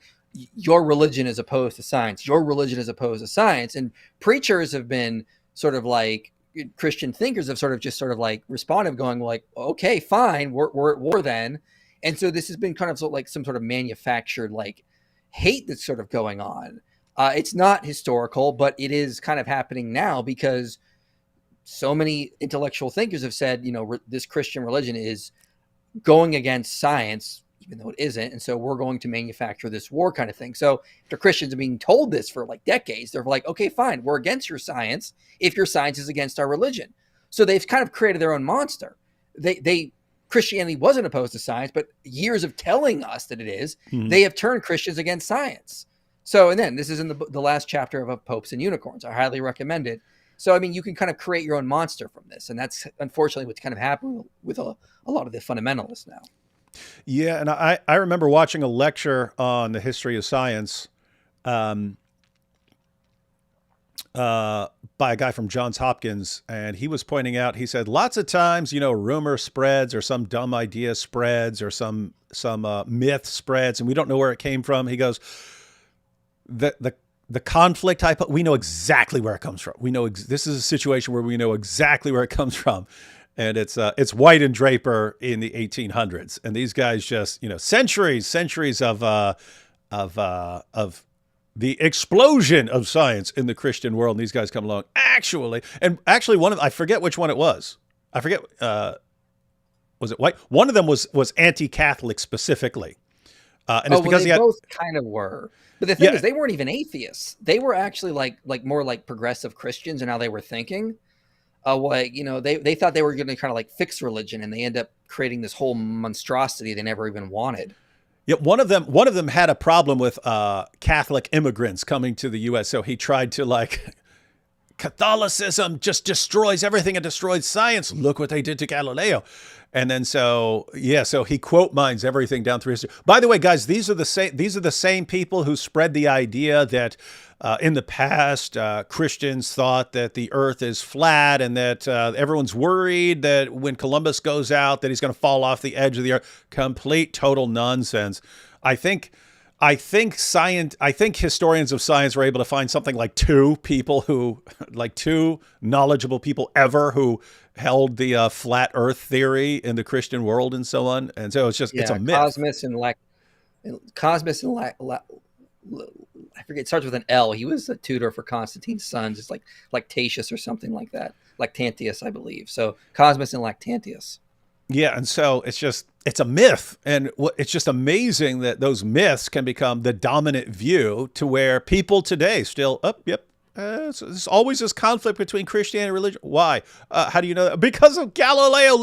your religion is opposed to science. Your religion is opposed to science. And preachers have been sort of like, Christian thinkers have sort of like responded, going like, okay, fine, we're at war then. And so this has been kind of like some sort of manufactured like hate that's sort of going on. It's not historical, but it is kind of happening now, because so many intellectual thinkers have said, this Christian religion is going against science, even though it isn't. And so we're going to manufacture this war kind of thing. So after Christians are being told this for like decades, they're like, okay, fine, we're against your science if your science is against our religion. So they've kind of created their own monster. Christianity wasn't opposed to science, but years of telling us that it is, they have turned Christians against science. So, and then this is in the last chapter of Popes and Unicorns. I highly recommend it. So, I mean, you can kind of create your own monster from this. And that's unfortunately what's kind of happened with a lot of the fundamentalists now. Yeah. And I remember watching a lecture on the history of science by a guy from Johns Hopkins, and he was pointing out, he said, lots of times, rumor spreads, or some dumb idea spreads, or some myth spreads, and we don't know where it came from. He goes, the conflict we know exactly where it comes from. We know this is a situation where we know exactly where it comes from. And it's White and Draper in the 1800s, and these guys just centuries of the explosion of science in the Christian world. And these guys come along actually I forget which one it was. I forget. Was it White? One of them was anti-Catholic specifically, and it's because they both kind of were. But the thing is, they weren't even atheists. They were actually like more like progressive Christians, and how they were thinking. They thought they were going to kind of like fix religion, and they end up creating this whole monstrosity they never even wanted. Yeah, one of them had a problem with Catholic immigrants coming to the U.S., so he tried to Catholicism just destroys everything and destroys science. Look what they did to Galileo. And then so he quote mines everything down through history. By the way, guys, these are the same people who spread the idea that in the past Christians thought that the earth is flat, and that everyone's worried that when Columbus goes out that he's going to fall off the edge of the earth. Complete total nonsense. I think historians of science were able to find something like two knowledgeable people ever who held the flat earth theory in the Christian world and so on. And so it's a myth. Cosmas and I forget, it starts with an L. He was a tutor for Constantine's son, just like Lactantius or something like that. Lactantius, I believe. So Cosmas and Lactantius. Yeah, and so it's a myth, and it's just amazing that those myths can become the dominant view to where people today still, there's always this conflict between Christianity and religion. Why? How do you know that? Because of Galileo.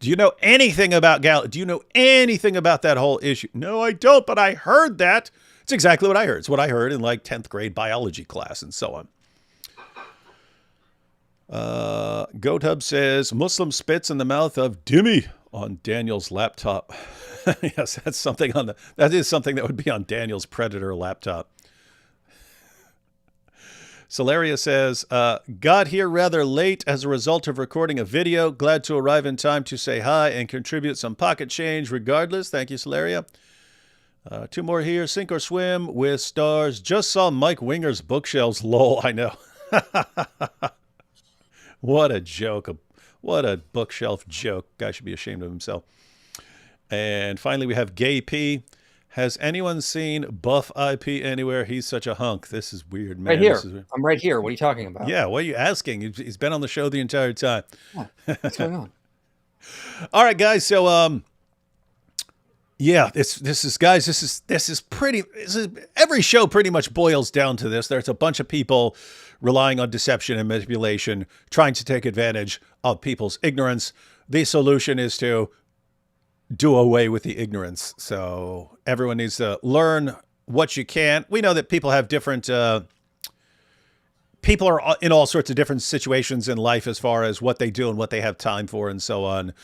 Do you know anything about Galileo? Do you know anything about that whole issue? No, I don't, but I heard that. It's exactly what I heard. It's what I heard in 10th grade biology class and so on. GoatHub says Muslim spits in the mouth of Dimmy on Daniel's laptop. Yes, that is something that would be on Daniel's Predator laptop. Solaria says, got here rather late as a result of recording a video. Glad to arrive in time to say hi and contribute some pocket change regardless. Thank you, Solaria. Two more here. Sink or swim with stars. Just saw Mike Winger's bookshelves. Lol, I know. What a joke. What a bookshelf joke. Guy should be ashamed of himself. And finally, we have Gay P. Has anyone seen Buff IP anywhere? He's such a hunk. This is weird, man. Right here. I'm right here. What are you talking about? Yeah, what are you asking? He's been on the show the entire time. Yeah, what's going on? All right, guys. So, every show pretty much boils down to this. There's a bunch of people relying on deception and manipulation, trying to take advantage of people's ignorance. The solution is to do away with the ignorance. So everyone needs to learn what you can. We know that people have different, people are in all sorts of different situations in life as far as what they do and what they have time for and so on.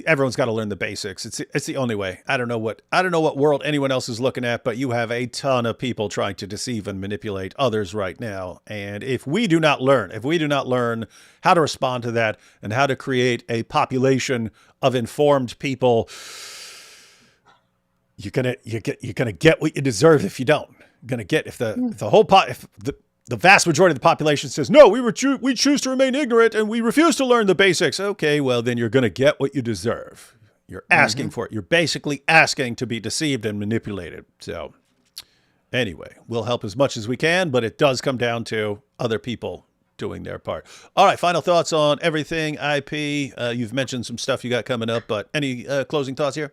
Everyone's got to learn the basics. It's the only way. I don't know what world anyone else is looking at, but you have a ton of people trying to deceive and manipulate others right now. And if we do not learn how to respond to that and how to create a population of informed people, you're gonna get what you deserve if you don't. You're gonna get if the vast majority of the population says, no, we choose to remain ignorant and we refuse to learn the basics. Okay, well, then you're going to get what you deserve. You're asking for it. You're basically asking to be deceived and manipulated. So anyway, we'll help as much as we can, but it does come down to other people doing their part. All right, final thoughts on everything IP. You've mentioned some stuff you got coming up, but any closing thoughts here?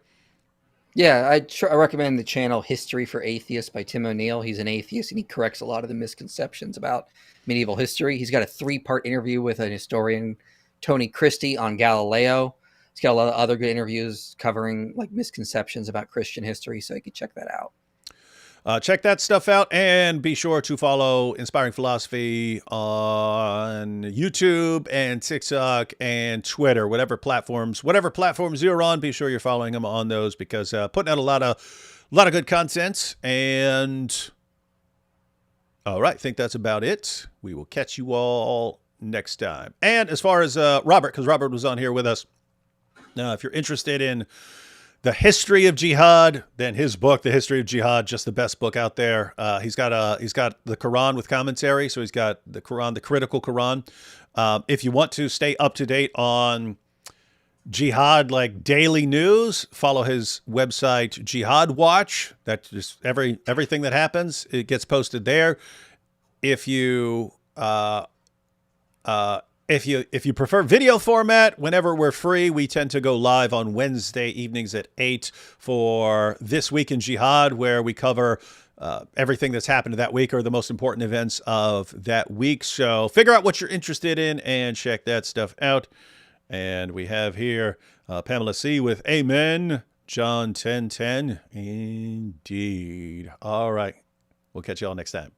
Yeah, I recommend the channel History for Atheists by Tim O'Neill. He's an atheist, and he corrects a lot of the misconceptions about medieval history. He's got a 3-part interview with an historian, Tony Christie, on Galileo. He's got a lot of other good interviews covering misconceptions about Christian history, so you can check that out. Check that stuff out, and be sure to follow Inspiring Philosophy on YouTube and TikTok and Twitter, whatever platforms you're on. Be sure you're following them on those, because putting out a lot of good content. And all right, I think that's about it. We will catch you all next time. And as far as Robert, because Robert was on here with us, now if you're interested in the history of jihad, then his book, The History of Jihad, just the best book out there. He's got the Quran with commentary, so he's got the Quran, the critical Quran. If you want to stay up to date on jihad, like daily news, follow his website, Jihad Watch. That's just everything that happens, it gets posted there. If you if you prefer video format, whenever we're free, we tend to go live on Wednesday evenings at 8 for This Week in Jihad, where we cover everything that's happened that week or the most important events of that week. So figure out what you're interested in and check that stuff out. And we have here Pamela C. with Amen, John 10:10. Indeed. All right. We'll catch you all next time.